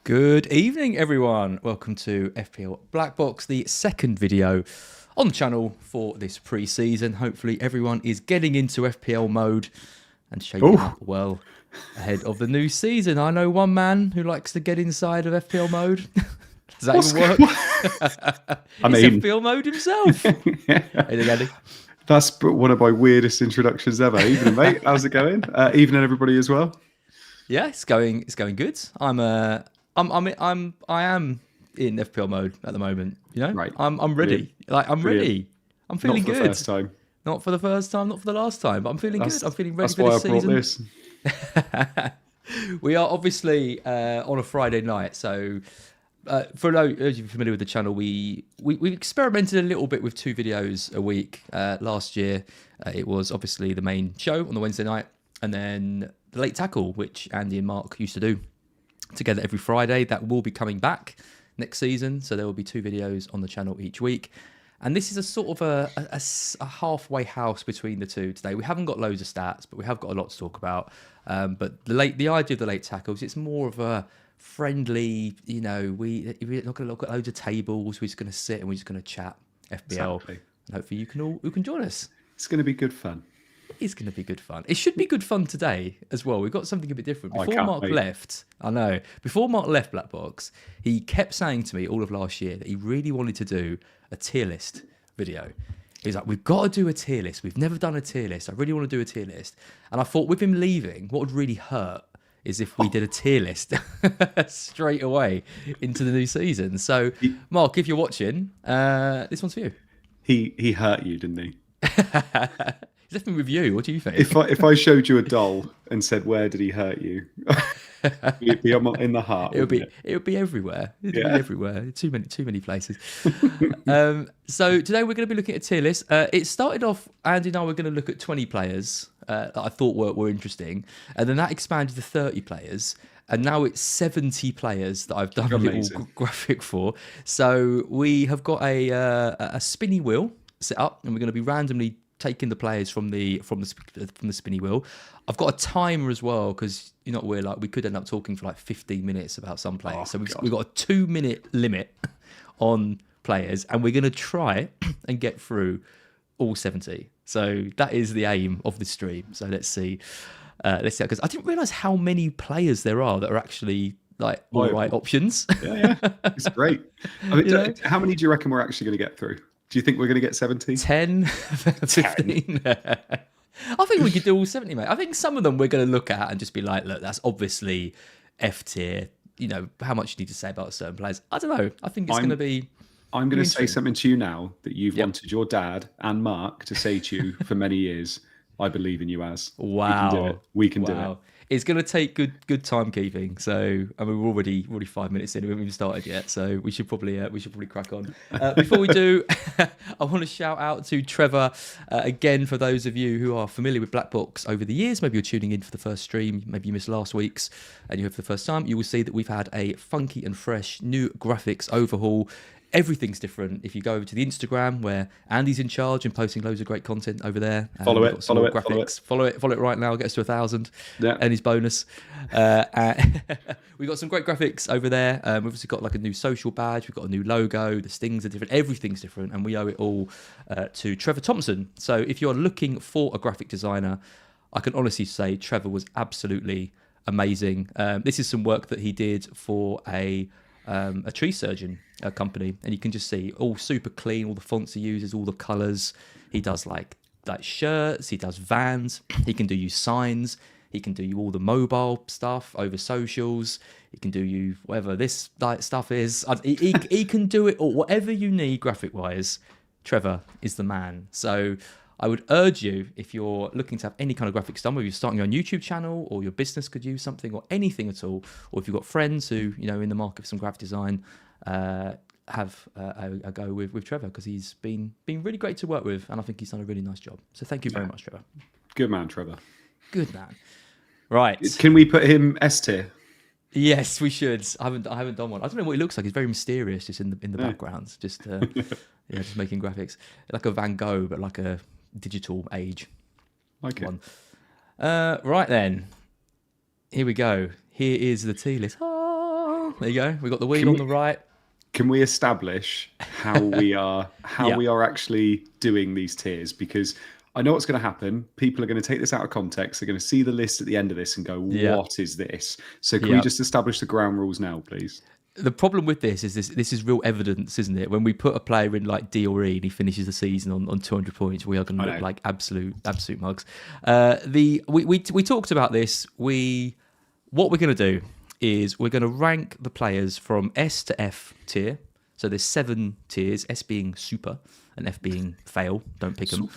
Good evening, everyone. Welcome to FPL BlackBox, the second video on the channel for this pre-season. Hopefully everyone is getting into FPL mode and shaping up well ahead of the new season. I know one man who likes to get inside of FPL mode. Does that even work? It's FPL mode himself. Anything, Andy? That's one of my weirdest introductions ever. Evening, mate. How's it going? Evening, everybody, as well. Yeah, it's going good. I am in FPL mode at the moment. You know, Right. I'm ready. Brilliant. Ready. I'm feeling good. Not for the first time. Not for the first time, not for the last time, but I'm feeling good. I'm feeling ready for this season. That's why I brought this. We are obviously on a Friday night, so for those of you familiar with the channel, we experimented a little bit with 2 videos a week. Last year, it was obviously the main show on the Wednesday night, and then the late tackle, which Andy and Mark used to do together every Friday. That will be coming back next season, so there will be 2 videos on the channel each week. And this is a sort of a halfway house between the two today. We haven't got loads of stats, but we have got a lot to talk about. But the idea of the late tackles, it's more of a friendly, you know, we're not going to look at loads of tables. We're just going to sit and we're just going to chat FPL. Exactly. And hopefully you can join us. It's going to be good fun. It's going to be good fun. It should be good fun today as well. We've got something a bit different. Before Mark left BlackBox, he kept saying to me all of last year that he really wanted to do a tier list video. He's like, we've got to do a tier list. We've never done a tier list. I really want to do a tier list. And I thought with him leaving, what would really hurt is if we did a tier list straight away into the new season. So, Mark, if you're watching, this one's for you. He hurt you, didn't he? He's left me with you. What do you think? If I showed you a doll and said, "Where did he hurt you?" It'd be in the heart. It would be everywhere. It'd be everywhere. Too many places. So today we're going to be looking at a tier list. It started off, Andy and I were going to look at 20 players that I thought were interesting, and then that expanded to 30 players. And now it's 70 players that I've done a little graphic for. So we have got a spinny wheel set up, and we're going to be randomly taking the players from the spinny wheel. I've got a timer as well, because you know we could end up talking for like 15 minutes about some players. So we've got a 2-minute limit on players, and we're going to try and get through all 70. So that is the aim of this stream. So let's see, because I didn't realise how many players there are that are actually like all right options. Yeah, it's great. I mean, how many do you reckon we're actually going to get through? Do you think we're going to get 70? 10, 15. I think we could do all 70, mate. I think some of them we're going to look at and just be like, look, that's obviously F tier. You know, how much you need to say about certain players. I don't know. I think it's going to be... I'm going to say something to you now that you've wanted your dad and Mark to say to you for many years. I believe in you, Az. Wow. We can do it. It's going to take good timekeeping. So, I mean, we're already 5 minutes in. We haven't even started yet. So we should probably crack on. Before we do, I want to shout out to Trevor again. For those of you who are familiar with BlackBox over the years, maybe you're tuning in for the first stream, maybe you missed last week's, and you're here for the first time. You will see that we've had a funky and fresh new graphics overhaul. Everything's different. If you go over to the Instagram, where Andy's in charge and posting loads of great content over there. Follow it right now. Get us to 1,000 and his bonus. We've got some great graphics over there. We've obviously got like a new social badge. We've got a new logo. The stings are different. Everything's different. And we owe it all to Trevor Thompson. So if you're looking for a graphic designer, I can honestly say Trevor was absolutely amazing. This is some work that he did for a tree surgeon company, and you can just see all super clean, all the fonts he uses, all the colors. He does like shirts, he does vans, he can do you signs, he can do you all the mobile stuff over socials, he can do you whatever this stuff is. He can do it all. Whatever you need graphic wise, Trevor is the man. So I would urge you, if you're looking to have any kind of graphics done, whether you're starting your own YouTube channel or your business could use something or anything at all, or if you've got friends who, you know, in the market for some graphic design, have a go with Trevor, because he's been really great to work with, and I think he's done a really nice job. So thank you very much, Trevor. Good man, Trevor. Good man. Right. Can we put him S tier? Yes, we should. I haven't done one. I don't know what he looks like. He's very mysterious, just in the background, just just making graphics like a Van Gogh, but like a digital age one. Right then, here we go. Here is the tier list. There you go. We've got the wheel on the right. Can we establish how we are actually doing these tiers? Because I know what's going to happen. People are going to take this out of context. They're going to see the list at the end of this and go, what is this? So can we just establish the ground rules now, please? The problem with this is real evidence, isn't it? When we put a player in like D or E and he finishes the season on 200 points, we are going to look like absolute mugs. We talked about this. What we're going to do is we're going to rank the players from S to F tier. So there's 7 tiers, S being super and F being fail. Don't pick them.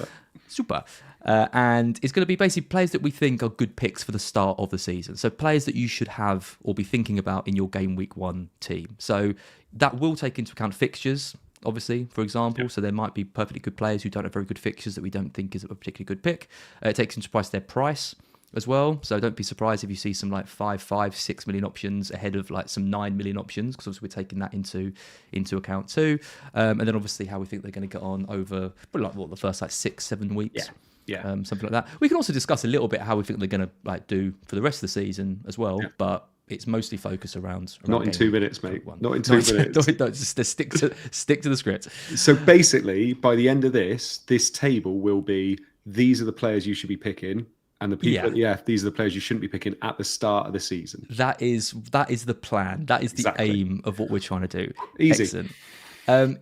Super. And it's going to be basically players that we think are good picks for the start of the season. So players that you should have or be thinking about in your game week 1 team. So that will take into account fixtures, obviously, for example. So there might be perfectly good players who don't have very good fixtures that we don't think is a particularly good pick. It takes into price their price as well. So don't be surprised if you see some like 5, 6 million options ahead of like some 9 million options, because obviously we're taking that into account too. And then obviously how we think they're going to get on over the first like 6-7 weeks. Something like that. We can also discuss a little bit how we think they're going to like do for the rest of the season as well. But it's mostly focused around not in 2 minutes, mate. Not in 2 minutes. No, just stick to the script. So basically, by the end of this table will be, these are the players you should be picking, and the people at the F, these are the players you shouldn't be picking at the start of the season. That is the plan. That is the aim of what we're trying to do. Easy. Excellent.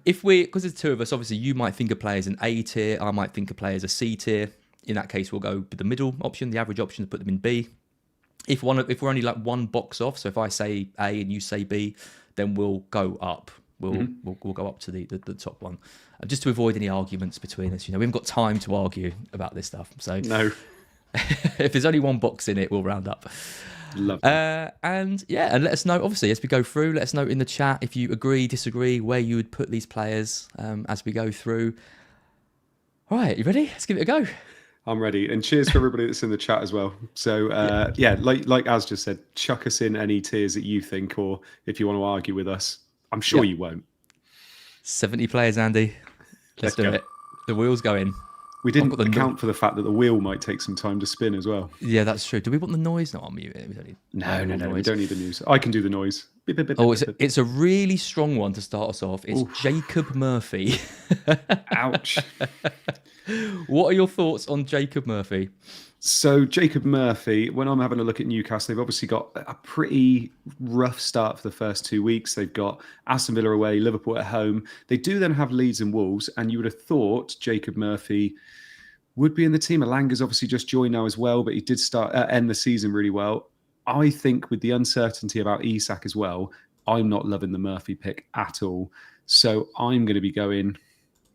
Because there's 2 of us, obviously you might think of players in A tier, I might think of players a C tier. In that case, we'll go with the middle option, the average option, to put them in B. If we're only like one box off, so if I say A and you say B, then we'll go up. We'll go up to the top one, just to avoid any arguments between us. We haven't got time to argue about this stuff. So no. If there's only one box in it, we'll round up. Love and let us know, obviously, as we go through. Let us know in the chat if you agree, disagree, where you would put these players as we go through. All right, you ready? Let's give it a go. I'm ready. And cheers for everybody that's in the chat as well. So, like Az just said, chuck us in any tiers that you think, or if you want to argue with us. I'm sure you won't. 70 players, Andy. Let's do it. The wheel's going. We didn't account for the fact that the wheel might take some time to spin as well. Yeah, that's true. Do we want the noise? No, I'll mute it. No. We don't need the news. I can do the noise. It's a really strong one to start us off. It's Jacob Murphy. Ouch. What are your thoughts on Jacob Murphy? So Jacob Murphy, when I'm having a look at Newcastle, they've obviously got a pretty rough start for the first 2 weeks. They've got Aston Villa away, Liverpool at home. They do then have Leeds and Wolves, and you would have thought Jacob Murphy would be in the team. Alanga's obviously just joined now as well, but he did end the season really well. I think with the uncertainty about Isak as well, I'm not loving the Murphy pick at all. So I'm going to be going,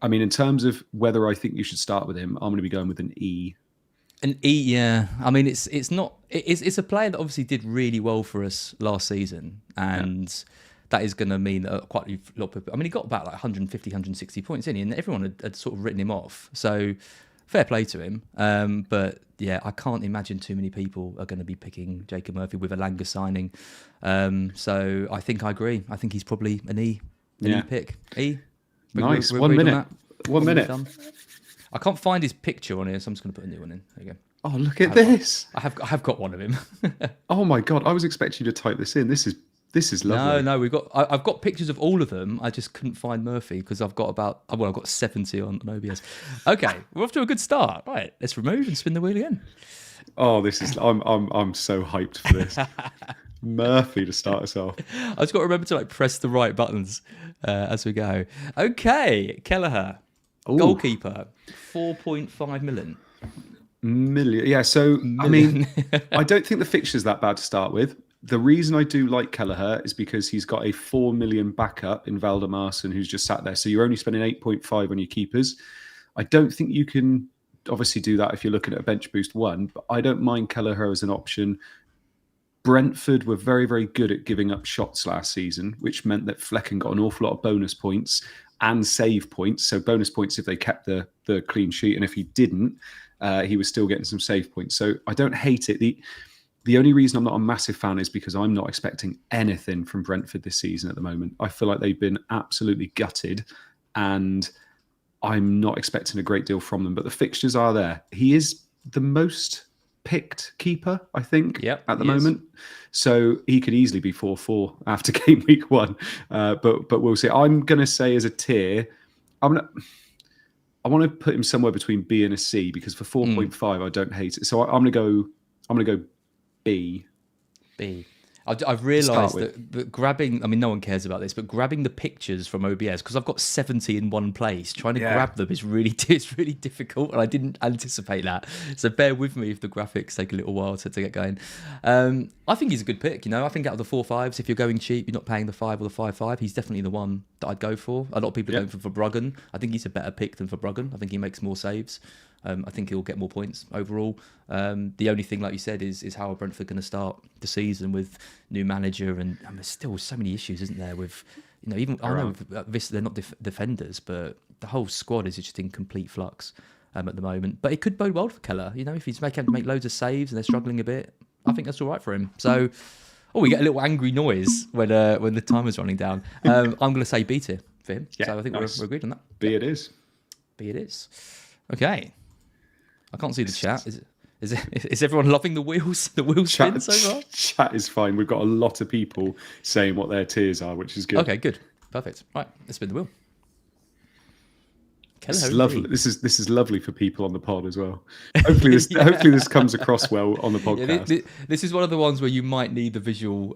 in terms of whether I think you should start with him, I'm going to be going with an E. An E, yeah. It's a player that obviously did really well for us last season, and that is going to mean that quite a lot of people. He got about like 150, 160 points in, and everyone had sort of written him off. So fair play to him. But yeah, I can't imagine too many people are going to be picking Jacob Murphy with Alanga signing. So I think I agree. I think he's probably an E pick. E. Nice. 1 minute. 1 minute. I can't find his picture on here, so I'm just going to put a new one in. There you go. Oh, look at this! I have got one of him. Oh my god! I was expecting you to type this in. This is lovely. No. I've got pictures of all of them. I just couldn't find Murphy because I've got 70 on OBS. Okay, we're off to a good start. Right, let's remove and spin the wheel again. Oh, this is. I'm so hyped for this. Murphy to start us off. I just got to remember to press the right buttons as we go. Okay, Kelleher. Ooh. Goalkeeper, 4.5 million. Yeah, so, I don't think the fixture's that bad to start with. The reason I do like Kelleher is because he's got a 4 million backup in Valdemarson, who's just sat there. So you're only spending 8.5 on your keepers. I don't think you can obviously do that if you're looking at a bench boost 1, but I don't mind Kelleher as an option. Brentford were very, very good at giving up shots last season, which meant that Flecken got an awful lot of bonus points and save points. So bonus points if they kept the clean sheet, and if he didn't, he was still getting some save points. So I don't hate it. The only reason I'm not a massive fan is because I'm not expecting anything from Brentford this season at the moment. I feel like they've been absolutely gutted, and I'm not expecting a great deal from them. But the fixtures are there. He is the most picked keeper, I think, at the he is. moment. So he could easily be 4-4 after game week 1. But we'll see. I'm going to say as a tier, I want to put him somewhere between B and a C, because for 4.5, I don't hate it. So I'm going to go B. B. I've realised that grabbing, I mean, no one cares about this, but grabbing the pictures from OBS, because I've got 70 in one place, trying to grab them is really difficult, and I didn't anticipate that. So bear with me if the graphics take a little while to get going. I think he's a good pick. I think out of the 4.5s, if you're going cheap, you're not paying the 5 or the 5.5, he's definitely the one that I'd go for. A lot of people are going for Verbruggen. I think he's a better pick than Verbruggen. I think he makes more saves. I think he'll get more points overall. The only thing, like you said, is how are Brentford going to start the season with new manager, and there's still so many issues, isn't there? With even I know this, they're not defenders, but the whole squad is just in complete flux at the moment. But it could bode well for Keller. If he's making make loads of saves and they're struggling a bit, I think that's all right for him. So, we get a little angry noise when the timer's running down. I'm going to say B tier for him. Yeah, so I think we're agreed on that. B it is. B it is. Okay. I can't see the chat. Is everyone loving the wheels? The wheels spin so far? Chat is fine. We've got a lot of people saying what their tiers are, which is good. Okay, good, perfect. Right, let's spin the wheel. This is lovely. This is lovely for people on the pod as well. Hopefully this comes across well on the podcast. Yeah, this is one of the ones where you might need the visual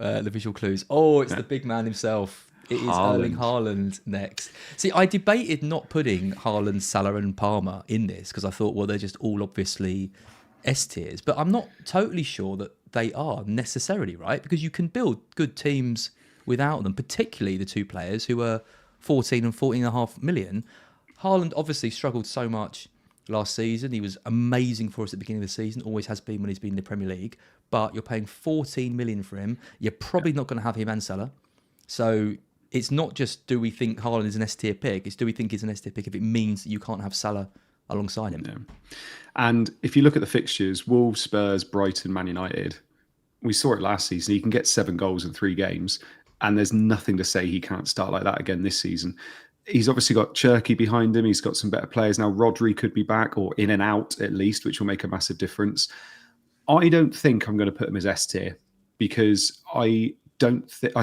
clues. Oh, it's the big man himself. It is Erling Haaland next. See, I debated not putting Haaland, Salah and Palmer in this because I thought, well, they're just all obviously S tiers. But I'm not totally sure that they are necessarily, right? Because you can build good teams without them, particularly the two players who are 14 and 14.5 million. Haaland obviously struggled so much last season. He was amazing for us at the beginning of the season, always has been when he's been in the Premier League. But you're paying 14 million for him. You're probably not going to have him and Salah. So it's not just do we think Haaland is an S-tier pick, it's do we think he's an S-tier pick if it means that you can't have Salah alongside him. Yeah. And if you look at the fixtures, Wolves, Spurs, Brighton, Man United, we saw it last season. He can get 7 goals in 3 games, and there's nothing to say he can't start like that again this season. He's obviously got Cherky behind him. He's got some better players now. Rodri could be back, or in and out at least, which will make a massive difference. I don't think I'm going to put him as S-tier because I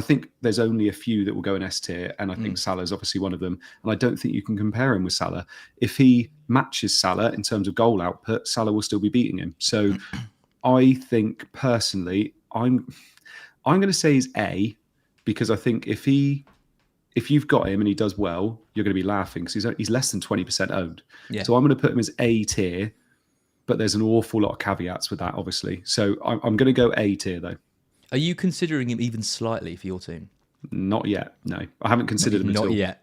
think there's only a few that will go in S tier, and I think Salah's obviously one of them. And I don't think you can compare him with Salah. If he matches Salah in terms of goal output, Salah will still be beating him. So I think personally, I'm going to say he's A, because I think if you've got him and he does well, you're going to be laughing because he's less than 20% owned. Yeah. So I'm going to put him as A tier, but there's an awful lot of caveats with that, obviously. So I'm going to go A tier though. Are you considering him even slightly for your team? Not yet, no. I haven't considered him at all. Not yet.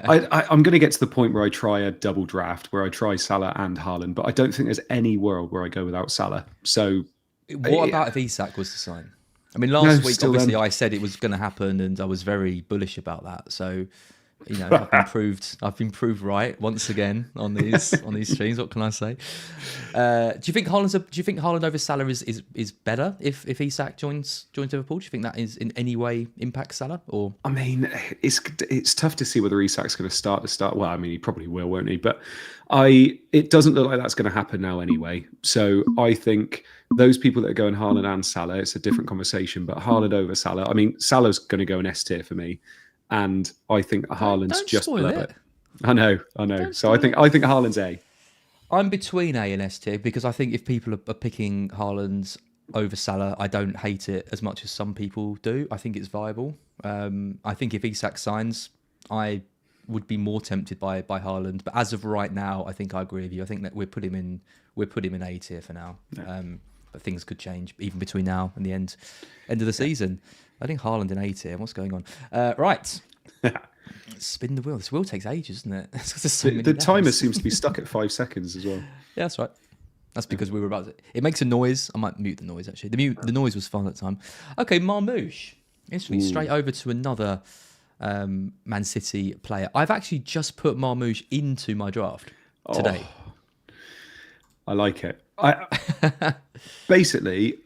I'm going to get to the point where I try a double draft, where I try Salah and Haaland, but I don't think there's any world where I go without Salah. So, what about if Isak was to sign? I mean, last week, obviously, I said it was going to happen, and I was very bullish about that. So, I've been proved right once again on these streams. What can I say? Do you think Haaland over Salah is better if Isak joins Liverpool? Do you think that is in any way impacts Salah? Or I mean, it's tough to see whether Isak's going to start. Well, I mean, he probably will, won't he? But it doesn't look like that's going to happen now anyway. So I think those people that are going Haaland and Salah, it's a different conversation. But Haaland over Salah, I mean, Salah's going to go in S tier for me. And I think Haaland's just below it. I know. So I think Haaland's A. I'm between A and S tier because I think if people are picking Haaland over Salah, I don't hate it as much as some people do. I think it's viable. I think if Isak signs, I would be more tempted by Haaland. But as of right now, I think I agree with you. I think that we're put him in A tier for now. Yeah. But things could change even between now and the end of the season. I think Haaland in A tier. What's going on? Right. Spin the wheel. This wheel takes ages, doesn't it? The timer seems to be stuck at 5 seconds as well. Yeah, that's right. That's because we were about to... It makes a noise. I might mute the noise, actually. The noise was fun at the time. Okay, Marmoush. Instantly straight over to another Man City player. I've actually just put Marmoush into my draft today. I like it. Basically,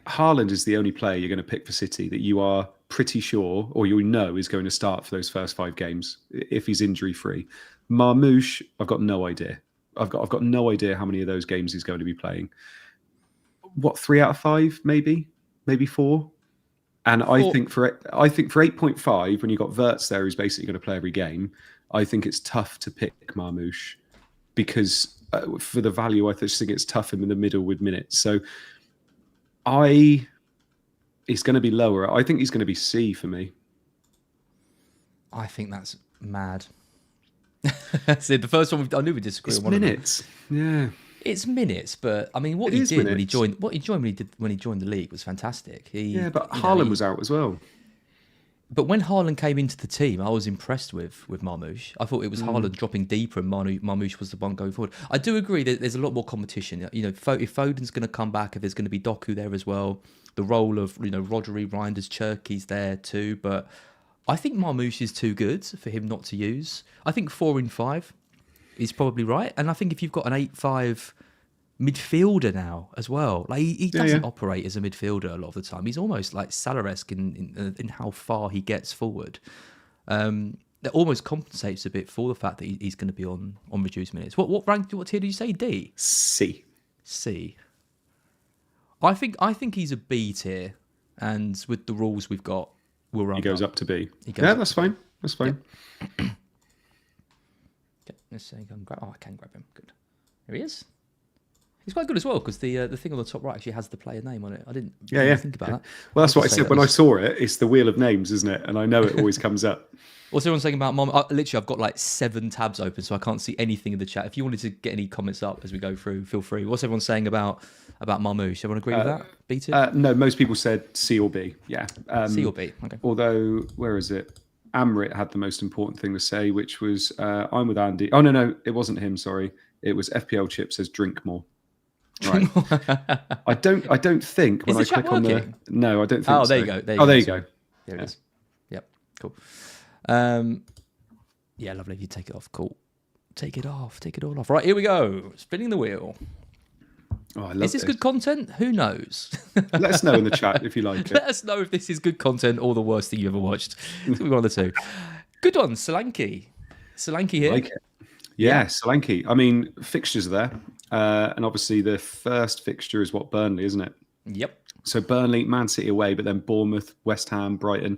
Haaland is the only player you're going to pick for City that you are pretty sure, or you know, is going to start for those first 5 games if he's injury free. Marmoush, I've got no idea. I've got no idea how many of those games he's going to be playing. what, 3 out of 5, maybe 4. And I think for 8.5, when you've got Wirtz there who's basically going to play every game, I think it's tough to pick Marmoush because for the value, I just think it's tough in the middle with minutes. So he's going to be lower. I think he's going to be C for me. I think that's mad. See, the first one I knew we disagree. It's minutes. Yeah. It's minutes, but I mean, what he did when he joined the league was fantastic. But Haaland was out as well. But when Haaland came into the team, I was impressed with Marmoush. I thought it was Haaland dropping deeper, and Marmoush was the one going forward. I do agree that there's a lot more competition. You know, if Foden's going to come back, if there's going to be Doku there as well, the role of Rodri, Reinders, Cherky's there too. But I think Marmoush is too good for him not to use. I think 4 in 5 is probably right, and I think if you've got an 8-5 midfielder now as well, like he doesn't operate as a midfielder a lot of the time. He's almost like Salah-esque in how far he gets forward. That almost compensates a bit for the fact that he's going to be on reduced minutes. What tier did you say? D? C. I think he's a B tier, and with the rules we've got, we'll run. He goes up to B. That's fine. That's fine. Yep. Okay, let's see. I can grab him. Good. Here he is. He's quite good as well because the thing on the top right actually has the player name on it. I didn't think about that. Well, that's what I said when I saw it. It's the wheel of names, isn't it? And I know it always comes up. What's everyone saying about Mom? Literally, I've got like 7 tabs open, so I can't see anything in the chat. If you wanted to get any comments up as we go through, feel free. What's everyone saying about Marmoush? Everyone agree with that? B tier? No, most people said C or B. Yeah. C or B. Okay. Although, where is it? Amrit had the most important thing to say, which was, I'm with Andy. Oh, no, it wasn't him. Sorry. It was FPL Chip says drink more. Right. I don't think when I click on the... No, I don't think so. There you go. There you go. There it is. Yep. Cool. Yeah, lovely. You take it off. Cool. Take it off. Take it all off. Right, here we go. Spinning the wheel. Oh, I love Is this good content? Who knows? Let us know in the chat if you like it. Let us know if this is good content or the worst thing you ever watched. It's one of the two. Good one, Solanke. Solanke here. Like it. Yeah, Solanke. I mean, fixtures are there. And obviously the first fixture is Burnley, isn't it? Yep. So Burnley, Man City away, but then Bournemouth, West Ham, Brighton.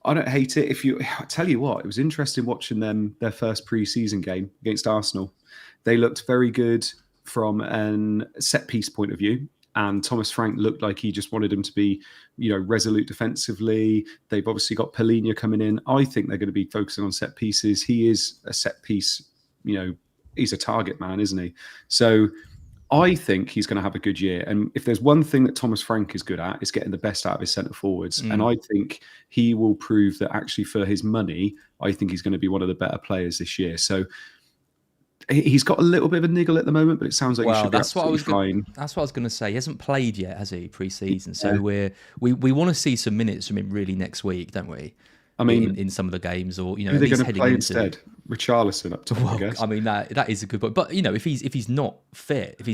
I don't hate it. I tell you what, it was interesting watching them, their first pre-season game against Arsenal. They looked very good from a set piece point of view. And Thomas Frank looked like he just wanted him to be, resolute defensively. They've obviously got Palhinha coming in. I think they're going to be focusing on set pieces. He is a set piece, he's a target man, isn't he? So I think he's going to have a good year. And if there's one thing that Thomas Frank is good at, is getting the best out of his centre forwards. And I think he will prove that actually for his money, I think he's going to be one of the better players this year. So he's got a little bit of a niggle at the moment, but it sounds like he should be absolutely fine. That's what I was going to say. He hasn't played yet, has he, pre-season? So we want to see some minutes from him really next week, don't we? I mean, in some of the games, or who are they going to play instead? Richarlison up top, I guess. I mean, that is a good point. But if he's not fit, if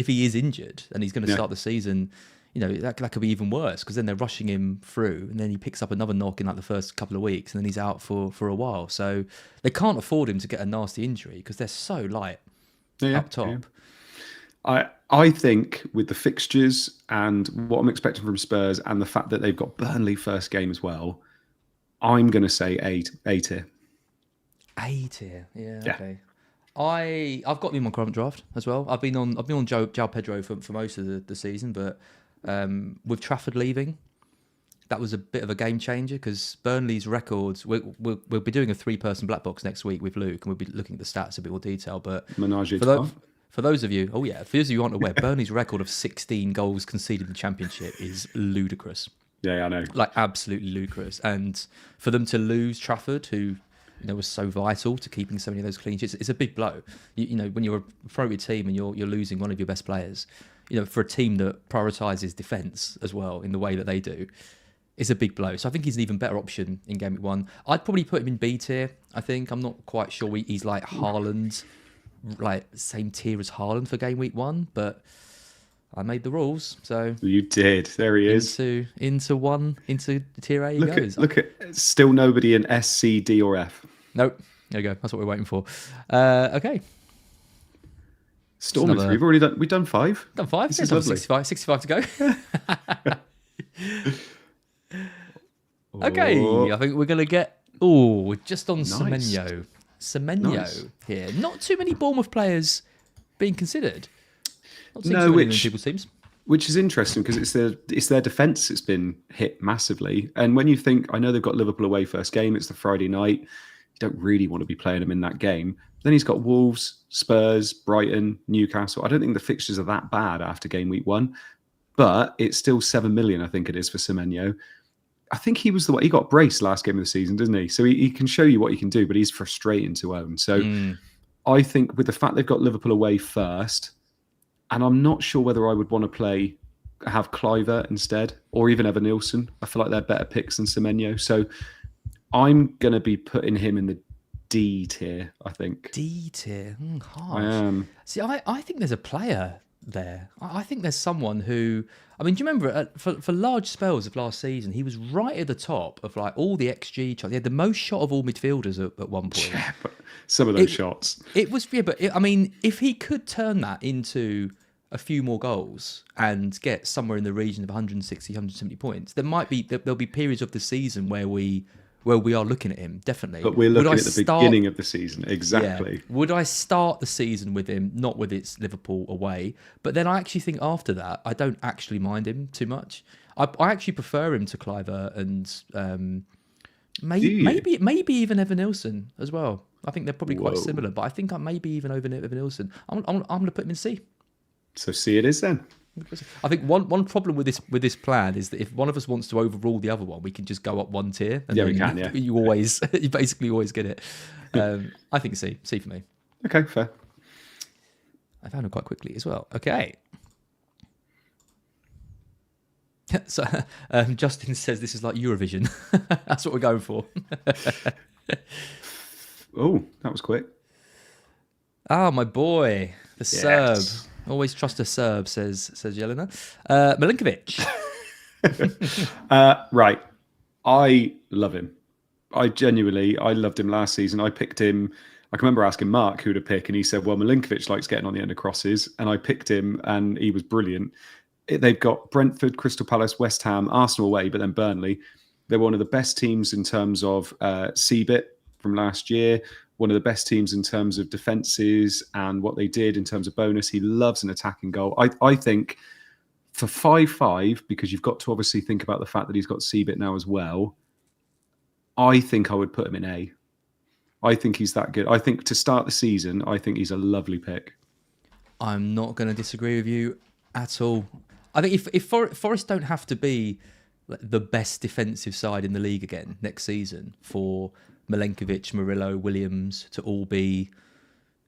he is injured, and he's going to start the season, that could be even worse because then they're rushing him through, and then he picks up another knock in like the first couple of weeks, and then he's out for a while. So they can't afford him to get a nasty injury because they're so light up top. Yeah. I think with the fixtures and what I'm expecting from Spurs, and the fact that they've got Burnley first game as well, I'm going to say A tier. A tier, yeah. Okay. I've got him in my current draft as well. I've been on João Pedro for most of the season, but with Trafford leaving, that was a bit of a game changer because Burnley's records. We'll be doing a 3-person black box next week with Luke, and we'll be looking at the stats a bit more detail. But for those of you, for those of you who aren't aware, Burnley's record of 16 goals conceded in the Championship is ludicrous. Yeah, I know. Like absolutely ludicrous. And for them to lose Trafford, who was so vital to keeping so many of those clean sheets, it's a big blow. When you're a pro team and you're losing one of your best players, for a team that prioritises defence as well in the way that they do, it's a big blow. So I think he's an even better option in Game Week 1. I'd probably put him in B tier. I think I'm not quite sure he's like Haaland, like same tier as Haaland for Game Week 1, but I made the rules, so you did. There he is. Into tier A. Look at still nobody in S, C, D, or F. Nope. There you go. That's what we're waiting for. Okay. Storming through. We've done 5. Done 5. This is lovely. 65 to go. Okay, I think we're going to get... Oh, just on Semenyo. Semenyo here. Not too many Bournemouth players being considered. Not too many in people's teams. Which is interesting because it's their defence that's been hit massively. And when you think, I know they've got Liverpool away first game, it's the Friday night. You don't really want to be playing them in that game. Then he's got Wolves, Spurs, Brighton, Newcastle. I don't think the fixtures are that bad after game week 1, but it's still 7 million, I think it is, for Semenyo. I think he got braced last game of the season, doesn't he? So he can show you what he can do, but he's frustrating to own. So I think with the fact they've got Liverpool away first, and I'm not sure whether I would want to have Cliver instead, or even Evan Nielsen. I feel like they're better picks than Semenyo. So I'm going to be putting him in the D tier, I think. D tier? Harsh. I am. See, I think there's a player there. I think there's someone who... I mean, do you remember for large spells of last season, he was right at the top of like all the XG charts. He had the most shot of all midfielders at one point. Yeah, but some of those shots. It was, yeah, but I mean, if he could turn that into a few more goals and get somewhere in the region of 160, 170 points, there'll be periods of the season where we are looking at him, definitely. But we're looking at the beginning of the season, exactly. Yeah. Would I start the season with him, not with its Liverpool away? But then I actually think after that, I don't actually mind him too much. I actually prefer him to Cliver and maybe even Evan Nielsen as well. I think they're probably quite similar, but I think I maybe even over Evan Nielsen. I'm going to put him in C. So C it is then. I think one problem with this plan is that if one of us wants to overrule the other one, we can just go up one tier. And we can. Yeah, you basically always get it. I think C for me. Okay, fair. I found it quite quickly as well. Okay. So Justin says this is like Eurovision. That's what we're going for. Oh, that was quick. Ah, my boy, the Serb. Always trust a Serb, says Jelena. Milinkovic. Right. I love him. I loved him last season. I picked him. I can remember asking Mark who to pick, and he said, well, Milinkovic likes getting on the end of crosses. And I picked him, and he was brilliant. They've got Brentford, Crystal Palace, West Ham, Arsenal away, but then Burnley. They're one of the best teams in terms of CBIT from last year. One of the best teams in terms of defences and what they did in terms of bonus. He loves an attacking goal. I think for 5-5, because you've got to obviously think about the fact that he's got CBIT now as well, I think I would put him in A. I think he's that good. I think to start the season, I think he's a lovely pick. I'm not going to disagree with you at all. I think if Forest don't have to be the best defensive side in the league again next season for Milenkovic, Murillo, Williams to all be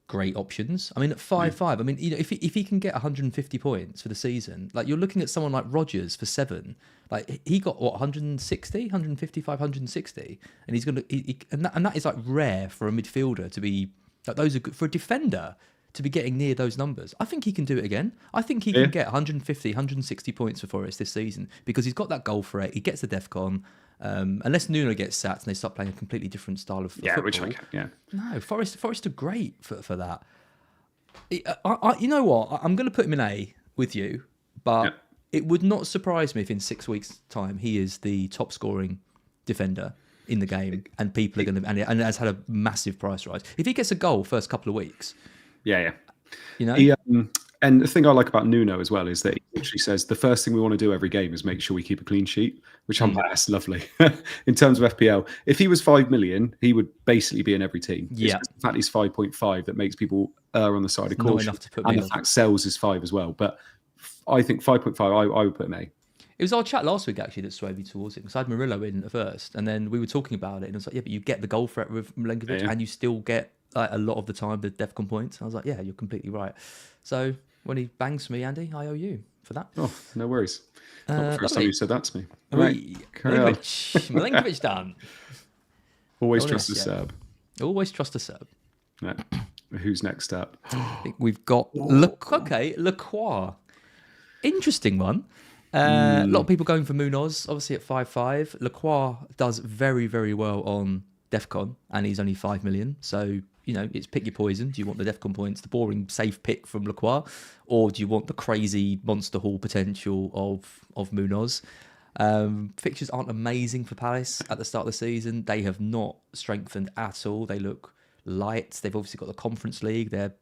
great options. I mean, at 5-5, I mean, you know, if he can get 150 points for the season, like you're looking at someone like Rodgers for 7. Like he got what 160, 155, 160, and he's going to, and that is like rare for a midfielder to be. Like those are good for a defender to be getting near those numbers. I think he can do it again. I think he can get 150, 160 points for Forest this season because he's got that goal threat. He gets the DEFCON. Unless Nuno gets sacked and they start playing a completely different style of football. Which I can, No, Forest are great for that. You know what? I'm going to put him in A with you, but it would not surprise me if in 6 weeks' time he is the top scoring defender in the game, and people are going to and has had a massive price rise. If he gets a goal first couple of weeks, you know. And the thing I like about Nuno as well is that he literally says the first thing we want to do every game is make sure we keep a clean sheet, which I'm like, that's lovely. In terms of FPL, if he was 5 million, he would basically be in every team. Yeah. It's the fact he's 5.5 that makes people err on the side of caution. And the fact sells is 5 as well. But I think 5.5, I would put him A. It was our chat last week actually that swayed me towards it because I had Murillo in at first, and then we were talking about it, and it was like, yeah, but you get the goal threat with Milenkovic, and you still get a lot of the time the DEFCON points. I was like, yeah, you're completely right. So when he bangs me, Andy, I owe you for that. Oh, no worries. Not the first time you said that to me. Milenkovic done. Always trust a Serb. Always trust a Serb. Yeah. Who's next up? I think we've got Lacroix. Interesting one. A lot of people going for Munoz, obviously at 5.5. Lacroix does very, very well on DEFCON, and he's only 5 million. So, it's pick your poison. Do you want the Defcon points, the boring safe pick from Lacroix, or do you want the crazy monster haul potential of Munoz? Fixtures aren't amazing for Palace at the start of the season. They have not strengthened at all. They look light. They've obviously got the Conference League. They're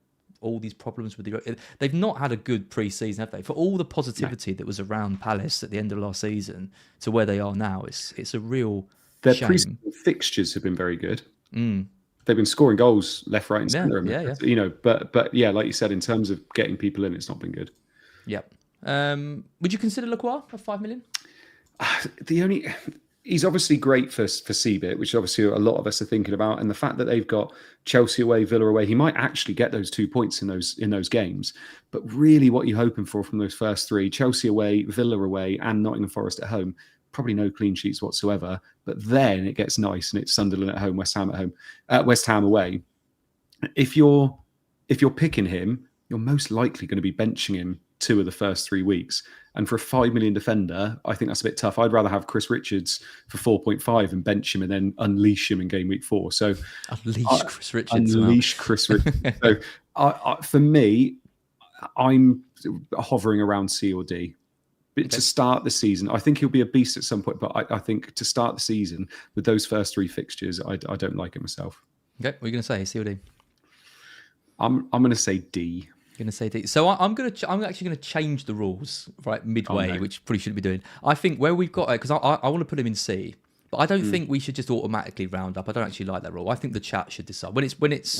all these problems with they've not had a good pre-season, have they? For all the positivity that was around Palace at the end of last season to where they are now, it's a real Their shame. pre-season fixtures have been very good. They've been scoring goals left, right, and centre. Yeah. But yeah, like you said, in terms of getting people in, it's not been good. Yep. Would you consider Lacroix for 5 million? He's obviously great for CBIT, which obviously a lot of us are thinking about, and the fact that they've got Chelsea away, Villa away, he might actually get those 2 points in those games. But really, what you're hoping for from those first three: Chelsea away, Villa away, and Nottingham Forest at home. Probably no clean sheets whatsoever. But then it gets nice, and it's Sunderland at home, West Ham at home, West Ham away. If you're picking him, you're most likely going to be benching him 2 of the first 3 weeks. And for a 5 million defender, I think that's a bit tough. I'd rather have Chris Richards for 4.5 and bench him and then unleash him in game week 4. So Chris Richards. Chris Richards. So for me, I'm hovering around C or D. But to start the season, I think he'll be a beast at some point. But I think to start the season with those first 3 fixtures, I don't like it myself. Okay, what are you going to say? C or D? I'm going to say D. Going to say D. So I'm actually going to change the rules right midway, which probably shouldn't be doing. I think where we've got it, because I want to put him in C, but I don't think we should just automatically round up. I don't actually like that rule. I think the chat should decide when it's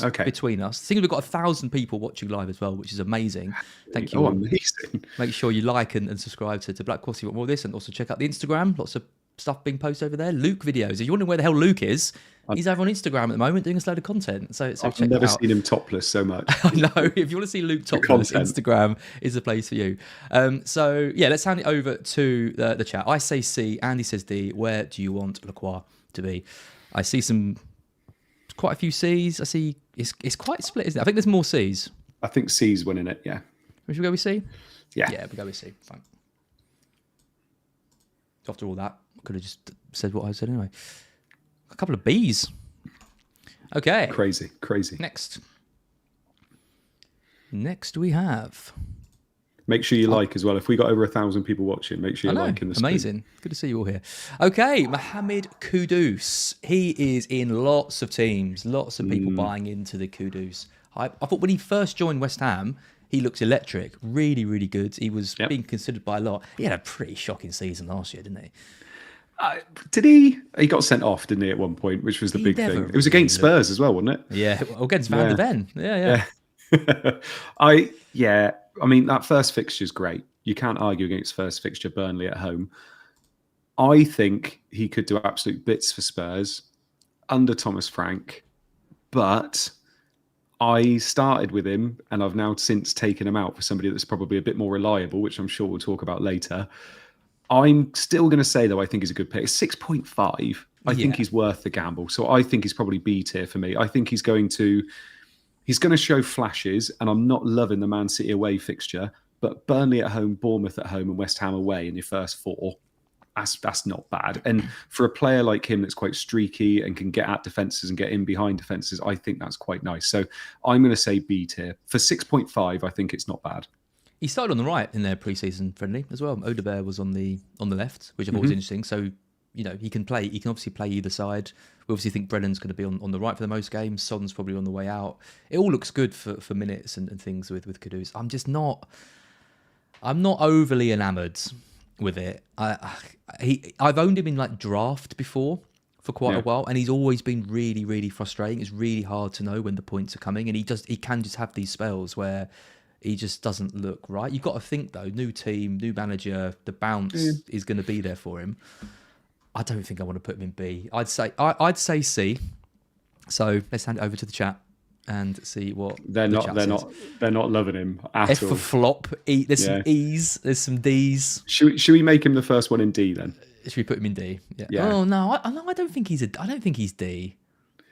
between us. Seeing we've got 1,000 people watching live as well, which is amazing. Thank you. Oh, amazing. Make sure you like and subscribe to BlackBox if you want more of this, and also check out the Instagram. Lots of stuff being posted over there. Luke videos. If you're wondering where the hell Luke is, he's over on Instagram at the moment doing a load of content. So I've check never that out. seen him topless so much. No, if you want to see Luke topless, Instagram is the place for you. So yeah, let's hand it over to the chat. I say C. Andy says D. Where do you want Lacroix to be? I see quite a few C's. I see it's quite split, isn't it? I think there's more C's. I think C's winning it. Yeah. Should we go with C? Yeah. Yeah, we go with C. Fine. After all that, I could have just said what I said anyway. A couple of B's. Okay. Crazy. Next we have. Make sure you like as well. If we got over 1,000 people watching, make sure you like in the stream. Amazing. Good to see you all here. Okay, Mohamed Kudus. He is in lots of teams. Lots of people buying into the Kudus. I thought when he first joined West Ham, he looked electric. Really, really good. He was being considered by a lot. He had a pretty shocking season last year, didn't he? Did he? He got sent off, didn't he, at one point, which was the big thing. It was against Spurs as well, wasn't it? Yeah, against Van der Ven. Yeah. I mean, that first fixture is great. You can't argue against first fixture, Burnley at home. I think he could do absolute bits for Spurs under Thomas Frank, but I started with him and I've now since taken him out for somebody that's probably a bit more reliable, which I'm sure we'll talk about later. I'm still going to say, though, I think he's a good pick. It's 6.5. I think he's worth the gamble. So I think he's probably B tier for me. I think he's going to show flashes, and I'm not loving the Man City away fixture, but Burnley at home, Bournemouth at home, and West Ham away in your first 4, that's not bad. And for a player like him that's quite streaky and can get at defences and get in behind defences, I think that's quite nice. So I'm going to say B tier. For 6.5, I think it's not bad. He started on the right in their pre-season friendly as well. Odegaard was on the left, which I thought was interesting. So, he can play. He can obviously play either side. We obviously think Brennan's going to be on the right for the most games. Son's probably on the way out. It all looks good for minutes and things with Kudus. I'm not overly enamoured with it. I've owned him in like draft before for quite a while, and he's always been really, really frustrating. It's really hard to know when the points are coming, and he can just have these spells where he just doesn't look right. You've got to think, though, new team, new manager, the bounce is going to be there for him. I don't think I want to put him in B. I'd say C. So let's hand it over to the chat and see what they're not loving him at F all. for flop. There's some E's. There's some D's. Should we make him the first one in D then? Should we put him in D? Yeah. Oh no, I don't think he's I don't think he's D.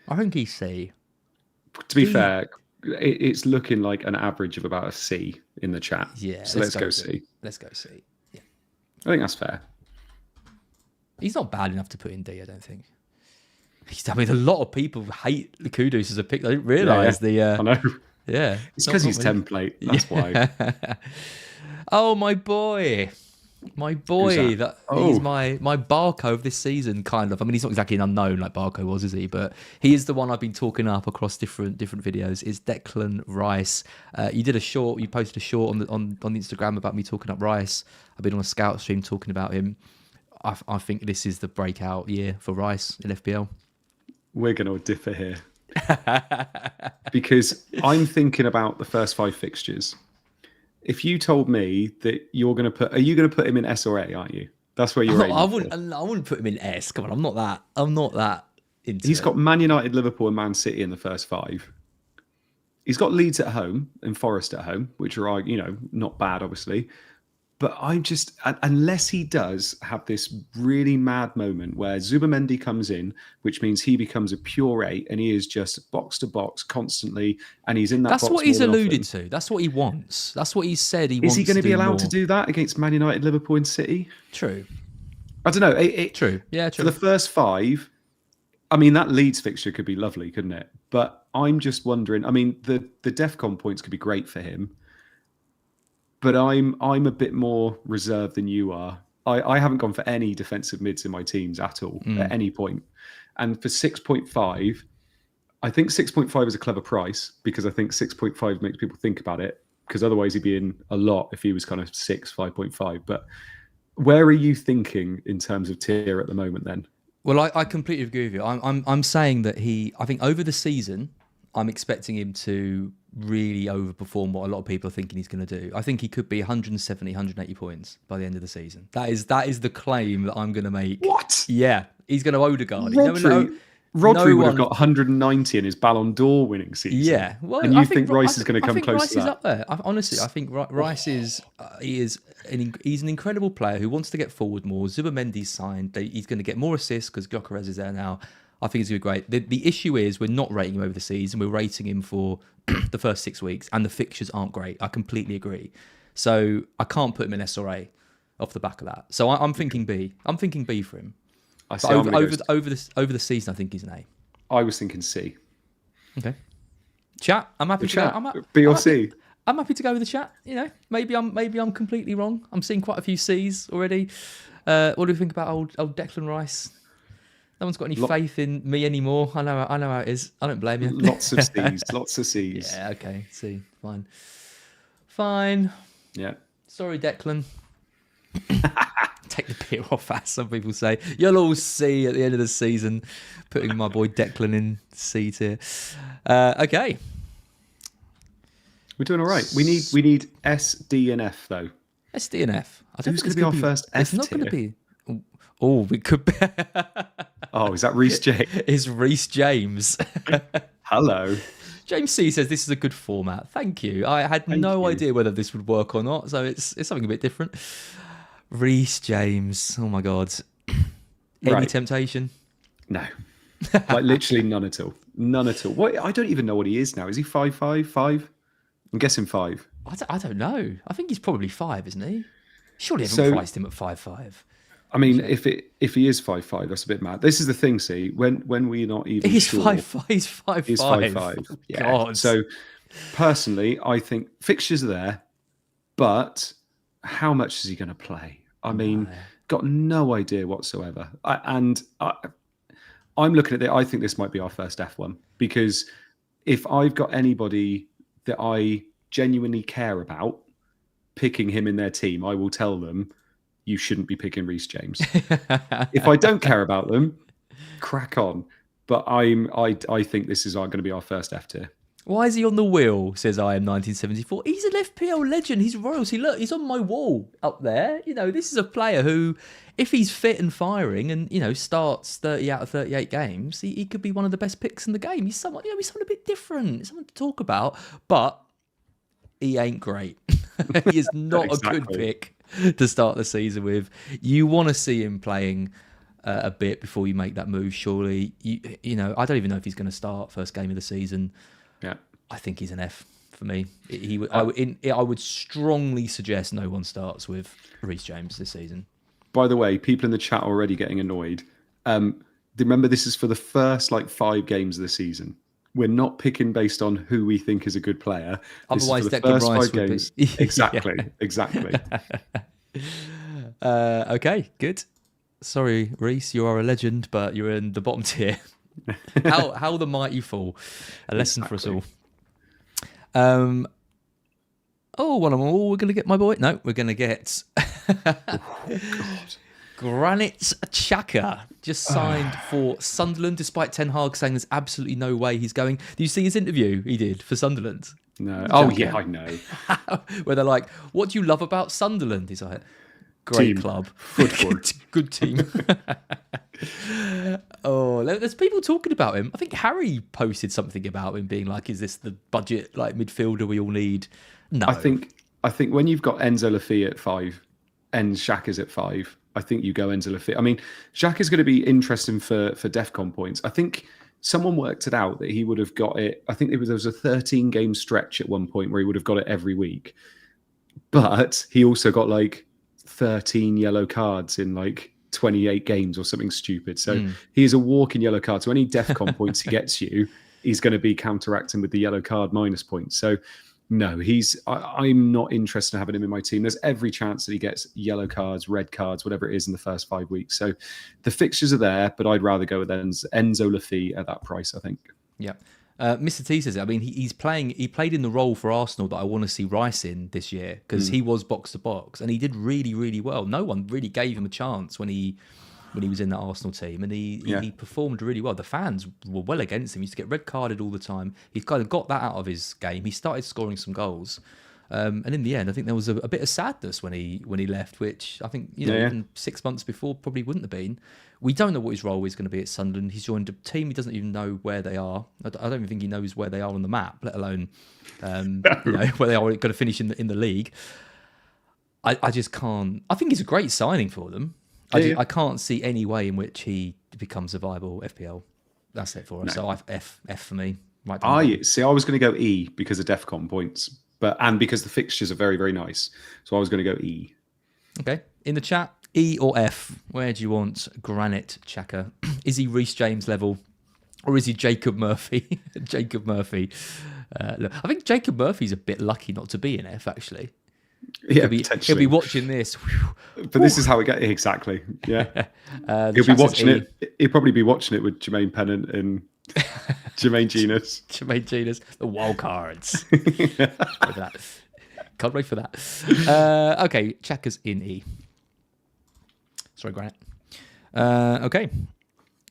I think he's C. To be fair, it's looking like an average of about a C in the chat. Yeah. So let's go C. Let's go C. Yeah. I think that's fair. He's not bad enough to put in D, I don't think. I mean, a lot of people hate the Kudus as a pick. They didn't realise I know. Yeah, It's because he's template. That's why. Oh, my boy. My boy, that he's my Barco of this season, kind of. I mean, he's not exactly an unknown like Barco was, is he? But he is the one I've been talking up across different videos. Is Declan Rice? You did a short. You posted a short on Instagram about me talking up Rice. I've been on a scout stream talking about him. I think this is the breakout year for Rice in FPL. We're going to differ here because I'm thinking about the first 5 fixtures. If you told me that are you going to put him in S or A, aren't you? That's where you're aiming I wouldn't put him in S. Come on, I'm not that into He's got Man United, Liverpool and Man City in the first 5. He's got Leeds at home and Forest at home, which are, not bad, obviously. But I'm just, unless he does have this really mad moment where Zubamendi comes in, which means he becomes a pure 8 and he is just box to box constantly, and he's in that box. That's what he's alluded to. That's what he wants. That's what he said he wants. Is he going to be allowed to do that against Man United, Liverpool and City? True. I don't know. True. Yeah, true. For the first 5, I mean, that Leeds fixture could be lovely, couldn't it? But I'm just wondering, I mean, the DEFCON points could be great for him. But I'm a bit more reserved than you are. I haven't gone for any defensive mids in my teams at all at any point. And for 6.5, I think 6.5 is a clever price because I think 6.5 makes people think about it, because otherwise he'd be in a lot if he was kind of 5.5. But where are you thinking in terms of tier at the moment then? Well, I completely agree with you. I'm saying that I think over the season, I'm expecting him to really overperform what a lot of people are thinking he's going to do. I think he could be 170, 180 points by the end of the season. That is the claim that I'm going to make. What? Yeah, he's going to Odegaard. Rodri would have got 190 in his Ballon d'Or winning season. Yeah, well, and you think Rice is going to come close Rice to that? is up there. Honestly, I think Rice is he's an incredible player who wants to get forward more. Zubamendi's signed. He's going to get more assists because Gyökeres is there now. I think he's going to be great. The issue is we're not rating him over the season. We're rating him for the first 6 weeks, and the fixtures aren't great. I completely agree. So I can't put him in S or A off the back of that. So I'm thinking B. I'm thinking B for him. Over the season, I think he's an A. I was thinking C. Okay. Chat. I'm happy to go. B or C. I'm happy to go with the chat. Maybe I'm completely wrong. I'm seeing quite a few C's already. What do you think about old Declan Rice? No one's got any faith in me anymore. I know how it is. I don't blame you. Lots of C's. Lots of C's. Yeah. Okay. C. Fine. Yeah. Sorry, Declan. Take the beer off, as some people say. You'll all see at the end of the season, putting my boy Declan in C tier. Okay. We're doing all right. We need S, D, and F though. S, D, and F. Who's going to be our first F tier? It's not going to be. Oh, we could be. Oh, is that Reece James? It's Reece James. Hello. James C says this is a good format. Thank you. I had no idea whether this would work or not, so it's something a bit different. Reece James. Oh my God. Any temptation? No. Like literally none at all. None at all. What? I don't even know what he is now. Is he 5'5"? 5? I'm guessing 5. I don't know. I think he's probably 5, isn't he? Surely everyone priced him at 5'5". I mean, if he is 5'5", that's a bit mad. This is the thing. See, when we're not even sure, 5'5". He's 5'5". He's 5'5". Yeah. God. So personally, I think fixtures are there, but how much is he going to play? I mean, got no idea whatsoever. I'm looking at it. I think this might be our first F1 because if I've got anybody that I genuinely care about picking him in their team, I will tell them, you shouldn't be picking Reece James. If I don't care about them, crack on. But I think this is going to be our first F tier. Why is he on the wheel? Says I am 1974. He's an FPL legend. He's royalty. Look, he's on my wall up there. This is a player who, if he's fit and firing and, starts 30 out of 38 games, he could be one of the best picks in the game. He's someone, he's someone a bit different. He's someone to talk about, but he ain't great. He is not a good pick to start the season with. You want to see him playing a bit before you make that move, surely. I don't even know if he's going to start first game of the season. Yeah, I think he's an F for me. I would strongly suggest no one starts with Reece James this season. By the way, people in the chat are already getting annoyed. remember, this is for the first like 5 games of the season. We're not picking based on who we think is a good player. Otherwise, this is for the Declan first Rice 5 would games. be. Exactly, exactly. Okay, good. Sorry, Reese, you are a legend, but you're in the bottom tier. How the mighty fall. A lesson for us all. One of them all. We're going to get my boy. No, we're going to get God. Granit Xhaka just signed for Sunderland, despite Ten Hag saying there's absolutely no way he's going. Do you see his interview he did for Sunderland? No. Oh, yeah, I know. Where they're like, what do you love about Sunderland? He's like, great club. Football. Good team. There's people talking about him. I think Harry posted something about him being like, is this the budget like midfielder we all need? No. I think when you've got Enzo Lafia at 5 and Xhaka's at 5, I think you go Enzo Lafia. I mean, Xhaka's going to be interesting for DEFCON points. I think someone worked it out that he would have got it. I think there was a 13-game stretch at one point where he would have got it every week. But he also got like 13 yellow cards in like 28 games or something stupid. So he is a walking yellow card. So any DEFCON points he gets you, he's going to be counteracting with the yellow card minus points. So no, I'm not interested in having him in my team. There's every chance that he gets yellow cards, red cards, whatever it is in the first 5 weeks. So the fixtures are there, but I'd rather go with Enzo Lafia at that price, I think. Yeah. Mr. T says, I mean, he played in the role for Arsenal that I want to see Rice in this year, because he was box to box and he did really, really well. No one really gave him a chance when he was in that Arsenal team, and he performed really well. The fans were well against him. He used to get red carded all the time. He's kind of got that out of his game. He started scoring some goals. And in the end, I think there was a bit of sadness when he left, which I think even 6 months before probably wouldn't have been. We don't know what his role is going to be at Sunderland. He's joined a team he doesn't even know where they are. I don't even think he knows where they are on the map, let alone where they are going to finish in the league. I just can't. I think he's a great signing for them. I can't see any way in which he becomes a viable FPL asset for him. No. So F for me. Right. I was going to go E because of DEFCON points, and because the fixtures are very, very nice. So I was going to go E. Okay. In the chat, E or F? Where do you want Granit Xhaka? Is he Reece James level, or is he Jacob Murphy? Jacob Murphy. Look, I think Jacob Murphy's a bit lucky not to be in F, actually. Yeah, he'll be watching this. But this is how it gets. Exactly. Yeah. He'll be watching it. He'll probably be watching it with Jermaine Pennant and Jermaine Genus. Jermaine Genus. The wild cards. Can't wait for that. Okay, Xhaka's in E. Sorry, Granite. Okay.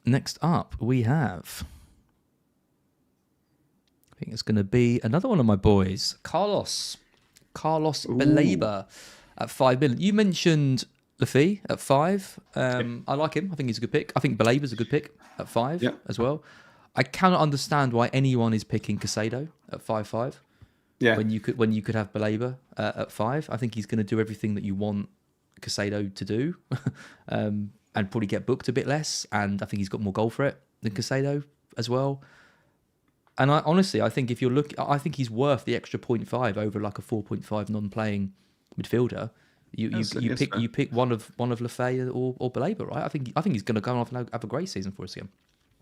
Next up, we have... I think it's going to be another one of my boys, Carlos Baleba at 5 million. You mentioned Lafia at 5. I like him. I think he's a good pick. I think Baleba's a good pick at 5 as well. I cannot understand why anyone is picking Casado at 5.5. Yeah. When you could have Baleba at 5. I think he's going to do everything that you want Casado to do, and probably get booked a bit less. And I think he's got more goal threat than Casado as well. And I think if you're looking, I think he's worth the extra 0.5 over like a 4.5 non-playing midfielder. You pick one of Lafia or Baleba, right? I think he's going to go off and have a great season for us again.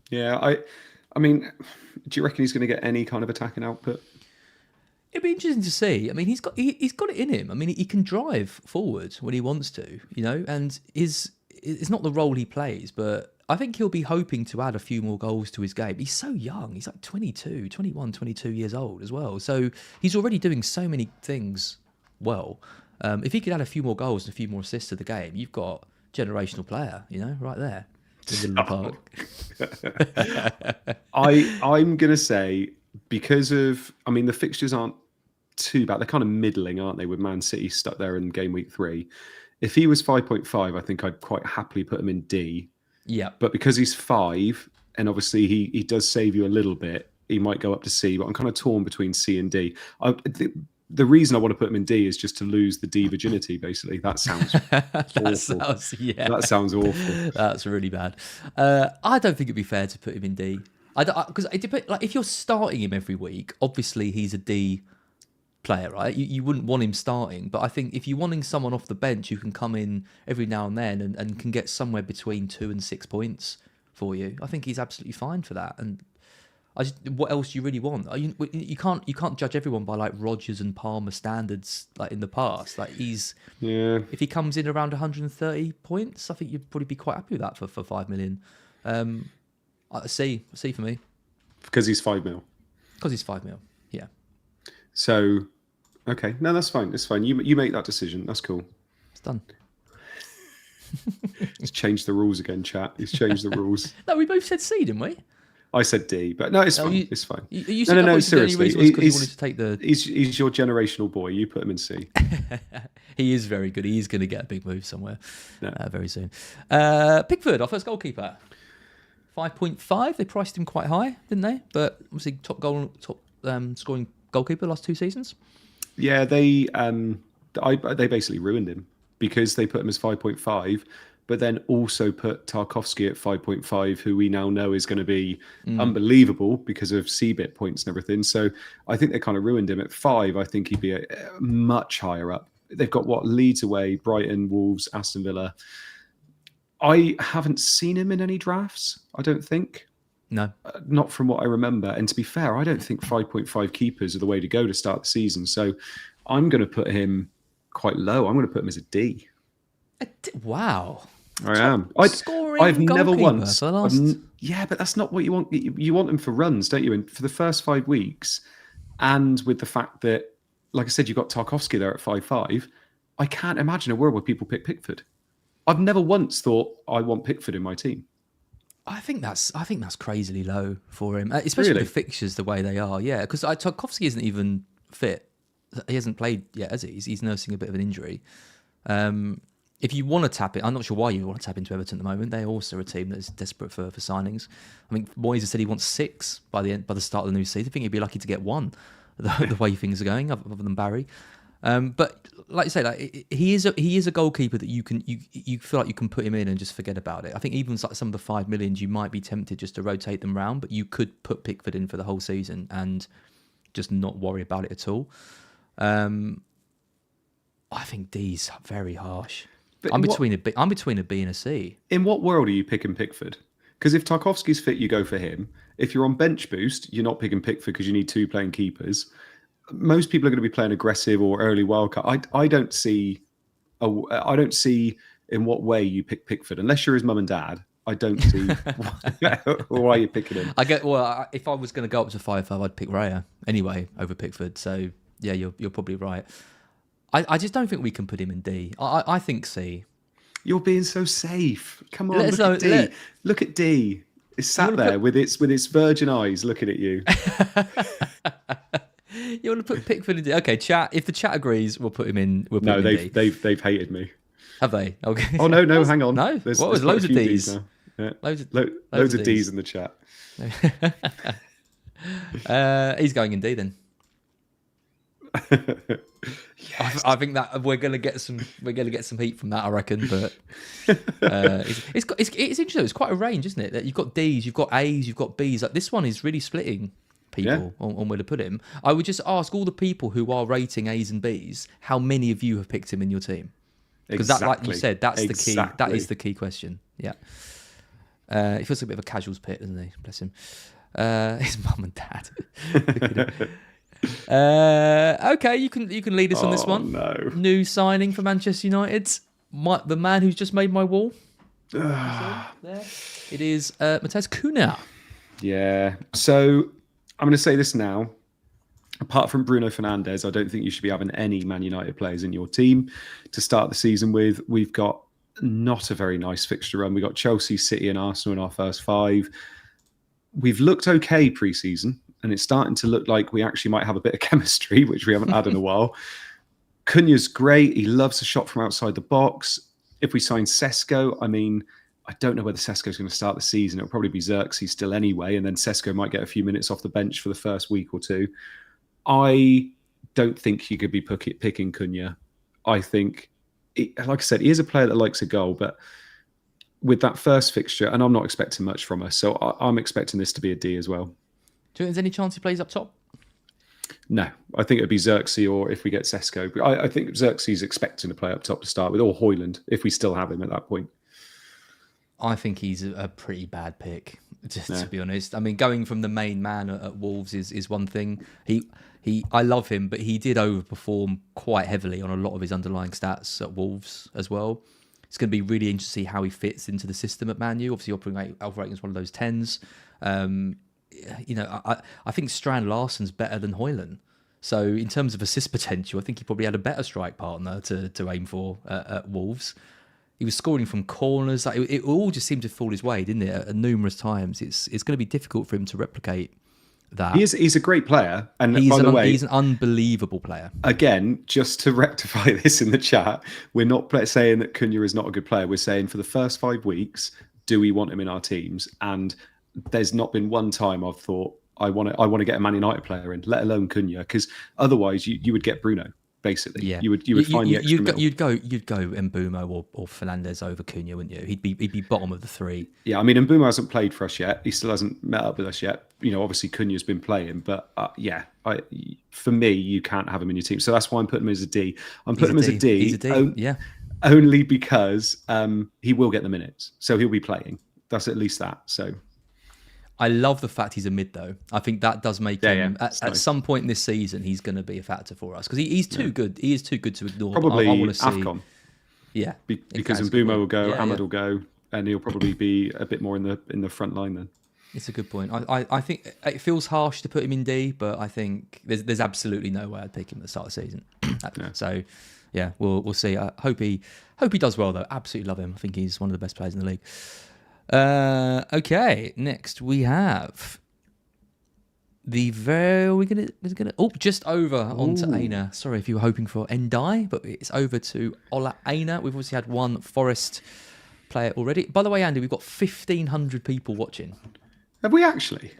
Yeah, I mean, do you reckon he's going to get any kind of attacking output? It'd be interesting to see. I mean, he's got it in him. I mean, he can drive forward when he wants to, and it's not the role he plays, but I think he'll be hoping to add a few more goals to his game. He's so young. He's like 22 years old as well. So he's already doing so many things well. If he could add a few more goals and a few more assists to the game, you've got generational player, right there. In the park. I'm going to say, because of, I mean, the fixtures aren't too bad. They're kind of middling, aren't they, with Man City stuck there in game week 3. If he was 5.5, I think I'd quite happily put him in D. Yeah. But because he's 5, and obviously he does save you a little bit, he might go up to C, but I'm kind of torn between C and D. The reason I want to put him in D is just to lose the D virginity, basically. That sounds awful. That sounds awful. That's really bad. I don't think it'd be fair to put him in D. Because it depends. Like, if you're starting him every week, obviously he's a D player, right? You wouldn't want him starting. But I think if you're wanting someone off the bench who can come in every now and then and can get somewhere between 2 and 6 points for you. I think he's absolutely fine for that. And what else do you really want? You can't judge everyone by like Rodgers and Palmer standards like in the past. Like if he comes in around 130 points, I think you'd probably be quite happy with that for 5 million. C for me. Because he's 5 mil. Because he's 5 mil. Yeah. So, okay, no, that's fine. It's fine. You make that decision. That's cool. It's done. He's changed the rules again, chat. He's changed the rules. No, we both said C, didn't we? I said D, but no, it's fine. It's fine. You said no, seriously. Because you wanted to take the. He's your generational boy. You put him in C. He is very good. He is going to get a big move somewhere very soon. Pickford, our first goalkeeper. 5.5. They priced him quite high, didn't they? But obviously top scoring goalkeeper last 2 seasons. Yeah, they basically ruined him because they put him as 5.5, but then also put Tarkowski at 5.5, who we now know is going to be unbelievable because of CBIT points and everything. So I think they kind of ruined him. At 5, I think he'd be much higher up. They've got Leeds away, Brighton, Wolves, Aston Villa. I haven't seen him in any drafts, I don't think. No. Not from what I remember. And to be fair, I don't think 5.5 keepers are the way to go to start the season. So I'm going to put him quite low. I'm going to put him as a D. Wow. I am. I've never once. Yeah, but that's not what you want. You want him for runs, don't you? And for the first 5 weeks, and with the fact that, like I said, you've got Tarkowski there at 5.5, I can't imagine a world where people pick Pickford. I've never once thought I want Pickford in my team. I think that's crazily low for him, especially with the fixtures the way they are. Yeah, because Tarkowski isn't even fit. He hasn't played yet, has he? He's nursing a bit of an injury. If you want to tap it, I'm not sure why you want to tap into Everton at the moment. They're also a team that's desperate for signings. I mean, Moyes has said he wants 6 by the start of the new season. I think he'd be lucky to get 1 the way things are going, other than Barry. But like you say, like he is a goalkeeper that you feel like you can put him in and just forget about it. I think even some of the 5 millions, you might be tempted just to rotate them round, but you could put Pickford in for the whole season and just not worry about it at all. I think D's very harsh. But I'm between a B and a C. In what world are you picking Pickford? Because if Tarkowski's fit, you go for him. If you're on bench boost, you're not picking Pickford because you need 2 playing keepers. Most people are going to be playing aggressive or early wildcard. I don't see in what way you pick Pickford unless you're his mum and dad. I don't see why you're picking him. If I was going to go up to 5.5, I'd pick Raya anyway over Pickford. So yeah, you're probably right. I just don't think we can put him in D. I think C. You're being so safe. Come on, look at D. Look at D. It's sat there with its virgin eyes looking at you. You want to put Pickford in D? Okay, chat. If the chat agrees, we'll put him in. No, they've hated me. Have they? Okay. Oh no, hang on. No, there's loads of D's. Yeah. Loads of D's in the chat. He's going in D then. Yes. I think that we're gonna get some heat from that, I reckon. But it's interesting. It's quite a range, isn't it? That you've got D's, you've got A's, you've got B's. Like this one is really splitting people on where to put him. I would just ask all the people who are rating A's and B's, how many of you have picked him in your team? Because that, like you said, that's the key. That is the key question. Yeah. He feels like a bit of a casuals pit, doesn't he? Bless him. His mum and dad. Okay, you can lead us on this one. No. New signing for Manchester United. The man who's just made my wall. There. It is Matheus Cunha. Yeah. So I'm going to say this now. Apart from Bruno Fernandes, I don't think you should be having any Man United players in your team to start the season with. We've got not a very nice fixture run. We've got Chelsea, City and Arsenal in our first 5. We've looked okay pre-season, and it's starting to look like we actually might have a bit of chemistry, which we haven't had in a while. Cunha's great. He loves a shot from outside the box. If we sign Sesko, I mean, I don't know whether Sesko's going to start the season. It'll probably be Xerxes still anyway, and then Sesko might get a few minutes off the bench for the first week or 2. I don't think you could be picking Cunha. I think, like I said, he is a player that likes a goal, but with that first fixture, and I'm not expecting much from us, so I'm expecting this to be a D as well. Do you think there's any chance he plays up top? No, I think it'd be Xerxes, or if we get Sesko. I think Xerxes is expecting to play up top to start with, or Højlund, if we still have him at that point. I think he's a pretty bad pick, to be honest. I mean, going from the main man at Wolves is one thing. I love him, but he did overperform quite heavily on a lot of his underlying stats at Wolves as well. It's going to be really interesting to see how he fits into the system at Man U. Obviously, operating as one of those 10s. I think Strand Larsen's better than Højlund. So in terms of assist potential, I think he probably had a better strike partner to aim for at Wolves. He was scoring from corners. It all just seemed to fall his way, didn't it? At numerous times. It's going to be difficult for him to replicate that. He's a great player. And he's by the way, he's an unbelievable player. Again, just to rectify this in the chat, we're not saying that Cunha is not a good player. We're saying for the first 5 weeks, do we want him in our teams? And there's not been one time I've thought, I want to get a Man United player in, let alone Cunha, because otherwise you would get Bruno. Basically, yeah, you would find the extra you'd go Mbumo or Fernandes over Cunha, wouldn't you? He'd be bottom of the 3. Yeah, I mean, Mbumo hasn't played for us yet. He still hasn't met up with us yet. Obviously Cunha's been playing, but for me, you can't have him in your team. So that's why I'm putting him as a D. I'm putting him as a D. He's a D. Yeah, only because he will get the minutes, so he'll be playing. That's at least that. So. I love the fact he's a mid, though. I think that does make him at some point in this season he's going to be a factor for us because he's too good. He is too good to ignore. Probably I want to see AFCON. Yeah, because Mbumo will go, Ahmad will go, and he'll probably be a bit more in the front line then. It's a good point. I think it feels harsh to put him in D, but I think there's absolutely no way I'd pick him at the start of the season. So yeah, we'll see. I hope he does well though. Absolutely love him. I think he's one of the best players in the league. Okay, next we have just over onto Aina. Sorry if you were hoping for Endai, but it's over to Ola Aina. We've obviously had one Forest player already. By the way, Andy, we've got 1,500 people watching. Have we actually?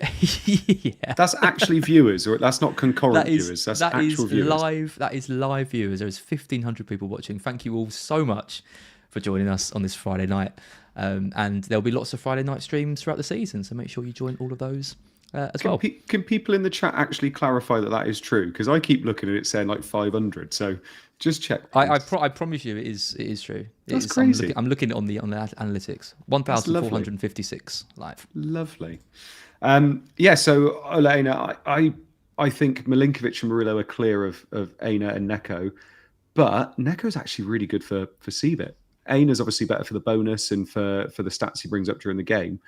Yeah. That's actually viewers, or that's not concurrent viewers. That's actual viewers. Live. That is live viewers. There is 1,500 people watching. Thank you all so much for joining us on this Friday night. And there'll be lots of Friday night streams throughout the season, so make sure you join all of those as well. Can people in the chat actually clarify that is true? Because I keep looking at it saying like 500, so just check. I promise you it is true. That's crazy. I'm looking on the analytics. 1,456 live. Lovely. So Elena, I think Milinkovic and Murillo are clear of Aina and Neko, but Neko's actually really good for Seabit. Aina's obviously better for the bonus and for the stats he brings up during the game.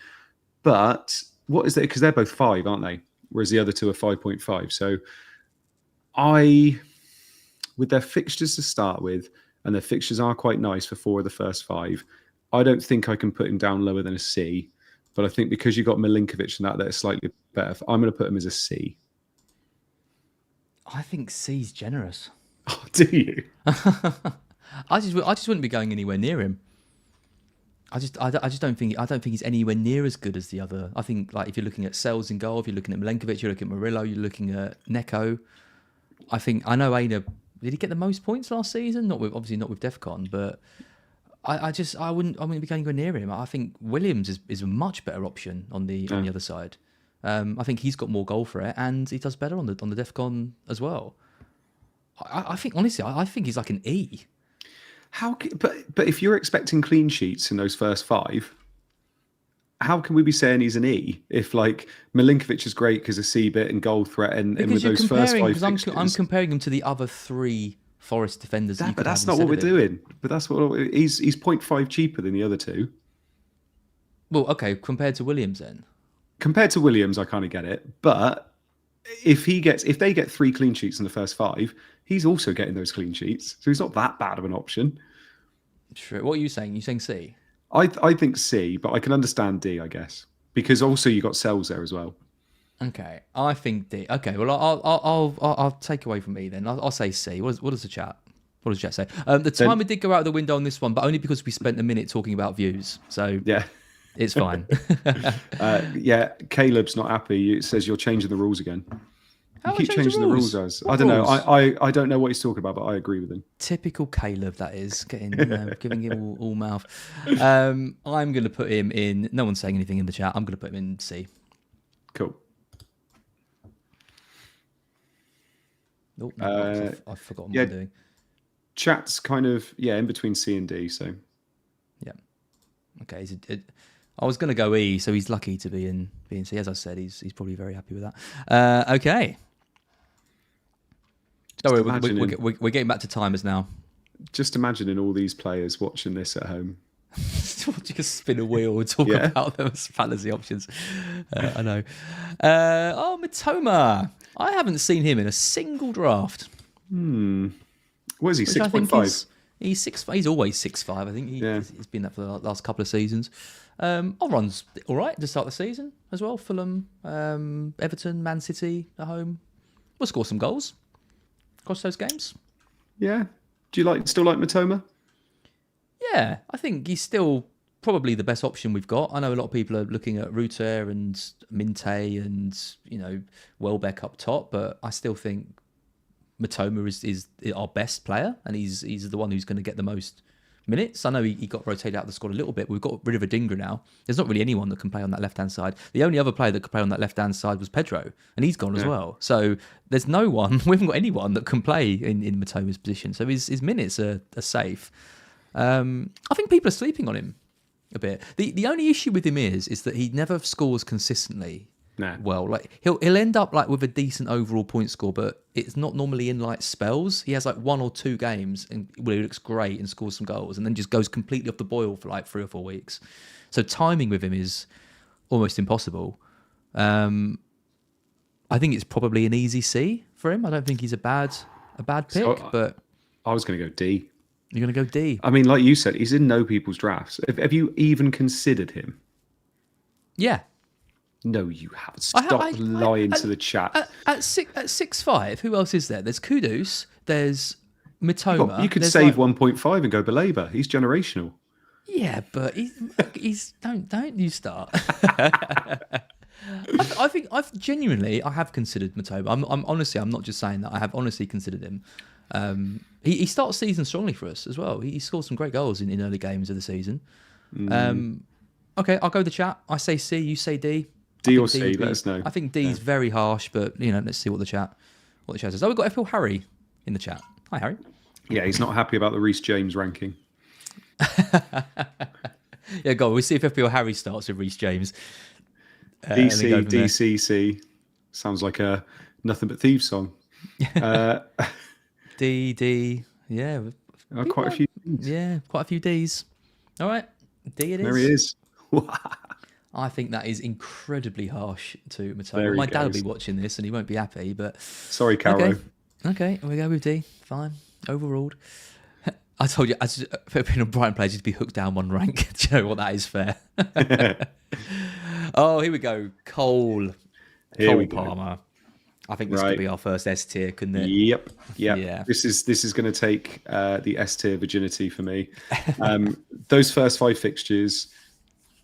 But what is it? Because they're both 5, aren't they? Whereas the other two are 5.5. So with their fixtures to start with, and their fixtures are quite nice for 4 of the first 5, I don't think I can put him down lower than a C. But I think because you've got Milinkovic and that is slightly better, I'm going to put him as a C. I think C's generous. Oh, do you? I just wouldn't be going anywhere near him. I don't think he's anywhere near as good as the other. I think like if you're looking at Sells in goal, if you're looking at Milenkovic, you're looking at Murillo, you're looking at Neko. I know Aina, did he get the most points last season? Obviously not with Defcon, but I wouldn't be going anywhere near him. I think Williams is a much better option on the other side. I think he's got more goal threat and he does better on the Defcon as well. I think honestly, I think he's like an E. But if you're expecting clean sheets in those first 5, how can we be saying he's an E if like Milinkovic is great because of Seabit and goal threat and with those first 5 fixtures? I'm comparing him to the other 3 Forest defenders. But that's not what we're doing. But that's what he's 0.5 cheaper than the other 2. Well, okay, compared to Williams then. Compared to Williams, I kind of get it, but if they get 3 clean sheets in the first 5, he's also getting those clean sheets, so he's not that bad of an option. True. What are you saying? You saying C? I think C, but I can understand D, I guess, because also you got Sells there as well. Okay, I think D. Okay, well I'll take away from me then. I'll say C. What does the chat? What does the chat say? The timer did go out the window on this one, but only because we spent a minute talking about views. So yeah. It's fine. Caleb's not happy. It says you're changing the rules again. How you keep changing the rules, as I don't know. I don't know what he's talking about, but I agree with him. Typical Caleb, that is giving him all mouth. I'm going to put him in. No one's saying anything in the chat. I'm going to put him in C. Cool. Oh, no, I've forgotten what I'm doing. Chat's kind of in between C and D. So yeah. Okay, I was going to go E, so he's lucky to be in C. As I said, he's probably very happy with that. Okay. Don't worry, we're getting back to timers now. Just imagining all these players watching this at home. You can spin a wheel and talk about them as fantasy options. I know. Mitoma. I haven't seen him in a single draft. What is he, 6.5? He's always 6'5". I think he's been that for the last couple of seasons. I'll run's all right to start the season as well. Fulham, Everton, Man City at home. We'll score some goals across those games. Yeah. Do you still like Mitoma? Yeah, I think he's still probably the best option we've got. I know a lot of people are looking at Ruter and Minte and Welbeck up top, but I still think Mitoma is our best player, and he's the one who's going to get the most minutes. I know he got rotated out of the squad a little bit. We've got rid of Adingra now. There's not really anyone that can play on that left-hand side. The only other player that could play on that left-hand side was Pedro, and he's gone as well. So there's no one. We haven't got anyone that can play in Mitoma's position. So his minutes are safe. I think people are sleeping on him a bit. The only issue with him is that he never scores consistently. Nah. Well, like he'll end up like with a decent overall point score, but it's not normally in like spells. He has like 1 or 2 games where he looks great and scores some goals, and then just goes completely off the boil for like 3 or 4 weeks. So timing with him is almost impossible. I think it's probably an easy C for him. I don't think he's a bad pick, but I was going to go D. You're going to go D. I mean, like you said, he's in no people's drafts. Have you even considered him? Yeah. No, you haven't. Stop lying to the chat. At 6'5", who else is there? There's Kudus. There's Mitoma. You could save 1.5 and go Baleba. He's generational. Yeah, but he's don't you start. I think I have considered Mitoma. I'm honestly, I'm not just saying that. I have honestly considered him. He starts season strongly for us as well. He scored some great goals in early games of the season. Okay, I'll go with the chat. I say C, you say D. D or C, let us know. I think D is very harsh, but let's see what the chat says. Oh, we've got FPL Harry in the chat. Hi, Harry. Yeah, he's not happy about the Reece James ranking. Yeah, go on. We'll see if FPL Harry starts with Reece James. DC, DCC. Sounds like a Nothing But Thieves song. D, yeah. Quite a few Ds. Yeah, quite a few Ds. All right, D it is. There he is. I think that is incredibly harsh to Mitoma. My dad will be watching this and he won't be happy, but... Sorry, Caro. Okay, we go with D. Fine. Overruled. I told you, as being a Brighton player, just be hooked down one rank. Do you know what? That is fair. Oh, here we go. Cole Palmer. I think this could be our first S tier, couldn't it? Yep. Yeah. This is going to take the S tier virginity for me. Those first 5 fixtures,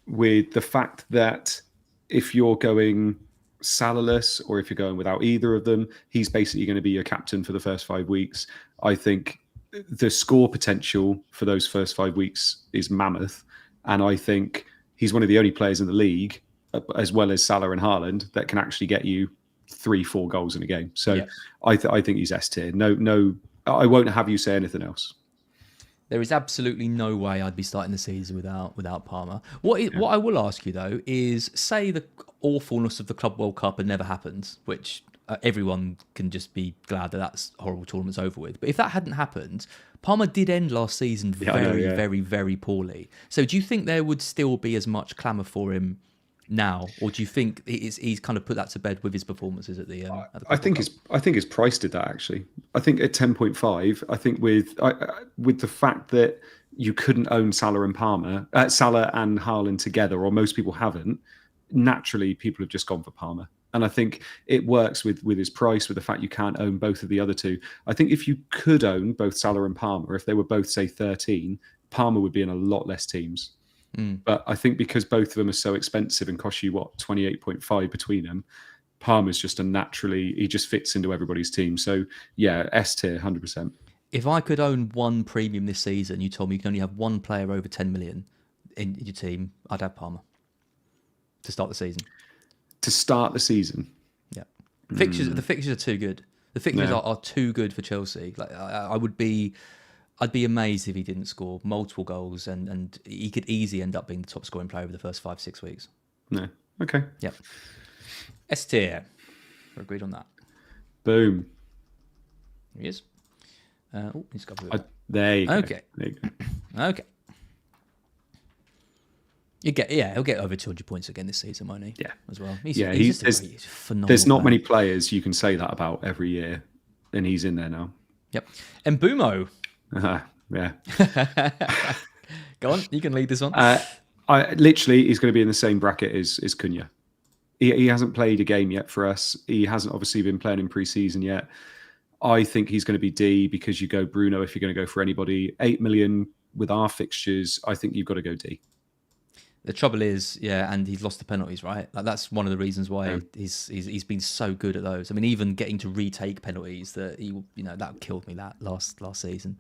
with the fact that if you're going Salah-less or if you're going without either of them, he's basically going to be your captain for the first 5 weeks. I think the score potential for those first 5 weeks is mammoth, and I think he's one of the only players in the league, as well as Salah and Haaland, that can actually get you 3-4 goals in a game. So I think he's S tier. No, I won't have you say anything else. There is absolutely no way I'd be starting the season without Palmer. What I will ask you though is, say the awfulness of the Club World Cup had never happened, which everyone can just be glad that's horrible tournament's over with. But if that hadn't happened, Palmer did end last season very, very poorly. So do you think there would still be as much clamour for him now, or do you think he's kind of put that to bed with his performances at the? I think his price did that actually. I think at 10.5, I think with the fact that you couldn't own Salah and Haaland together, or most people haven't, naturally people have just gone for Palmer. And I think it works with his price, with the fact you can't own both of the other two. I think if you could own both Salah and Palmer, if they were both, say, 13, Palmer would be in a lot less teams. But I think because both of them are so expensive and cost you, 28.5 between them, Palmer's just he just fits into everybody's team. So, yeah, S tier, 100%. If I could own one premium this season, you told me you can only have one player over 10 million in your team, I'd have Palmer to start the season. To start the season? Yeah. The fixtures are too good. The fixtures are too good for Chelsea. Like I would be I'd be amazed if he didn't score multiple goals, and he could easily end up being the top scoring player over the first 5-6 weeks. No. Okay. Yep. S tier. We're agreed on that. Boom. Here he is. He's got there you go. Okay. There you go. Okay. He'll get over 200 points again this season, won't he? Yeah. As well. He's phenomenal. There's not player. many players you can say that about every year, and he's in there now. Yep. And Mbumo. Yeah. Go on, you can lead this one. Literally, he's going to be in the same bracket as Cunha. He hasn't played a game yet for us. He hasn't obviously been playing in pre-season yet. I think he's going to be D because you go Bruno if you're going to go for anybody. 8 million with our fixtures, I think you've got to go D. The trouble is, and he's lost the penalties, right? Like that's one of the reasons why he's been so good at those. I mean, even getting to retake penalties, that that killed me that last season.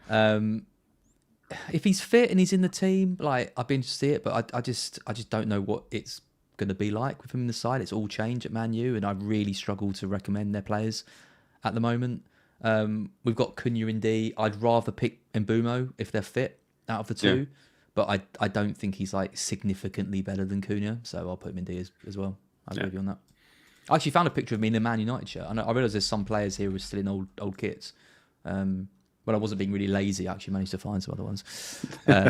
If he's fit and he's in the team, like I've been to see it, but I just don't know what it's going to be like with him in the side. It's all change at Man U, and I really struggle to recommend their players at the moment. We've got Cunha in D. I'd rather pick Mbumo if they're fit out of the two. Yeah. But I don't think he's like significantly better than Cunha, so I'll put him in D as well. I agree with you on that. I actually found a picture of me in a Man United shirt. I realise there's some players here who are still in old kits. When I wasn't being really lazy, I actually managed to find some other ones.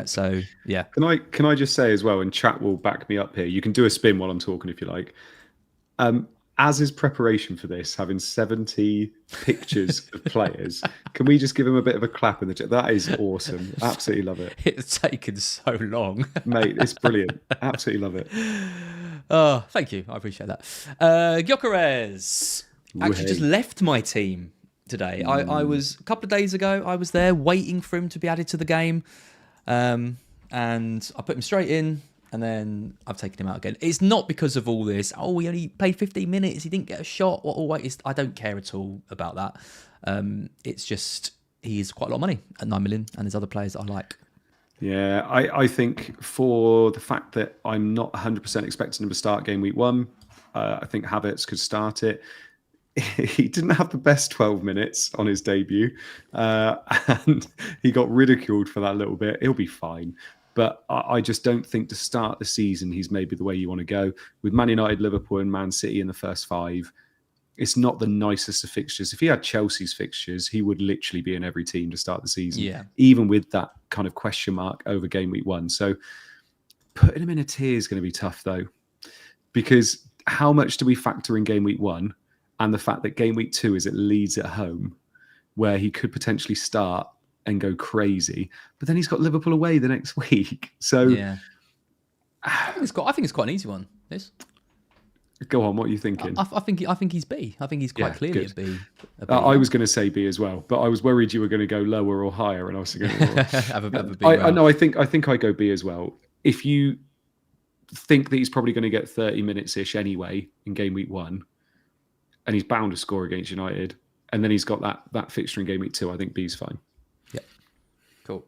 So yeah. Can I just say as well, and chat will back me up here. You can do a spin while I'm talking if you like. As is preparation for this, having 70 pictures of players, can we just give him a bit of a clap in the chat? That is awesome. Absolutely love it. It's taken so long. Mate, it's brilliant. Absolutely love it. Oh, thank you. I appreciate that. Gyökeres actually just left my team today. I was, a couple of days ago, I was there waiting for him to be added to the game. And I put him straight in. And then I've taken him out again. It's not because of all this. Oh, he only played 15 minutes. He didn't get a shot. I don't care at all about that. It's just he's quite a lot of money at 9 million, and there's other players that I like. Yeah, I think for the fact that I'm not 100% expecting him to start game week 1, I think Havertz could start it. He didn't have the best 12 minutes on his debut, and he got ridiculed for that a little bit. He'll be fine. But I just don't think to start the season, he's maybe the way you want to go. With Man United, Liverpool and Man City in the first 5, it's not the nicest of fixtures. If he had Chelsea's fixtures, he would literally be in every team to start the season, even with that kind of question mark over game week 1. So putting him in a tier is going to be tough, though, because how much do we factor in game week 1 and the fact that game week 2 is at Leeds at home, where he could potentially start and go crazy, but then he's got Liverpool away the next week. So yeah, I think it's quite an easy one. This. Go on. What are you thinking? I think he's B. I think he's quite clearly a B. I was going to say B as well, but I was worried you were going to go lower or higher, and I was going to have a B. I know. I think I go B as well. If you think that he's probably going to get 30 minutes ish anyway in game week 1, and he's bound to score against United, and then he's got that fixture in game week 2, I think B's fine. Cool.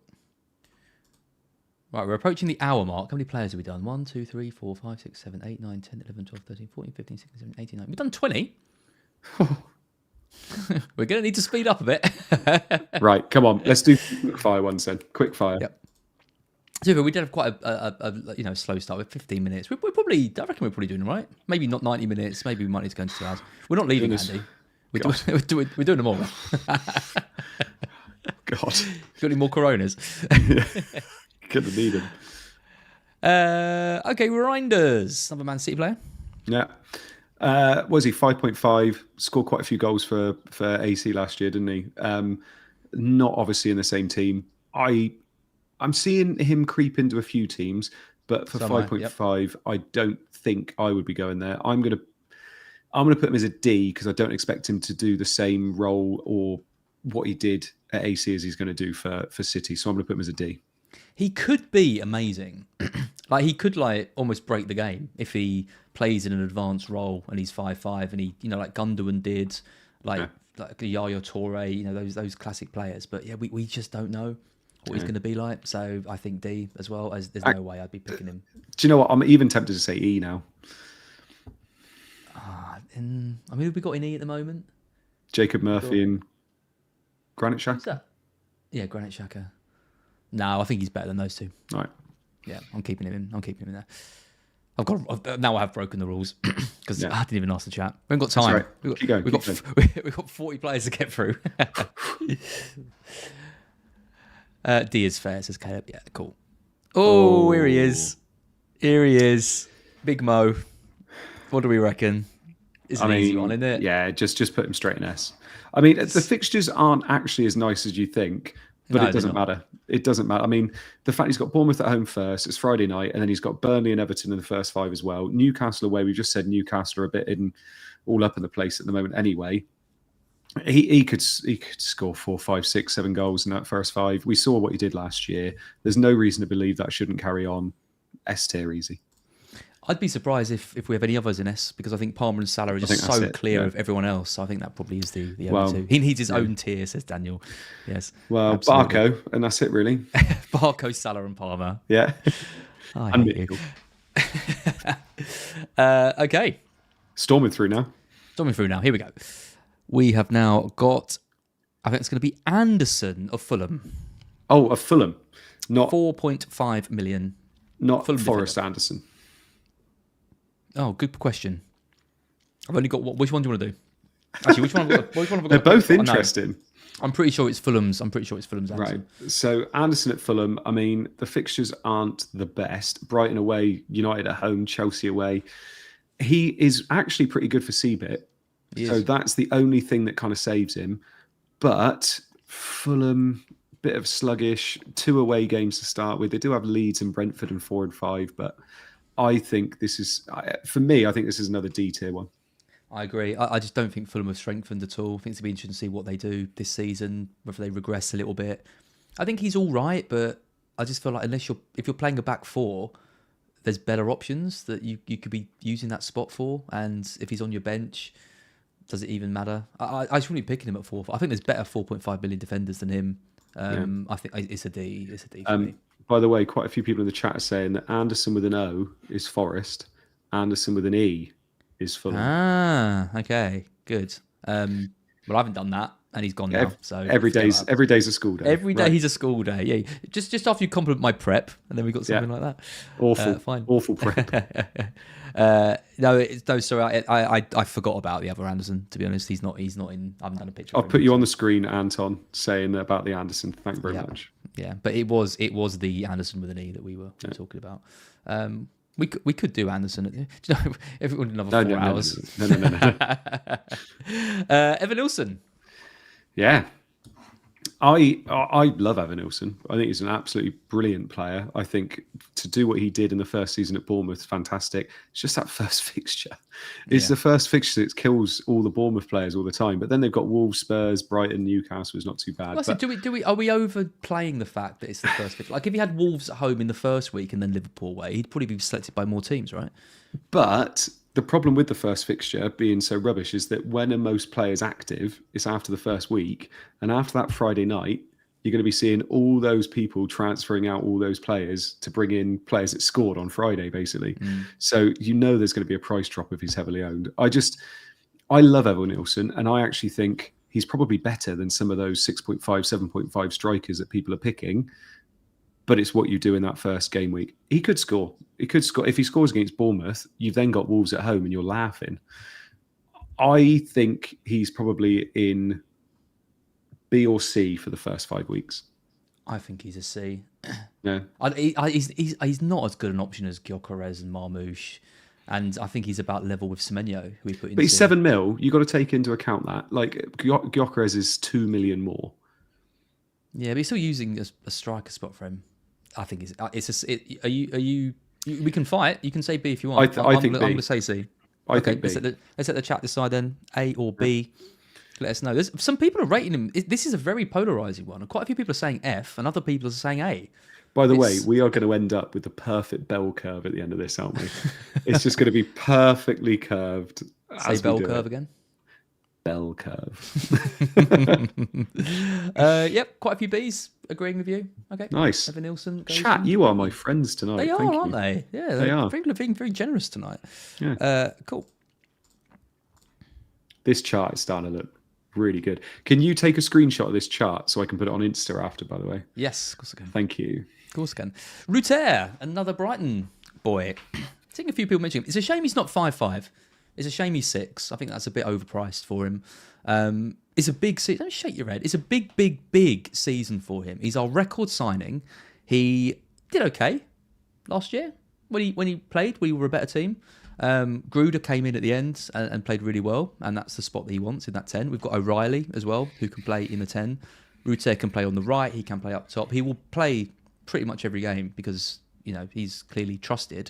Right, we're approaching the hour mark. How many players have we done? 1, 2, 3, 4, 5, 6, 7, 8, 9, 10, 11, 12, 13, 14, 15, 16, 17, 18, 19. We've done 20. We're going to need to speed up a bit. Right, come on. Let's do quick fire ones then. Quick fire. Yep. Super. We did have quite a slow start with 15 minutes. I reckon we're probably doing all right. Maybe not 90 minutes. Maybe we might need to go into 2 hours. We're not leaving, Andy. We're doing them all. God. Got any more Coronas? Couldn't need them. Okay, Reinders. Another Man City player. Yeah. What was he? 5.5. Scored quite a few goals for AC last year, didn't he? Not obviously in the same team. I'm seeing him creep into a few teams, but for 5.5, I don't think I would be going there. I'm gonna put him as a D because I don't expect him to do the same role or what he did at AC as he's going to do for City. So I'm going to put him as a D. He could be amazing. Like he could almost break the game if he plays in an advanced role and he's 5'5", and he like Gundogan did, like Yaya Toure, those classic players. But yeah, we just don't know what he's going to be like. So I think D as well. As there's no way I'd be picking him. Do you know what? I'm even tempted to say E now. Have we got in E at the moment? Jacob Murphy and Granit Xhaka. Yeah, Granit Xhaka. No, I think he's better than those two. All right. Yeah, I'm keeping him in. I'm keeping him in there. Now I have broken the rules because I didn't even ask the chat. We haven't got time. Right. Keep going. We've got 40 players to get through. D is fair, says Caleb. Yeah, cool. Oh, here he is. Here he is. Big Mo. What do we reckon? It's an easy one, isn't it? Yeah, just put him straight in S. I mean, the fixtures aren't actually as nice as you think, but it doesn't matter. It doesn't matter. I mean, the fact he's got Bournemouth at home first, it's Friday night, and then he's got Burnley and Everton in the first 5 as well. Newcastle away, we just said Newcastle are a bit all up in the place at the moment anyway. He could score 4, 5, 6, 7 goals in that first 5. We saw what he did last year. There's no reason to believe that shouldn't carry on. S tier easy. I'd be surprised if we have any others in S, because I think Palmer and Salah are just so clear of everyone else. So I think that probably is the only two. He needs his own tier, says Daniel. Yes. Well, absolutely. Barco, and that's it really. Barco, Salah and Palmer. Yeah. I hate you. Okay. Storming through now. Here we go. We have now got, I think it's going to be Anderson of Fulham. Oh, of Fulham. Not 4.5 million. Not Fulham Forrest Anderson. Oh, good question. I've only got which one do you want to do? Actually, which one have we got? They're both interesting. I'm pretty sure it's Fulham's. Anderson. Right. So Anderson at Fulham. I mean, the fixtures aren't the best. Brighton away, United at home, Chelsea away. He is actually pretty good for CBIT. So that's the only thing that kind of saves him. But Fulham, bit of sluggish. 2 away games to start with. They do have Leeds and Brentford and 4 and 5, but I think this is, for me, I think this is another D tier one. I agree. I just don't think Fulham have strengthened at all. I think it's going to be interesting to see what they do this season, whether they regress a little bit. I think he's all right, but I just feel like if you're playing a back 4, there's better options that you could be using that spot for. And if he's on your bench, does it even matter? I just wouldn't be picking him at 4. I think there's better 4.5 million defenders than him. I think it's a D. It's a D for me. By the way, quite a few people in the chat are saying that Anderson with an O is Forest. Anderson with an E is Fulham. Ah, okay, good. Well, I haven't done that, and he's gone now. So every day's a school day. Every day he's a school day. Yeah, just after you compliment my prep, and then we got something like that. Awful, fine. Awful prep. No, sorry, I forgot about the other Anderson. To be honest, he's not in. I haven't done a picture. I'll put you on the screen, Anton, saying about the Anderson. Thank you very much. Yeah, but it was the Anderson with an E that we were talking about. We could do Anderson. Do you know, everyone another 4 hours. No. Evan Nilsson. Yeah. I love Evan Nilsson. I think he's an absolutely brilliant player. I think to do what he did in the first season at Bournemouth, fantastic. It's just that first fixture. It's the first fixture that kills all the Bournemouth players all the time. But then they've got Wolves, Spurs, Brighton, Newcastle is not too bad. Well, are we overplaying the fact that it's the first fixture? Like if he had Wolves at home in the first week and then Liverpool away, he'd probably be selected by more teams, right? But the problem with the first fixture being so rubbish is that when are most players active, it's after the first week. And after that Friday night, you're going to be seeing all those people transferring out all those players to bring in players that scored on Friday, basically. So there's going to be a price drop if he's heavily owned. I love Evan Nilsson, and I actually think he's probably better than some of those 6.5, 7.5 strikers that people are picking. But it's what you do in that first game week. He could score. If he scores against Bournemouth, you've then got Wolves at home and you're laughing. I think he's probably in B or C for the first 5 weeks. I think he's a C. Yeah. He's not as good an option as Gyökeres and Marmoush. And I think he's about level with Semenyo, who we put in. But he's 7 mil. You've got to take into account that. Like, Gyökeres is 2 million more. Yeah, but he's still using a striker spot for him. I think we can fight. You can say B if you want. I think B. I'm going to say C. I think B. Let's let the chat decide then. A or B. Let us know. Some people are rating him. This is a very polarizing one. Quite a few people are saying F, and other people are saying A. By the way, we are going to end up with the perfect bell curve at the end of this, aren't we? It's just going to be perfectly curved. Say bell curve again. Bell curve. Yep, quite a few Bs agreeing with you. Okay, nice. Evan Nilsson. Chat, you are my friends tonight. They are, Thank aren't you. they? Yeah, they are. People are being very generous tonight. Yeah. Cool. This chart is starting to look Really good. Can you take a screenshot of this chart so I can put it on Insta after, by the way? Yes, of course I can. Thank you. Of course I can. Ruter, another Brighton boy. Seeing a few people mentioning him. It's a shame he's not 5'5". It's a shame he's 6. I think that's a bit overpriced for him. It's a big season. Don't shake your head. It's a big, big, big season for him. He's our record signing. He did okay last year when he played. We were a better team. Gruder came in at the end and played really well, and that's the spot that he wants in that 10. We've got O'Reilly as well, who can play in the 10. Ruter can play on the right. He can play up top. He will play pretty much every game because he's clearly trusted.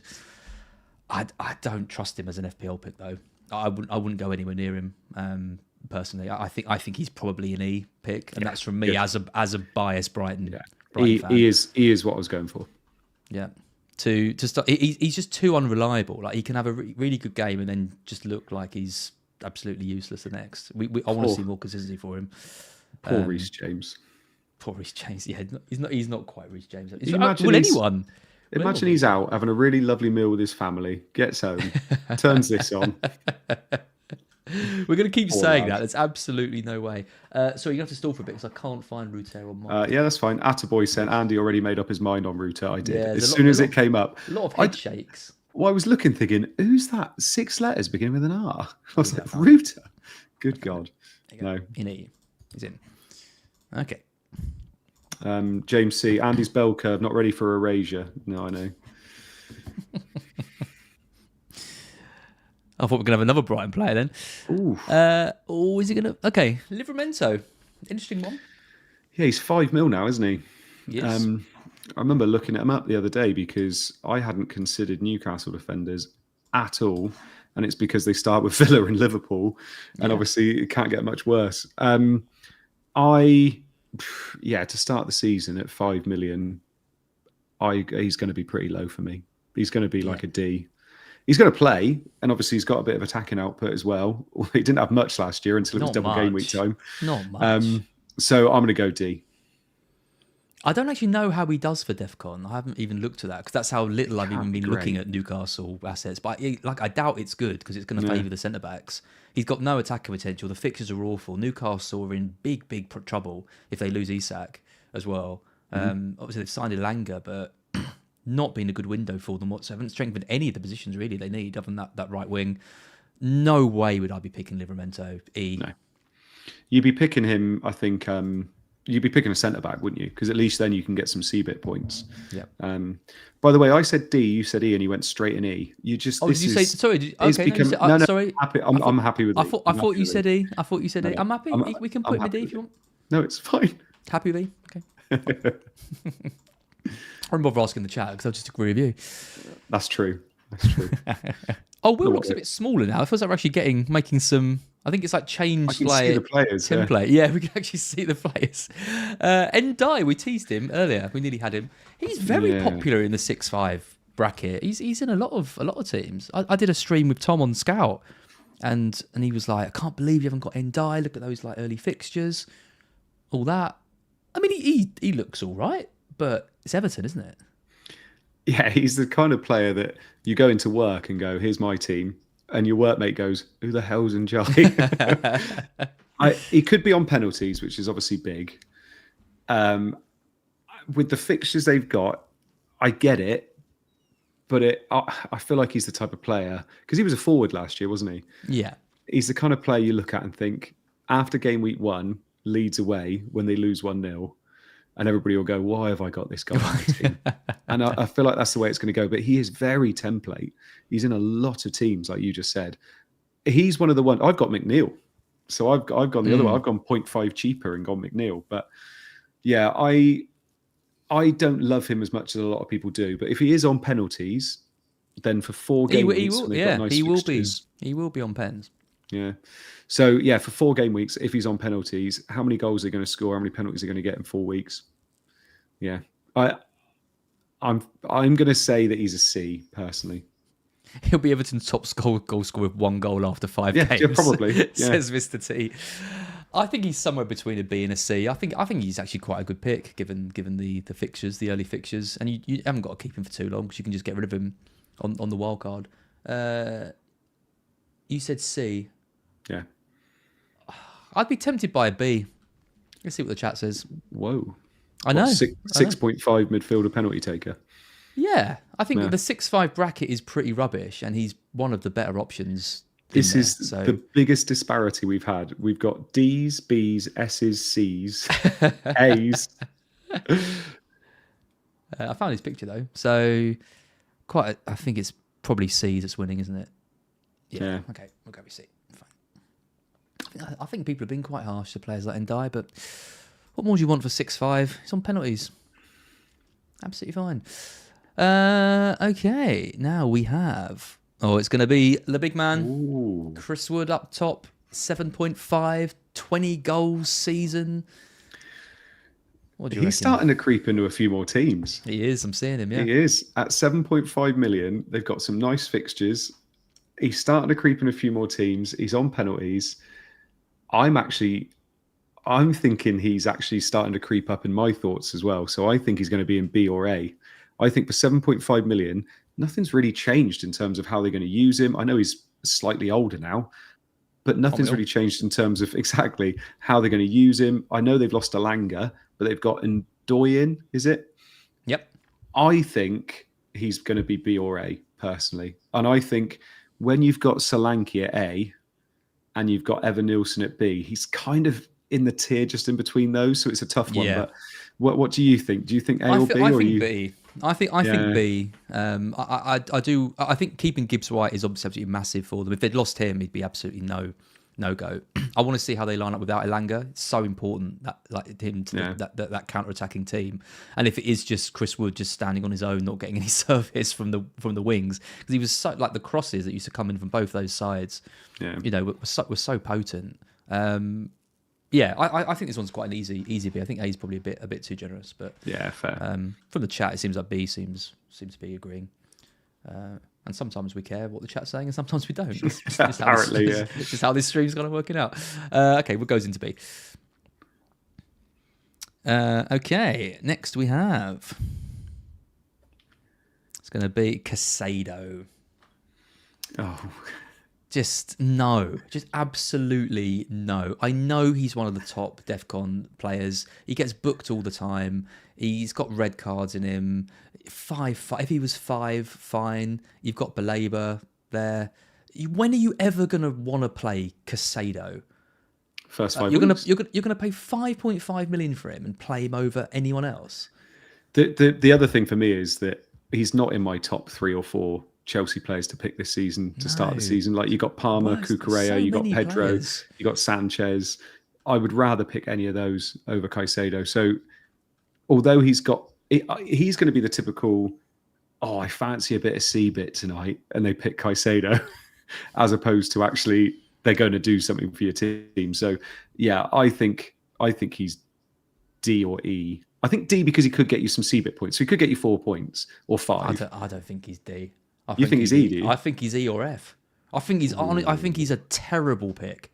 I don't trust him as an FPL pick though. I wouldn't go anywhere near him personally. I think he's probably an E pick, and that's from me as a biased Brighton. Yeah. Brighton fan. He is what I was going for. Yeah. To start, he's just too unreliable. Like he can have a really good game and then just look like he's absolutely useless the next. I want to see more consistency for him. Poor Reece James. Poor Reece James. Yeah, he's not quite Reece James. Imagine he's out having a really lovely meal with his family, gets home, turns this on. We're going to keep saying that. There's absolutely no way. So you have to stall for a bit because I can't find Ruter on mine. Yeah, that's fine. Attaboy sent Andy already made up his mind on Ruter. I did. As soon as it came up. A lot of head shakes. Well, I was looking, thinking, who's that? 6 letters beginning with an R. I was like, Ruter. Good God. No. He's in. Okay. James C. Andy's bell curve, not ready for erasure. No, I know. I thought we were going to have another Brighton player then. Ooh. Is he going to... Okay, Livramento. Interesting one. Yeah, he's 5 mil now, isn't he? Yes. I remember looking at him up the other day because I hadn't considered Newcastle defenders at all. And it's because they start with Villa and Liverpool. And obviously it can't get much worse. To start the season at 5 million, he's going to be pretty low for me. He's going to be like a D. He's going to play, and obviously he's got a bit of attacking output as well. He didn't have much last year until it was double game week time. Not much. So I'm going to go D. I don't actually know how he does for DEFCON. I haven't even looked at that because that's how little I've even been looking at Newcastle assets. But I doubt it's good because it's going to favour the centre backs. He's got no attacking potential. The fixtures are awful. Newcastle are in big trouble if they lose Isak as well. Obviously they've signed Elanga, but not been a good window for them whatsoever. Haven't strengthened any of the positions really they need other than that right wing. No way would I be picking Livramento. No. You'd be picking him, I think. You'd be picking a centre back, wouldn't you? Because at least then you can get some C-bit points. Yeah. By the way, I said D, you said E, and he went straight in E. You just. Oh, did you say sorry? Sorry. I'm happy with it. I thought you said E. I thought you said E. I'm happy. We can put him in D if you want. No, it's fine. Happy with E. Okay. I won't bother asking the chat because I'll just agree with you. That's true. Will looks a bit smaller now. It feels like we're making some. I think it's like change player template. Yeah, we can actually see the players. Ndai, we teased him earlier. We nearly had him. He's very popular in the 6-5 bracket. He's in a lot of teams. I did a stream with Tom on Scout, and he was like, "I can't believe you haven't got Ndai. Look at those like early fixtures, all that." I mean, he looks all right, but it's Everton, isn't it? Yeah, he's the kind of player that you go into work and go, "Here's my team." And your workmate goes, "Who the hell's in charge?" He could be on penalties, which is obviously big. With the fixtures they've got, I get it, but I feel like he's the type of player because he was a forward last year, wasn't he? Yeah, he's the kind of player you look at and think after game week 1, Leeds away when they lose 1-0. And everybody will go, "Why have I got this guy on the team?" And I feel like that's the way it's going to go. But he is very template. He's in a lot of teams, like you just said. He's one of the ones. I've got McNeil. So I've gone the other way. I've gone 0.5 cheaper and gone McNeil. But yeah, I don't love him as much as a lot of people do. But if he is on penalties, then for 4 game weeks, he will be on pens. Yeah. So yeah, for 4 game weeks, if he's on penalties, how many goals are he going to score? How many penalties are he going to get in 4 weeks? Yeah, I'm going to say that he's a C personally. He'll be Everton's top goal scorer with 1 goal after 5 games. Yeah, probably. Yeah. Says Mr. T. I think he's somewhere between a B and a C. I think he's actually quite a good pick given the fixtures, the early fixtures, and you haven't got to keep him for too long because you can just get rid of him on the wild card. You said C. Yeah. I'd be tempted by a B. Let's see what the chat says. Whoa. I know. 6.5 midfielder penalty taker. Yeah, I think the 6'5" bracket is pretty rubbish, and he's one of the better options. This is the biggest disparity we've had. We've got D's, B's, S's, C's, A's. I found his picture though, so I think it's probably C's that's winning, isn't it? Yeah. Okay, we'll go with C. Fine. I think people have been quite harsh to players like Ndai, but what more do you want for 6'5"? He's on penalties. Absolutely fine. Okay, now we have... Oh, it's going to be the big man. Ooh. Chris Wood up top, 7.5, 20 goals season. What do you reckon? He's starting to creep into a few more teams. He is, I'm seeing him, yeah. He is. At 7.5 million, they've got some nice fixtures. He's starting to creep in a few more teams. He's on penalties. I'm thinking he's actually starting to creep up in my thoughts as well. So I think he's going to be in B or A. I think for 7.5 million, nothing's really changed in terms of how they're going to use him. I know he's slightly older now, but nothing's really changed in terms of exactly how they're going to use him. I know they've lost Alanga, but they've got Ndoye, is it? Yep. I think he's going to be B or A, personally. And I think when you've got Solanke at A and you've got Evan Nilsson at B, he's kind of in the tier just in between those, so it's a tough one. Yeah. But what do you think? Do you think A or B? I think B. I think B. I think keeping Gibbs White is obviously absolutely massive for them. If they'd lost him, he'd be absolutely no go. I want to see how they line up without Elanga. It's so important that him to that counter attacking team. And if it is just Chris Wood just standing on his own, not getting any service from the wings, because he was so like the crosses that used to come in from both those sides. Yeah, were so potent. I think this one's quite an easy B. I think A is probably a bit too generous, but yeah, fair. From the chat, it seems like B seems to be agreeing. And sometimes we care what the chat's saying, and sometimes we don't. Apparently, yeah. It's just how this stream's kind of working out. Okay, what goes into B? Okay, next we have... It's going to be Casado. Oh... Just absolutely no. I know he's one of the top DEFCON players. He gets booked all the time. He's got red cards in him. 5. If he was 5, fine. You've got Baleba there. When are you ever going to want to play Casado? First 5 you're weeks. You're going to pay 5.5 million for him and play him over anyone else. The other thing for me is that he's not in my top 3 or 4 Chelsea players to pick this season to start the season. Like you got Palmer, Cucurella, you got Pedro, you got Sanchez. I would rather pick any of those over Caicedo. So although he's going to be the typical, I fancy a bit of C-bit tonight, and they pick Caicedo as opposed to actually they're going to do something for your team. So yeah, I think he's D or E. I think D because he could get you some C-bit points. So he could get you 4 points or 5. I don't think he's D. You think he's E, do you? I think he's E or F. I think he's a terrible pick.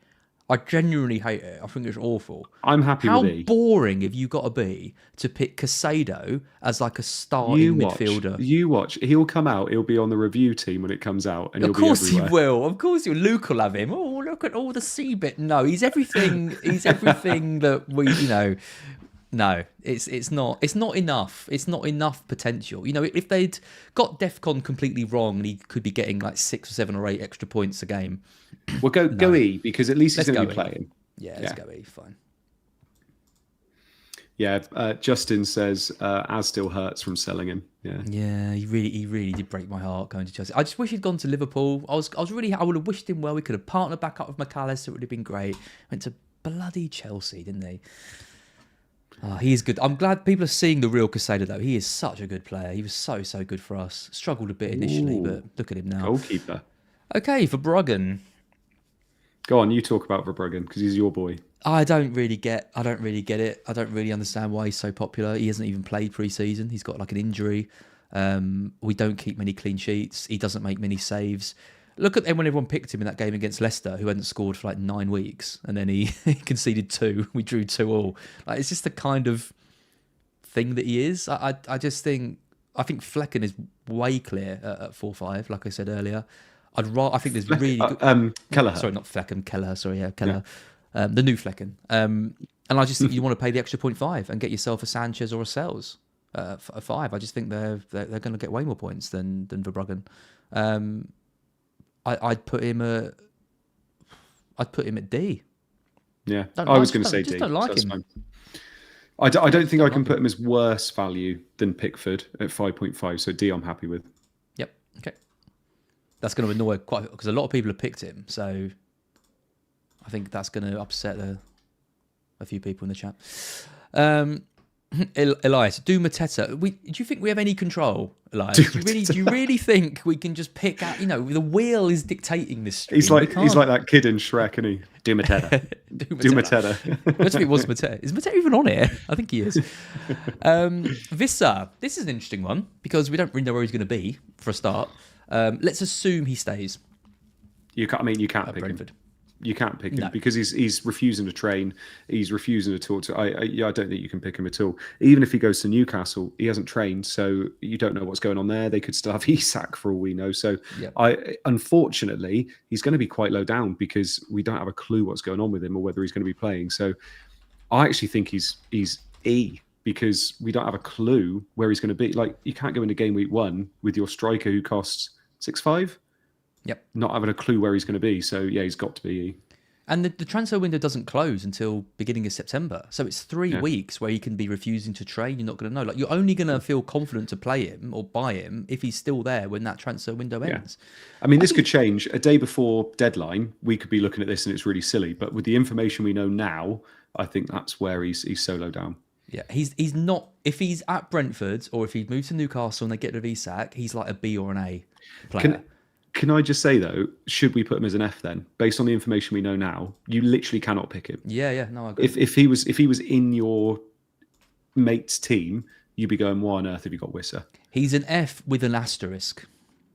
I genuinely hate it. I think it's awful. I'm happy with E. How boring have you got to be to pick Casado as like a starting midfielder? You watch. He'll come out. He'll be on the review team when it comes out. And of course he will. Of course he'll. Luke will have him. Oh, look at all the C-bit. No, he's everything. He's everything that we, No, it's not enough. It's not enough potential. If they'd got DEFCON completely wrong and he could be getting like 6 or 7 or 8 extra points a game. Well, go E because at least he's going to be playing. Yeah, let's go E. Fine. Yeah, Justin says as still hurts from selling him. Yeah, he really did break my heart going to Chelsea. I just wish he'd gone to Liverpool. I would have wished him well. We could have partnered back up with McAllister. It would have been great. Went to bloody Chelsea, didn't they? Oh, he is good. I'm glad people are seeing the real Casado, though. He is such a good player. He was so good for us. Struggled a bit initially, but look at him now. Goalkeeper. Okay, Verbruggen. Go on, you talk about Verbruggen because he's your boy. I don't really get it. I don't really understand why he's so popular. He hasn't even played pre-season. He's got like an injury. We don't keep many clean sheets. He doesn't make many saves. Look at when everyone picked him in that game against Leicester, who hadn't scored for like 9 weeks, and then he conceded 2. We drew 2-2. Like, it's just the kind of thing that he is. I think Flecken is way clear at 4-5, like I said earlier. I think there's really good... Kelleher. Sorry, not Flecken, Kelleher. Sorry, yeah, Kelleher. the new Flecken. And I just think you want to pay the extra 0.5 and get yourself a Sanchez or a Sells a 5. I just think they're going to get way more points than Verbruggen. I'd put him at D. Yeah, I was going to say D. Just don't like him. Fine. I don't think I can put him as worse value than Pickford at 5.5. So D, I'm happy with. Yep. Okay. That's going to annoy quite because a lot of people have picked him. So I think that's going to upset a few people in the chat. Elias, do Mateta. Do you think we have any control, Elias? Do you really think we can just pick out? The wheel is dictating this stream. He's like that kid in Shrek, isn't he? Do Mateta. do Mateta. Let's it was Mateta. Is Mateta even on here? I think he is. Vissa. This is an interesting one because we don't really know where he's going to be for a start. Let's assume he stays. You can't pick Brentford. him. You can't pick him because he's refusing to train. He's refusing to talk to. I don't think you can pick him at all. Even if he goes to Newcastle, he hasn't trained, so you don't know what's going on there. They could still have Isak for all we know. So, unfortunately, he's going to be quite low down because we don't have a clue what's going on with him or whether he's going to be playing. So, I actually think he's E because we don't have a clue where he's going to be. Like, you can't go into game week 1 with your striker who costs 6.5. Yep. Not having a clue where he's going to be. So, yeah, he's got to be. And the transfer window doesn't close until beginning of September. So it's 3 weeks where he can be refusing to train. You're not going to know. Like, you're only going to feel confident to play him or buy him if he's still there when that transfer window ends. I mean, this could change. A day before deadline, we could be looking at this and it's really silly. But with the information we know now, I think that's where he's so low down. Yeah, he's not. If he's at Brentford or if he moves to Newcastle and they get rid of Isak, he's like a B or an A player. Can I just say, though, should we put him as an F then? Based on the information we know now, you literally cannot pick him. Yeah, no, I agree. If he was in your mate's team, you'd be going, why on earth have you got Wissa? He's an F with an asterisk.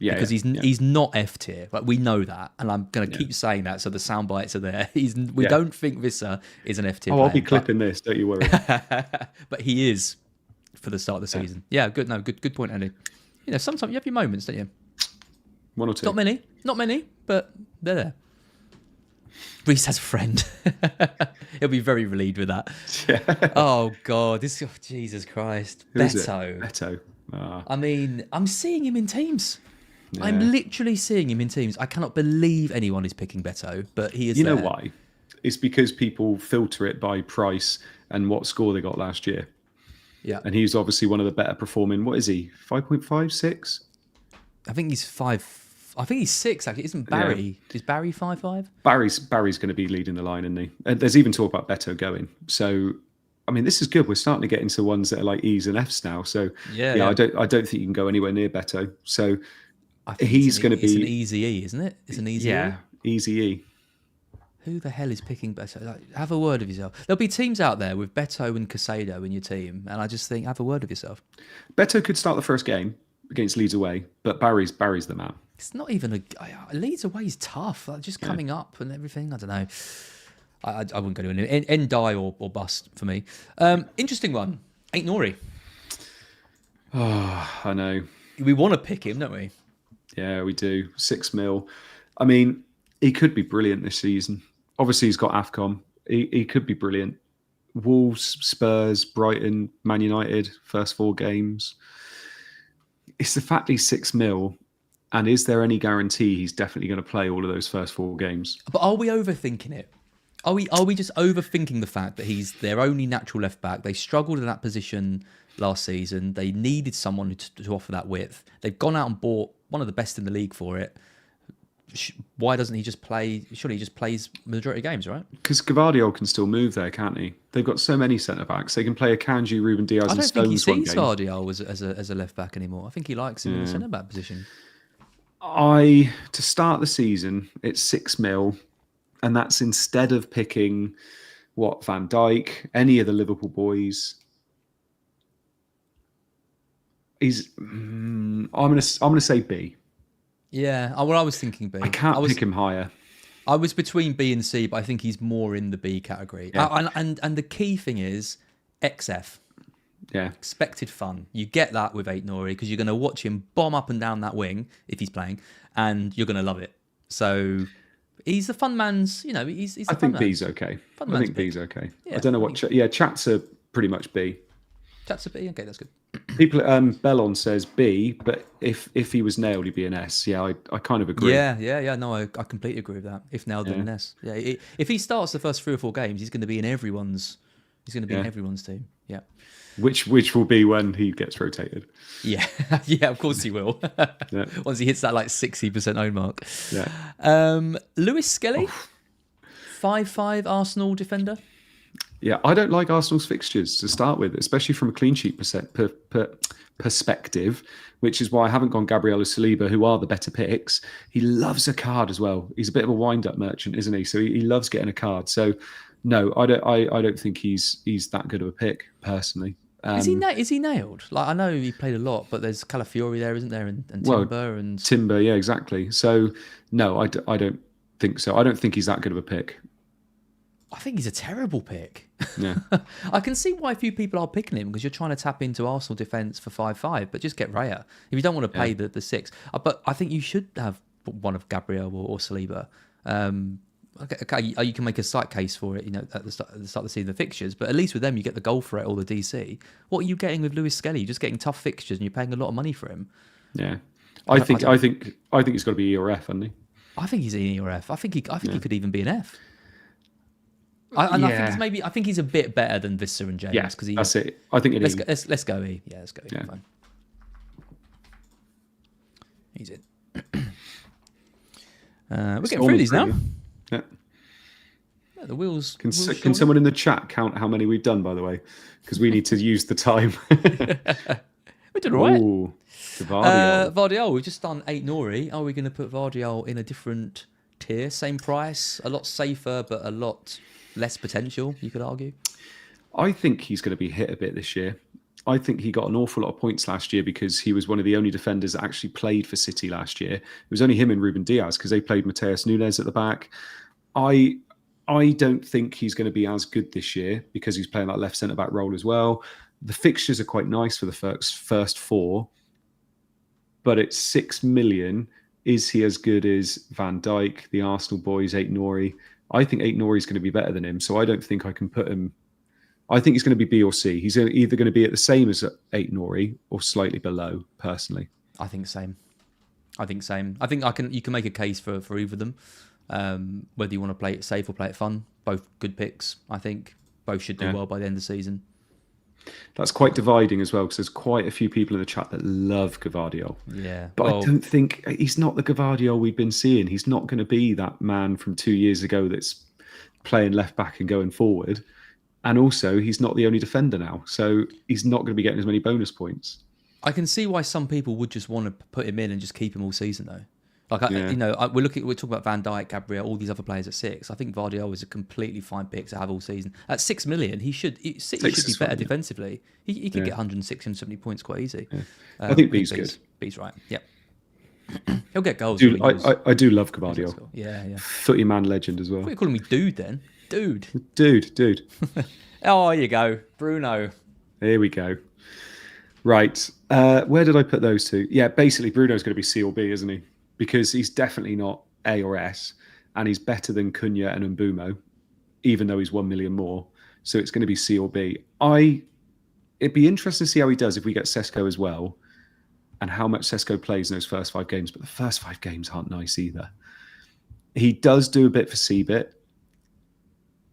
Yeah. Because he's not F tier. Like, we know that. And I'm going to keep saying that so the sound bites are there. We don't think Wissa is an F tier player. I'll be clipping this, don't you worry. But he is for the start of the season. Yeah, good. No, good point, Andy. Sometimes you have your moments, don't you? 1 or 2. Not many, but they're there. Reese has a friend. He'll be very relieved with that. Yeah. Oh God, Jesus Christ, Beto. Beto. I mean, I'm seeing him in teams. Yeah. I'm literally seeing him in teams. I cannot believe anyone is picking Beto, but he is. You know why? It's because people filter it by price and what score they got last year. Yeah, and he's obviously one of the better performing. What is he? 5.5, 6? I think he's 5. I think he's 6. Actually, isn't Barry? Yeah. Is Barry 5.5? Barry's going to be leading the line, isn't he? And there's even talk about Beto going. So, I mean, this is good. We're starting to get into ones that are like E's and F's now. So, I don't think you can go anywhere near Beto. So, he's going to be. It's an easy E, isn't it? It's an easy E. Yeah, easy E. Who the hell is picking Beto? Like, have a word of yourself. There'll be teams out there with Beto and Casado in your team, and I just think, have a word of yourself. Beto could start the first game against Leeds away, but Barry's the man. It's not even Leeds away is tough. Like, just coming up and everything. I don't know. I wouldn't go to an end die or bust for me. Interesting one. Ain't Nori. Oh, I know. We want to pick him, don't we? Yeah, we do. 6 mil. I mean, he could be brilliant this season. Obviously, he's got AFCON. He could be brilliant. Wolves, Spurs, Brighton, Man United, first 4 games. It's the fact he's 6 mil. And is there any guarantee he's definitely going to play all of those first 4 games? But are we overthinking it? Are we just overthinking the fact that he's their only natural left back? They struggled in that position last season. They needed someone to offer that width. They've gone out and bought one of the best in the league for it. Why doesn't he just play? Surely he just plays majority of games, right? Because Gavardio can still move there, can't he? They've got so many centre backs. They can play a Kanji, Ruben Diaz, and Stones one game. I don't think he sees Gavardio as a left back anymore. I think he likes him in the centre back position. To start the season, it's 6 mil, and that's instead of picking Van Dijk, any of the Liverpool boys. I'm gonna say B. Yeah, I was thinking B. I can't pick him higher. I was between B and C, but I think he's more in the B category. Yeah. And the key thing is XF. Yeah. Expected fun. You get that with Ain't Nori because you're going to watch him bomb up and down that wing if he's playing, and you're going to love it. So He's the fun man's. You know, he's the I fun think man's. B's okay. Fun I man's think pick. B's okay. Yeah, I don't know what. Chats are pretty much B. Chats a B. Okay, that's good. People, Bellon says B, but if he was nailed, he'd be an S. Yeah, I kind of agree. Yeah. No, I completely agree with that. If nailed, then an S. Yeah, if he starts the first 3 or 4 games, he's going to be in everyone's. He's going to be in everyone's team. Yeah. Which will be when he gets rotated. Yeah, yeah. Of course he will. Once he hits that like 60% own mark. Yeah. Lewis Skelly, 5'5" Arsenal defender. Yeah, I don't like Arsenal's fixtures to start with, especially from a clean sheet perspective, which is why I haven't gone Gabriel or Saliba, who are the better picks. He loves a card as well. He's a bit of a wind-up merchant, isn't he? So he loves getting a card. So no, I don't think he's that good of a pick personally. Is he nailed? Like, I know he played a lot, but there's Calafiori there, isn't there, and Timber and Timber, yeah, exactly. So no, I don't think so. I don't think he's that good of a pick. I think he's a terrible pick. Yeah, I can see why a few people are picking him because you're trying to tap into Arsenal defence for 5'5", but just get Raya if you don't want to pay the 6. But I think you should have one of Gabriel or Saliba. Okay, you can make a slight case for it, you know, at the start of the season, the fixtures, but at least with them you get the goal threat or the DC. What are you getting with Lewis Skelly? You're just getting tough fixtures and you're paying a lot of money for him. Yeah, I think he's got to be E or F, hasn't he? I think he's an E or F. I think he could even be an F. I think he's a bit better than Visser and James. Yeah, that's it. I think let's go E. Yeah, let's go E. Yeah. Fine. He's in. We're getting through these now. Yeah. The wheels. Can someone in the chat count how many we've done, by the way? Because we need to use the time. We're doing all right. Ooh, Vardiol. Vardiol, we've just done 8 Nori. Are we going to put Vardiol in a different tier? Same price, a lot safer, but a lot less potential, you could argue. I think he's going to be hit a bit this year. I think he got an awful lot of points last year because he was one of the only defenders that actually played for City last year. It was only him and Ruben Diaz because they played Mateus Nunes at the back. I don't think he's going to be as good this year because he's playing that left centre-back role as well. The fixtures are quite nice for the first 4, but it's 6 million. Is he as good as Van Dijk, the Arsenal boys, 8 Nori? I think 8 Nori is going to be better than him, so I don't think I can put him. I think he's going to be B or C. He's either going to be at the same as 8 Nori or slightly below, personally. I think same. I think you can make a case for either of them. Whether you want to play it safe or play it fun, both good picks. I think both should do well by the end of the season. That's quite dividing as well because there's quite a few people in the chat that love Gavardiol. Yeah, but I don't think he's not the Gavardiol we've been seeing. He's not going to be that man from 2 years ago that's playing left back and going forward. And also, he's not the only defender now, so he's not going to be getting as many bonus points. I can see why some people would just want to put him in and just keep him all season, though. We're talking about Van Dijk, Gabriel, all these other players at 6. I think Vardiol is a completely fine pick to have all season. At 6 million, City should be better defensively. He could get 160 and 70 points quite easy. Yeah. I think B's good. B's right. Yep. He'll get goals. I do love Gavardiol. Yeah. Footy man legend as well. What are you calling me, dude? Then, dude. Oh, here you go, Bruno. Here we go. Right. Where did I put those two? Yeah, basically Bruno's going to be C or B, isn't he? Because he's definitely not A or S, and he's better than Cunha and Mbumo, even though he's 1 million more. So it's going to be C or B. It'd be interesting to see how he does if we get Sesko as well, and how much Sesko plays in those first 5 games. But the first 5 games aren't nice either. He does do a bit for C-bit.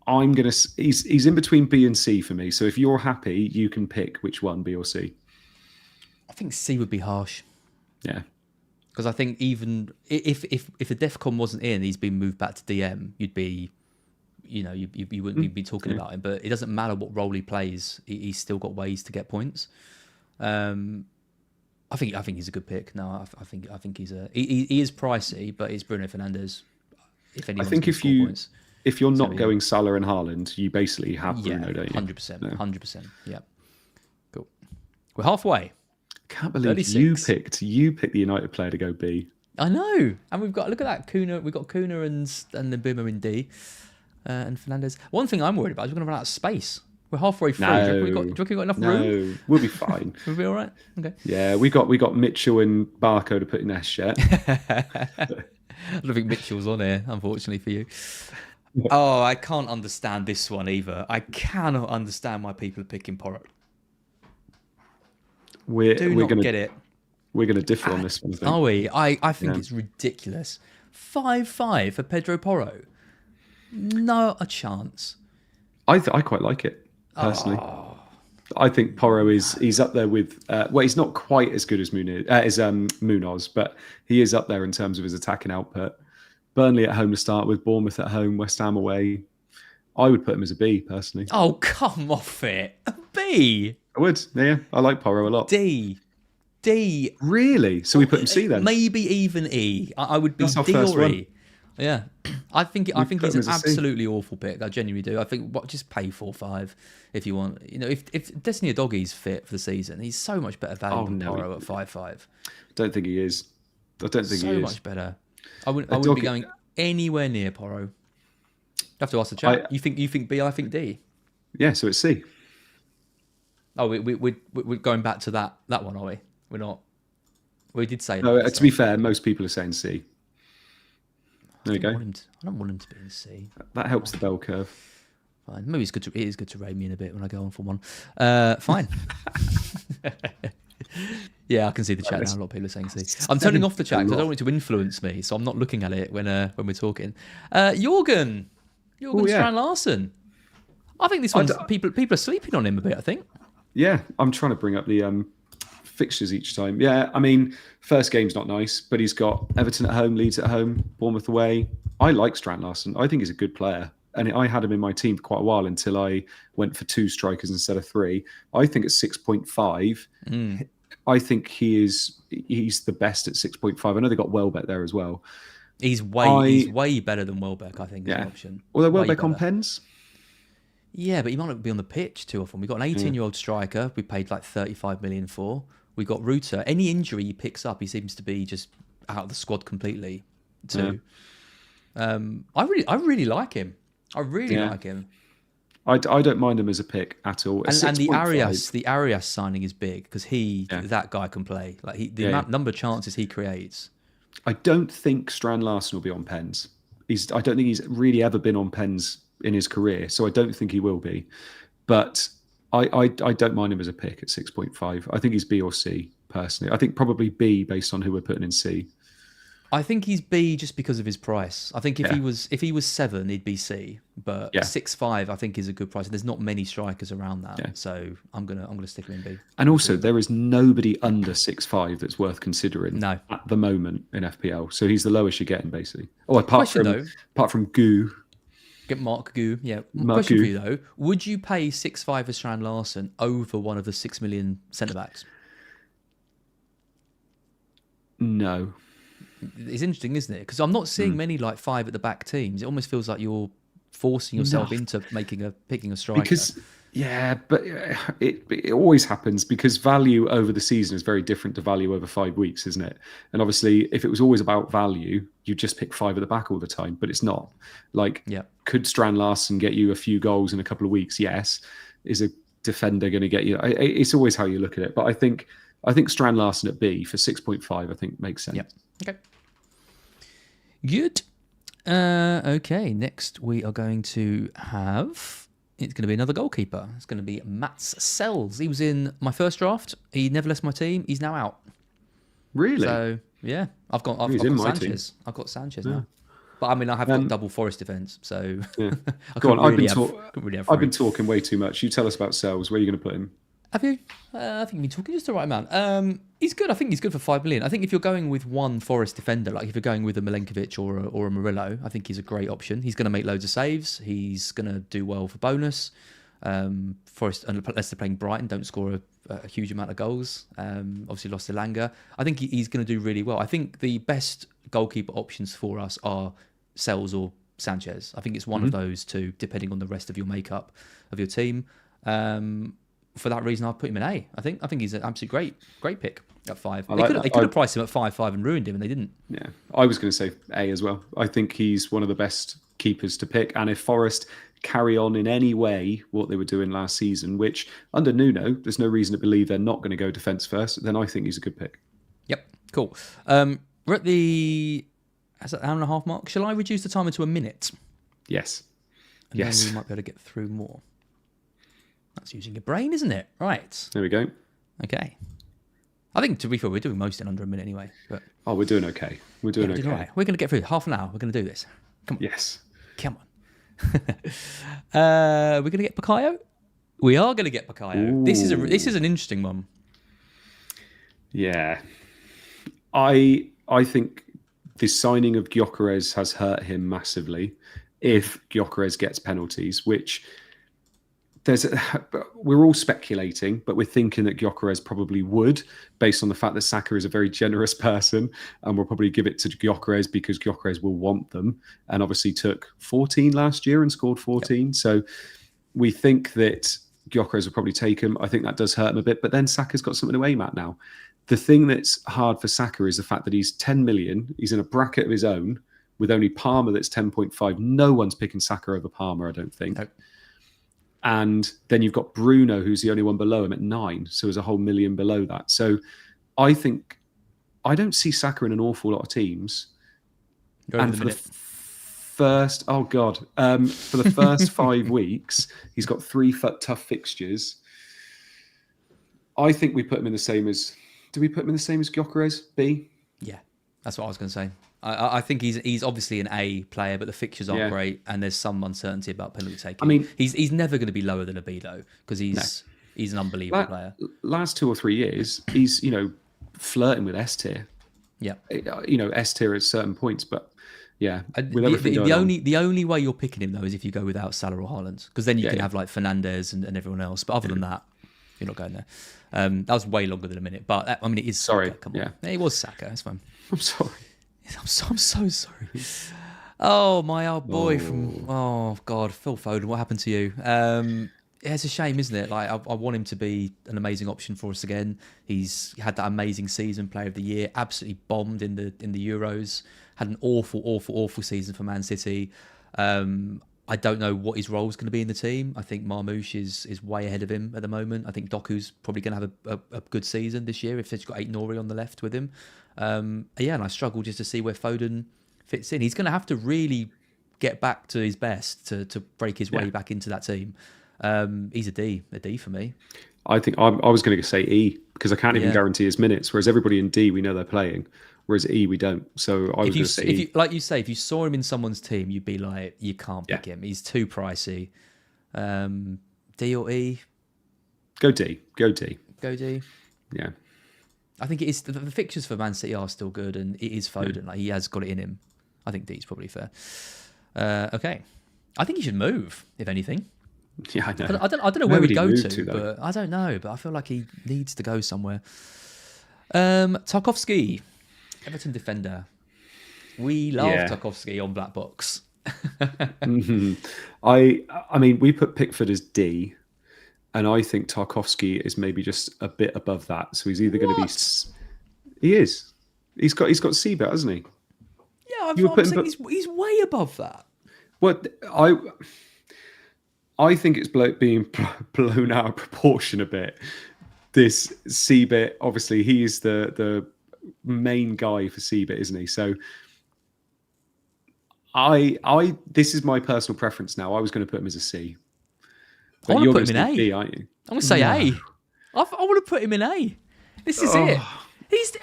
He's in between B and C for me. So if you're happy, you can pick which one, B or C. I think C would be harsh. Yeah. Because I think even if the DEFCON wasn't in, he's been moved back to DM, you'd be, you wouldn't be talking about him. But it doesn't matter what role he plays; he's still got ways to get points. I think he's a good pick. No, I think he is pricey, but it's Bruno Fernandes. I think if you're not going Salah and Haaland, you basically have Bruno, don't you? 100%. Yeah. Cool. We're halfway. Can't believe 36. you picked the United player to go B. I know, and look at that Kuna. We've got Kuna and the Boomer in D, and Fernandes. One thing I'm worried about is we're going to run out of space. We're halfway through. Do you reckon we've got enough room? No, we'll be fine. We'll be all right. Okay. Yeah, we got Mitchell and Barco to put in S yet. I don't think Mitchell's on here, unfortunately for you. Oh, I can't understand this one either. I cannot understand why people are picking Porro. We're not gonna get it. We're gonna differ on this one. I think. Are we? I think it's ridiculous. 5-5 for Pedro Porro. No a chance. I quite like it personally. I think Porro he's up there with well, he's not quite as good as Munoz, but he is up there in terms of his attacking output. Burnley at home to start with, Bournemouth at home, West Ham away. I would put him as a B personally. Oh, come off it. A B. I would. Yeah, I like Porro a lot. D. Really? So we put him C then? Maybe even E. I would be D or E. Yeah, I think he's an absolutely awful pick. I genuinely do. I think just pay 4-5 if you want. You know, if Destiny Doggy's fit for the season, he's so much better value than Porro at 5-5. Don't think he is. I don't think he is. So much better. I wouldn't be going anywhere near Porro. You have to ask the chat. You think B? I think D. Yeah, so it's C. Oh, we're going back to that one, are we? We're not. We did say. No, to be fair, most people are saying C. There you go. I don't want him to be in C. That helps the bell curve. Fine. Maybe it is good to rate me in a bit when I go on for one. Fine. Yeah, I can see the chat now. A lot of people are saying C. I'm turning off the chat because I don't want it to influence me, so I'm not looking at it when we're talking. Jorgen Strand Larsen. I think this one's people are sleeping on him a bit. I think. Yeah, I'm trying to bring up the fixtures each time. Yeah, I mean, first game's not nice, but he's got Everton at home, Leeds at home, Bournemouth away. I like Strand Larsen. I think he's a good player. And I had him in my team for quite a while until I went for 2 strikers instead of 3. I think at 6.5, I think he's the best at 6.5. I know they got Welbeck there as well. He's way better than Welbeck, I think, as an option. Although Welbeck on pens? Yeah, but he might not be on the pitch too often. We've got an 18-year-old striker we paid like 35 million for. We've got Ruta. Any injury he picks up, he seems to be just out of the squad completely too. Yeah. I really like him. I really like him. I don't mind him as a pick at all. And the Arias signing is big because that guy can play. Like number of chances he creates. I don't think Strand Larsen will be on pens. I don't think he's really ever been on pens in his career, so I don't think he will be. But I don't mind him as a pick at 6.5. I think he's B or C personally. I think probably B based on who we're putting in C. I think he's B just because of his price. I think if he was 7, he'd be C. But 6.5, I think is a good price. There's not many strikers around that, so I'm gonna stick him in B. And also, there is nobody under 6.5 that's worth considering at the moment in FPL. So he's the lowest you're getting, basically. Oh, apart from Goo. Get Mark Goo, yeah. Mark Question Goo. for you though: would you pay 6.5 for Strand Larsen over one of the 6 million centre backs? No. It's interesting, isn't it? Because I'm not seeing many like 5 at the back teams. It almost feels like you're forcing yourself into picking a striker. But it always happens because value over the season is very different to value over 5 weeks, isn't it? And obviously, if it was always about value, you just pick 5 at the back all the time. But it's not. Could Strand Larsen get you a few goals in a couple of weeks? Yes. Is a defender going to get you? It's always how you look at it. But I think Strand Larsen at B for 6.5, I think makes sense. Yep. Okay. Good. Okay. Next, we are going to have. It's going to be another goalkeeper. It's going to be Mats Sells. He was in my first draft. He never left my team. He's now out. Really? So yeah, I've got Sanchez. I've got Sanchez now. But I mean, I have got double Forest defence, so Go on. I've been talking way too much. You tell us about Sells. Where are you going to put him? Have you? I think you've been talking just the right amount. He's good. I think he's good for 5 million. I think if you're going with one Forest defender, like if you're going with a Milenkovic or a Murillo, I think he's a great option. He's going to make loads of saves. He's going to do well for bonus. Forest, unless they're playing Brighton, don't score a huge amount of goals. Obviously lost Elanga. I think he's going to do really well. I think the best goalkeeper options for us are Sells or Sanchez. I think it's one of those two, depending on the rest of your makeup of your team. For that reason, I'll put him in A. I think he's an absolutely great pick at 5. They could have priced him at 5.5 and ruined him, and they didn't. Yeah, I was going to say A as well. I think he's one of the best keepers to pick. And if Forest carry on in any way what they were doing last season, which under Nuno, there's no reason to believe they're not going to go defence first, then I think he's a good pick. Yep, cool. We're at the That's an hour and a half mark. Shall I reduce the timer to a minute? Yes. And then we might be able to get through more. That's using your brain, isn't it? Right. There we go. Okay. I think, to be fair, we're doing most in under a minute anyway. But we're doing okay. We're doing okay. Right. We're going to get through half an hour. We're going to do this. Come on. Yes. Come on. We're going to get Bukayo? We are going to get Bukayo. This is an interesting one. Yeah. I think the signing of Gyökeres has hurt him massively if Gyökeres gets penalties, which we're all speculating, but we're thinking that Gyökeres probably would, based on the fact that Saka is a very generous person, and we'll probably give it to Gyökeres because Gyökeres will want them, and obviously took 14 last year and scored 14. Yep. So we think that Gyökeres will probably take him. I think that does hurt him a bit, but then Saka's got something to aim at now. The thing that's hard for Saka is the fact that he's 10 million. He's in a bracket of his own with only Palmer that's 10.5. No one's picking Saka over Palmer, I don't think. No. And then you've got Bruno, who's the only one below him at 9. So there's a whole million below that. So I think I don't see Saka in an awful lot of teams. And for the first, for the first 5 weeks, he's got 3 tough fixtures. I think we put him in the same as. Do we put him in the same as Gyökeres? B? Yeah, that's what I was going to say. I think he's obviously an A player, but the fixtures aren't great, and there's some uncertainty about penalty taking. I mean, he's never going to be lower than a B though, because he's an unbelievable player. Last 2 or 3 years, he's flirting with S tier. Yeah, S tier at certain points, but yeah, the only way you're picking him though is if you go without Salah or Haaland, because then you can have like Fernandes and everyone else. But other than that, you're not going there. That was way longer than a minute, but it is. Sorry, Saka, come on. Yeah, it was Saka. That's fine. I'm sorry. I'm so sorry. Oh, my old boy oh God, Phil Foden. What happened to you? It's a shame, isn't it? Like I want him to be an amazing option for us again. He's had that amazing season, Player of the Year. Absolutely bombed in the Euros. Had an awful season for Man City. I don't know what his role is going to be in the team. I think Marmoush is way ahead of him at the moment. I think Doku's probably going to have a good season this year if he's got Aït-Nouri on the left with him. And I struggle just to see where Foden fits in. He's going to have to really get back to his best to break his way back into that team. He's a D for me. I think I was going to say E because I can't even guarantee his minutes, whereas everybody in D, we know they're playing. Whereas E, we don't. So I was going to say E. Like you say, if you saw him in someone's team, you'd be like, you can't pick him. He's too pricey. D or E? Go D. Go D. Go D? Yeah. I think it is. The fixtures for Man City are still good, and it is Foden. Yeah. Like he has got it in him. I think D's probably fair. Okay. I think he should move, if anything. Yeah, I know. I don't know where he'd go to but I don't know. But I feel like he needs to go somewhere. Tarkowski, Everton defender. We love Tarkowski on BlackBox. I mean, we put Pickford as D, and I think Tarkowski is maybe just a bit above that. So he's either going to be. He is. He's got C-bet, hasn't he? Yeah, I'm saying he's way above that. What I think it's being blown out of proportion a bit. This C-bet, obviously, he is the main guy for C-bet, isn't he? So this is my personal preference now. I was going to put him as a C. But you're going to put him in A. B, aren't you? I'm going to say A. I want to put him in A. This is it.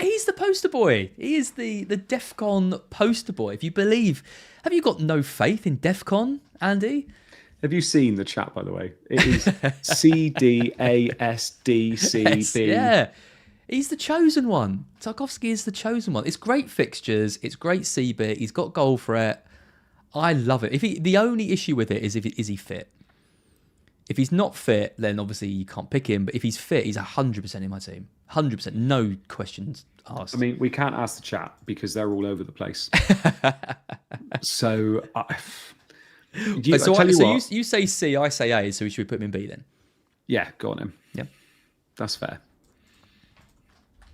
He's the poster boy. He is the DEFCON poster boy. If you believe, have you got no faith in DEFCON, Andy? Have you seen the chat, by the way? It is CDASDCB. Yeah. He's the chosen one. Tarkowski is the chosen one. It's great fixtures. It's great C-bit. He's got goal threat. I love it. The only issue with it is is he fit? If he's not fit, then obviously you can't pick him. But if he's fit, he's 100% in my team. 100%. No questions asked. I mean, we can't ask the chat because they're all over the place. So... you say C, I say A, so should we put him in B then? Yeah, go on him. Yeah. That's fair.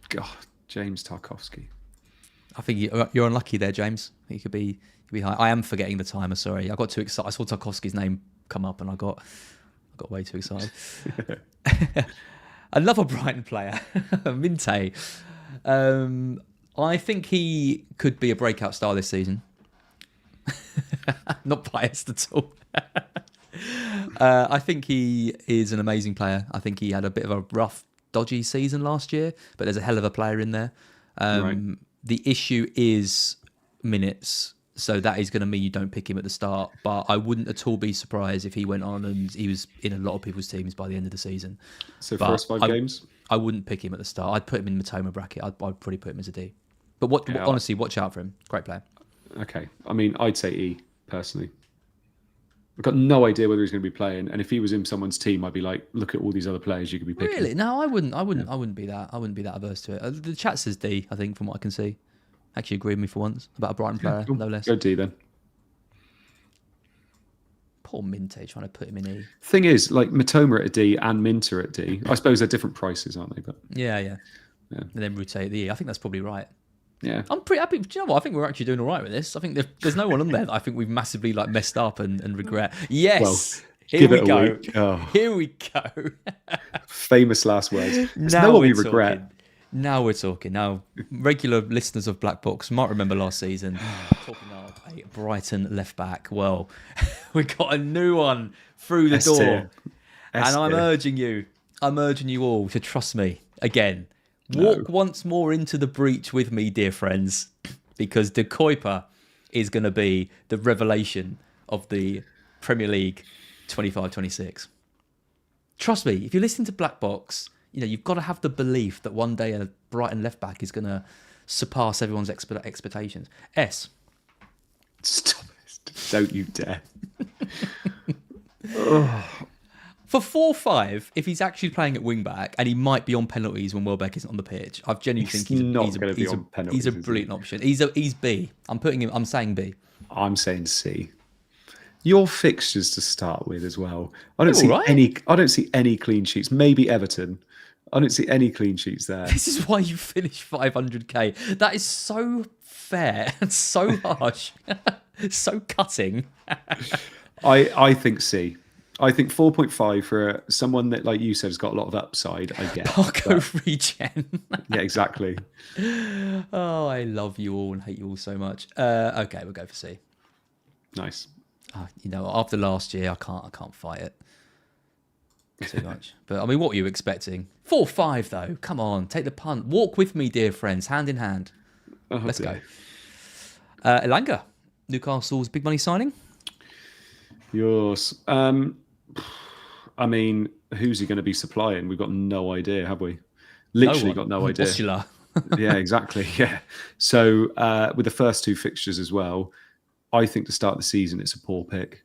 God, James Tarkowski. I think you're unlucky there, James. He could be high. I am forgetting the timer, sorry. I got too excited. I saw Tarkowski's name come up and I got way too excited. Another Brighton player, Minte. I think he could be a breakout star this season. Not biased at all. I think he is an amazing player. I think he had a bit of a rough, dodgy season last year, but there's a hell of a player in there. Right. The issue is minutes. So that is going to mean you don't pick him at the start. But I wouldn't at all be surprised if he went on and he was in a lot of people's teams by the end of the season. So first 5 games? I wouldn't pick him at the start. I'd put him in the Matoma bracket. I'd probably put him as a D. But honestly, watch out for him. Great player. Okay. I mean, I'd say E, personally. I've got no idea whether he's going to be playing. And if he was in someone's team, I'd be like, look at all these other players you could be picking. Really? No, I wouldn't be that. I wouldn't be that averse to it. The chat says D, I think, from what I can see. Actually agree with me for once about a Brighton player, Cool. no less. Go D then. Poor Minte trying to put him in E. Thing is, like Matoma at a D and Minter at D. I suppose they're different prices, aren't they? But yeah. And then rotate the E. I think that's probably right. yeah. I'm pretty happy. Do you know what? I think we're actually doing all right with this. I think there's no one on there that I think we've massively like messed up and regret. Yes. Well, here we it a go. week. Oh. Here we go. Famous last words. There's Now no one we we're regret. talking. Now we're talking. Now, regular listeners of Black Box might remember last season talking about a Brighton left back. Well, we got a new one through the S tier. door, and I'm urging you all to trust me again. Walk once more into the breach with me, dear friends, because De Kuiper is going to be the revelation of the Premier League 25-26. Trust me, if you're listening to Black Box, you know, you've got to have the belief that one day a Brighton left back is going to surpass everyone's expectations. S. Stop it. Don't you dare. For 4-5, if he's actually playing at wing back, and he might be on penalties when Welbeck isn't on the pitch, I genuinely think he's a brilliant option. He's B. I'm saying B. I'm saying C. Your fixtures to start with as well. I don't see any clean sheets. Maybe Everton. I don't see any clean sheets there. This is why you finish 500k. That is so fair and so harsh, so cutting. I think C. I think 4.5 for someone that, like you said, has got a lot of upside. I get. Parko regen. Yeah, exactly. Oh, I love you all and hate you all so much. Okay, we'll go for C. Nice. You know, after last year, I can't fight it too much. But I mean, what were you expecting? 4-5 though. Come on, take the punt. Walk with me, dear friends, hand in hand. Let's go. Elanga, Newcastle's big money signing. Yours. I mean, who's he going to be supplying? We've got no idea, have we? Literally got no idea. Osula. Yeah, exactly. Yeah. So with the first 2 fixtures as well, I think to start the season, it's a poor pick.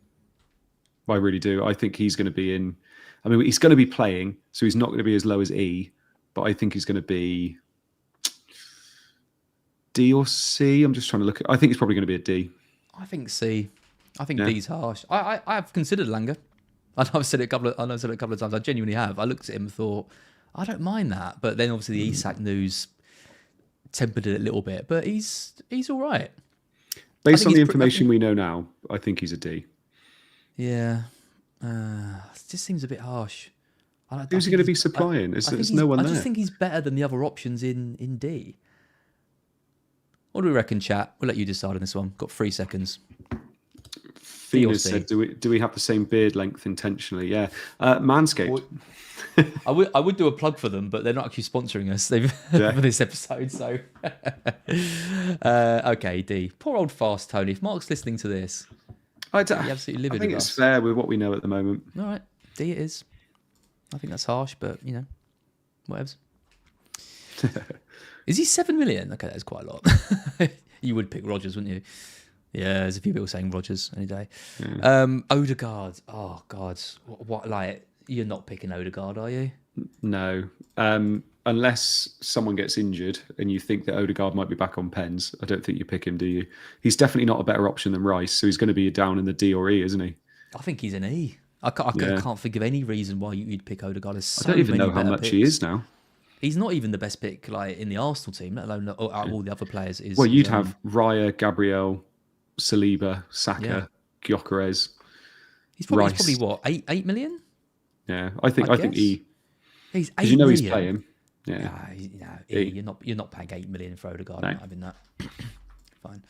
I really do. I think he's going to be in. I mean, he's going to be playing, so he's not going to be as low as E, but I think he's going to be D or C. I'm just trying to look at. I think he's probably going to be a D. I think C. I think D's harsh. I've considered Langer. I've said it a couple of times. I genuinely have. I looked at him and thought, I don't mind that. But then obviously the Isak news tempered it a little bit. But he's all right. Based on the information we know now, I think he's a D. Yeah. It just seems a bit harsh. Who's he going to be supplying? There's no one there. I just think he's better than the other options in D. What do we reckon, chat? We'll let you decide on this one. Got 3 seconds. Fina said, "Do we have the same beard length intentionally?" Yeah, Manscaped. I would do a plug for them, but they're not actually sponsoring us for this episode. So, okay, D. Poor old Fast Tony. If Mark's listening to this, I think it's fair with what we know at the moment. All right, D it is. I think that's harsh, but you know, whatevs. Is he 7 million? Okay, that's quite a lot. You would pick Rodgers, wouldn't you? Yeah, there's a few people saying Rodgers any day. Yeah. Odegaard. Oh God, what? Like, you're not picking Odegaard, are you? No, unless someone gets injured and you think that Odegaard might be back on pens. I don't think you pick him, do you? He's definitely not a better option than Rice, so he's going to be down in the D or E, isn't he? I think he's an E. I can't think of any reason why you'd pick Odegaard. I don't even know how much he is now. He's not even the best pick, like in the Arsenal team, let alone all the other players. Well, you'd have Raya, Gabriel, Saliba, Saka, Gyökeres. He's probably what, 8 million? Yeah, I think E. He's 8 million. He's playing. Yeah. You're not paying 8 million for Odegaard. No. I'm not having that. Fine.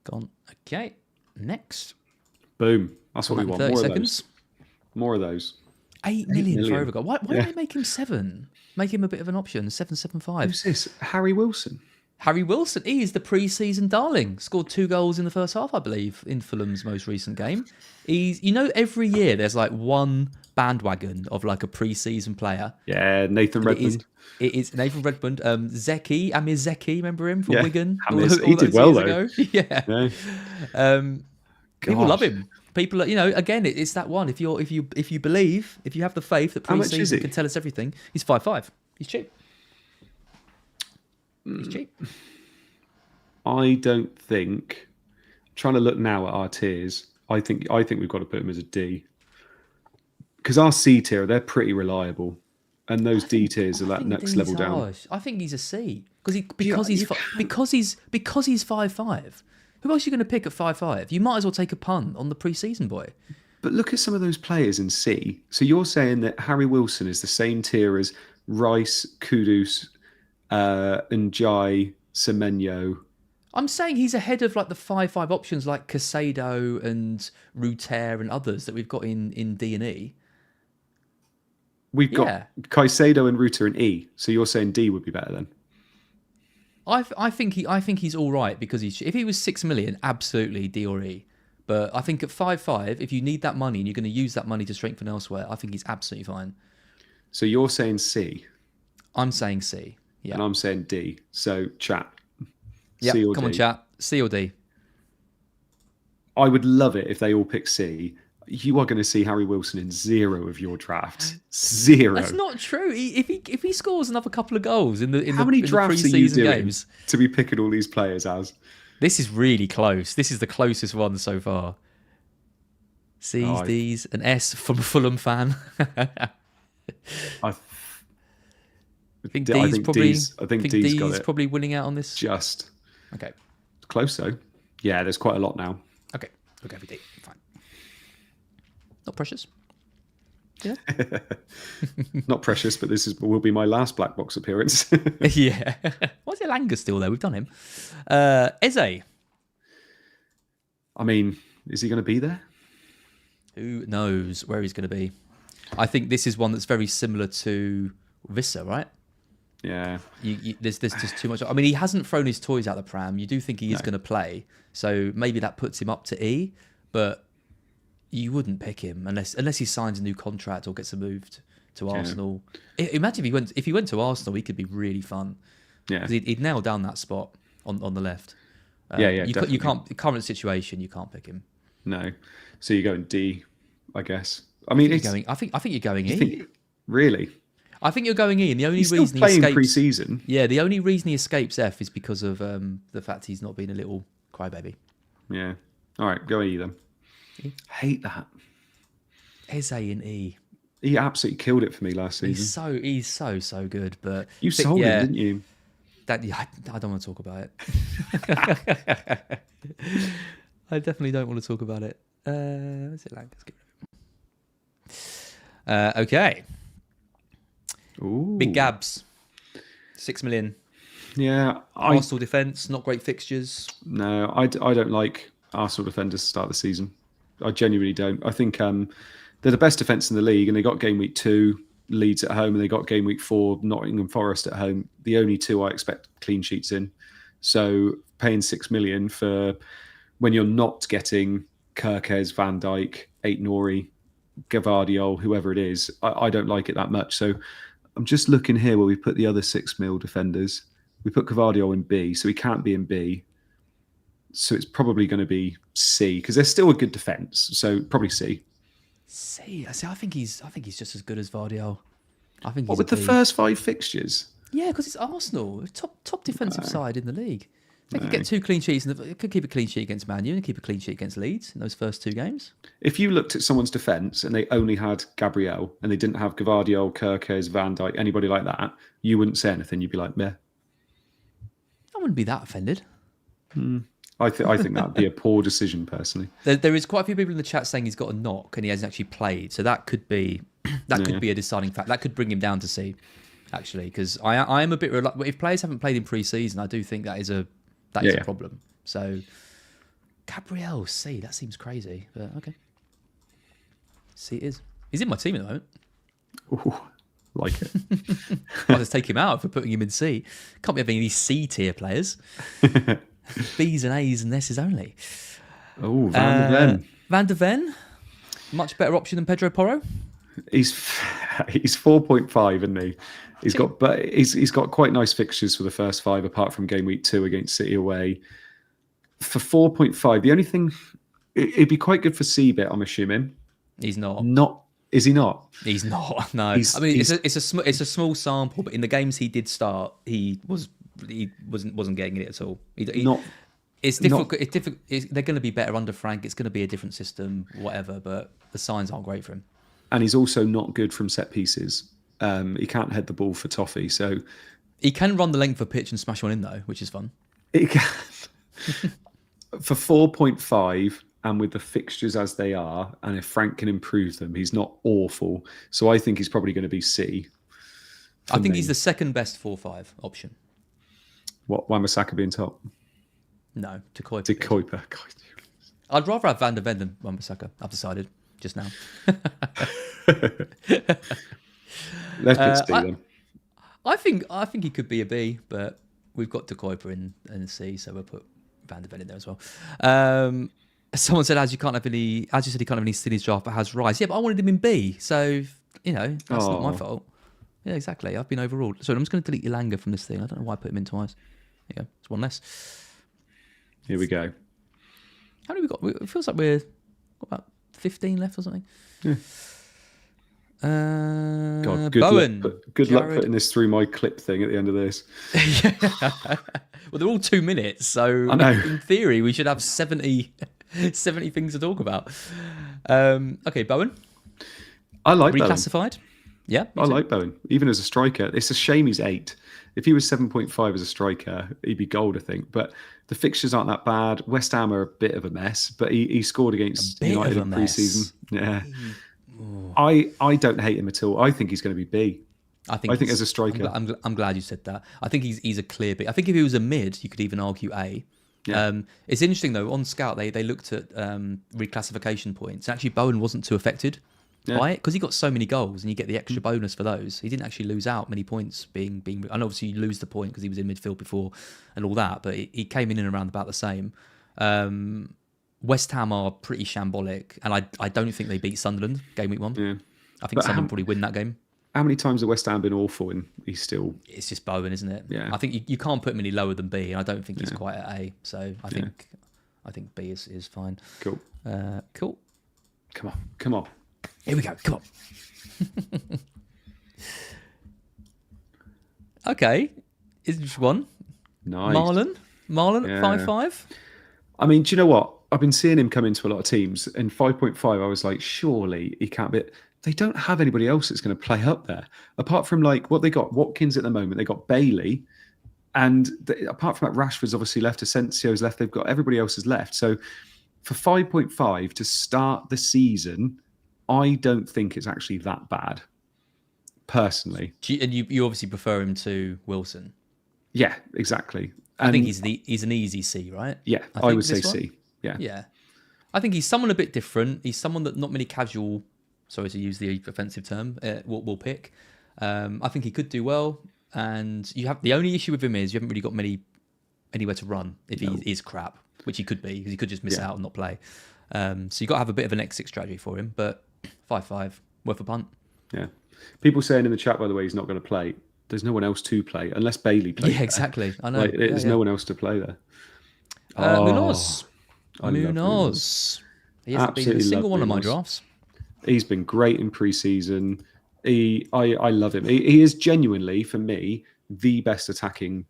Gone. Okay. Next. Boom. That's what we want. 30 More seconds. of those. More of those. 8 million for million. Odegaard. Why don't they make him 7? Make him a bit of an option. 7.75. Who's this? Harry Wilson. Harry Wilson. He is the pre-season darling. Scored 2 goals in the first half, I believe, in Fulham's most recent game. Every year there's like one bandwagon of like a pre-season player. Yeah, Nathan Redmond. It is Nathan Redmond. Amir Zeki, remember him from Wigan? He did well though. Yeah. People love him. People, again, it's that one. If you believe, if you have the faith that pre-season can tell us everything, he's 5.5. He's cheap. He's cheap. I don't think. I'm trying to look now at our tiers. I think we've got to put him as a D. Because our C tier, they're pretty reliable, and those D tiers are that next level down. I think he's a C because he's 5.5. Who else are you going to pick at 5.5? You might as well take a punt on the pre-season boy. But look at some of those players in C. So you're saying that Harry Wilson is the same tier as Rice, Kudus, Njai, Semenyo. I'm saying he's ahead of like the 5.5 options like Casado and Ruter and others that we've got in D and E. We've got Caicedo and Ruter in E. So you're saying D would be better then? I think he's all right because if he was 6 million, absolutely D or E. But I think at 5.5, if you need that money and you're going to use that money to strengthen elsewhere, I think he's absolutely fine. So you're saying C? I'm saying C. Yeah. And I'm saying D. So chat. Yeah. C or Come D? on, chat. C or D? I would love it if they all pick C. You are going to see Harry Wilson in 0 of your drafts. 0. That's not true. If he scores another couple of goals in the How many drafts are you doing games to be picking all these players as? This is really close. This is the closest one so far. C's, D's, an S from a Fulham fan. I think D's probably. I think D's got it. Probably winning out on this. Just okay. Close though. Yeah, there's quite a lot now. Okay, we'll go for D. Fine. Not precious. Yeah. Not precious, but will be my last black box appearance. Yeah. Why is Elanga still there? We've done him. Eze. I mean, is he going to be there? Who knows where he's going to be? I think this is one that's very similar to Vissa, right? Yeah. There's just too much. I mean, he hasn't thrown his toys out the pram. You do think he is going to play, so maybe that puts him up to E, but you wouldn't pick him unless he signs a new contract or gets moved to Arsenal. Imagine if he went to Arsenal, he could be really fun. Yeah, because he'd nail down that spot on the left. You can't. Current situation, you can't pick him. No, so you're going D, I guess. I mean, I think you're going E. Really? I think you're going E, and the only reason he escapes pre-season. Yeah, the only reason he escapes F is because of the fact he's not been a little crybaby. Yeah. All right, go E then. E? Hate that. Eze in E. He absolutely killed it for me last season. He's so good, but you sold him, didn't you? I don't want to talk about it. I definitely don't want to talk about it. What's it like? Let's get rid of it. Okay. Ooh. Big Gabs. 6 million. Yeah. Arsenal defence, not great fixtures. No, I don't like Arsenal defenders to start the season. I genuinely don't. I think they're the best defence in the league, and they got game week 2 Leeds at home, and they got game week 4 Nottingham Forest at home. The only 2 I expect clean sheets in. So paying 6 million for when you're not getting Kirkes, Van Dijk, Aït-Nouri, Gvardiol, whoever it is, I don't like it that much. So I'm just looking here where we put the other 6 mil defenders. We put Gvardiol in B, so he can't be in B. So it's probably going to be C because they're still a good defence. So probably C. C. I think he's just as good as Vardiol. I think. What with the first 5 fixtures? Yeah, because it's Arsenal, top defensive side in the league. They could get 2 clean sheets, and they could keep a clean sheet against Man U and keep a clean sheet against Leeds in those first 2 games. If you looked at someone's defence and they only had Gabriel and they didn't have Gvardiol, Kirkes, Van Dijk, anybody like that, you wouldn't say anything. You'd be like, meh. I wouldn't be that offended. I think that'd be a poor decision, personally. There is quite a few people in the chat saying he's got a knock and he hasn't actually played, so that could be a deciding fact. That could bring him down to C. actually, because I am a bit reluctant. If players haven't played in pre-season, I do think that is a problem. So Gabriel C, that seems crazy, but okay. C it is. He's in my team at the moment. Ooh, like it. I'll just take him out for putting him in C. Can't be having any C tier players. B's and A's and S's only. Oh, Van der Ven. Van der Ven, much better option than Pedro Porro. He's 4.5, isn't he? He's got quite nice fixtures for the first 5, apart from game week 2 against City away. For 4.5, the only thing it'd be quite good for C-bit, I'm assuming. He's not. Is he not? He's not. No. It's a small sample, but in the games he did start, he wasn't getting it at all. It's difficult. It's difficult. They're going to be better under Frank. It's going to be a different system, whatever. But the signs aren't great for him. And he's also not good from set pieces. He can't head the ball for toffee. So he can run the length of pitch and smash one in though, which is fun. It can. For 4.5, and with the fixtures as they are, and if Frank can improve them, he's not awful. So I think he's probably going to be C. I think he's the second best 4-5 option. What, Wan-Bissaka being top? No, to Kuiper. To Kuiper. I'd rather have Van der Ven than Wan-Bissaka, I've decided just now. Let's pick C then. I think he could be a B, but we've got De Kuiper in C, so we'll put Van der Ven in there as well. Someone said, as you said, he can't have any City's draft, but has Rice. Yeah, but I wanted him in B, so that's not my fault. Yeah, exactly. I've been overruled. So I'm just going to delete Elanga from this thing. I don't know why I put him in twice. There you go. It's one less. Here we go. How many we got? It feels like we're about 15 left or something. Yeah. God, Bowen. Good luck putting this through my clip thing at the end of this. Well, they're all 2 minutes, so I know. In theory we should have 70 things to talk about. Okay, Bowen. I like reclassified. Bowen. Yeah, I like Bowen, even as a striker. It's a shame he's 8. If he was 7.5 as a striker, he'd be gold, I think. But the fixtures aren't that bad. West Ham are a bit of a mess, but he scored against United in pre-season. Yeah. I don't hate him at all. I think he's going to be B. I think as a striker. I'm glad you said that. I think he's a clear B. I think if he was a mid, you could even argue A. Yeah. It's interesting though, on Scout they looked at reclassification points. Actually, Bowen wasn't too affected by it because he got so many goals and you get the extra bonus for those. He didn't actually lose out many points being and obviously you lose the point because he was in midfield before and all that, but he came in and around about the same. West Ham are pretty shambolic, and I don't think they beat Sunderland game week 1. Yeah. I think Sunderland probably win that game. How many times have West Ham been awful and he's still... It's just Bowen, isn't it? Yeah. I think you can't put him any lower than B, and I don't think he's quite at A. So I think B is fine. Cool. Cool. Come on. Here we go. Come on. Okay. Is this one? Nice. Marlon at 5.5. I mean, do you know what? I've been seeing him come into a lot of teams, and 5.5, I was like, surely he can't be... They don't have anybody else that's going to play up there. Apart from what they got, Watkins at the moment, they got Bailey. And apart from that, Rashford's obviously left, Asensio's left, they've got everybody else has left. So for 5.5 to start the season, I don't think it's actually that bad, personally. And you obviously prefer him to Wilson. Yeah, exactly. And I think he's an easy C, right? Yeah, I would say C. Yeah. Yeah. I think he's someone a bit different. He's someone that not many casual... Sorry to use the offensive term. We'll pick. I think he could do well, and you have the only issue with him is you haven't really got anywhere to run if he is crap, which he could be because he could just miss out and not play. So you got to have a bit of an exit strategy for him. But 5.5 worth a punt. Yeah. People saying in the chat, by the way, he's not going to play. There's no one else to play unless Bailey plays. Yeah, exactly. I know. There's no one else to play there. Munoz. He hasn't been in a single one of my drafts. He's been great in pre-season. I love him. He is genuinely, for me, the best attacking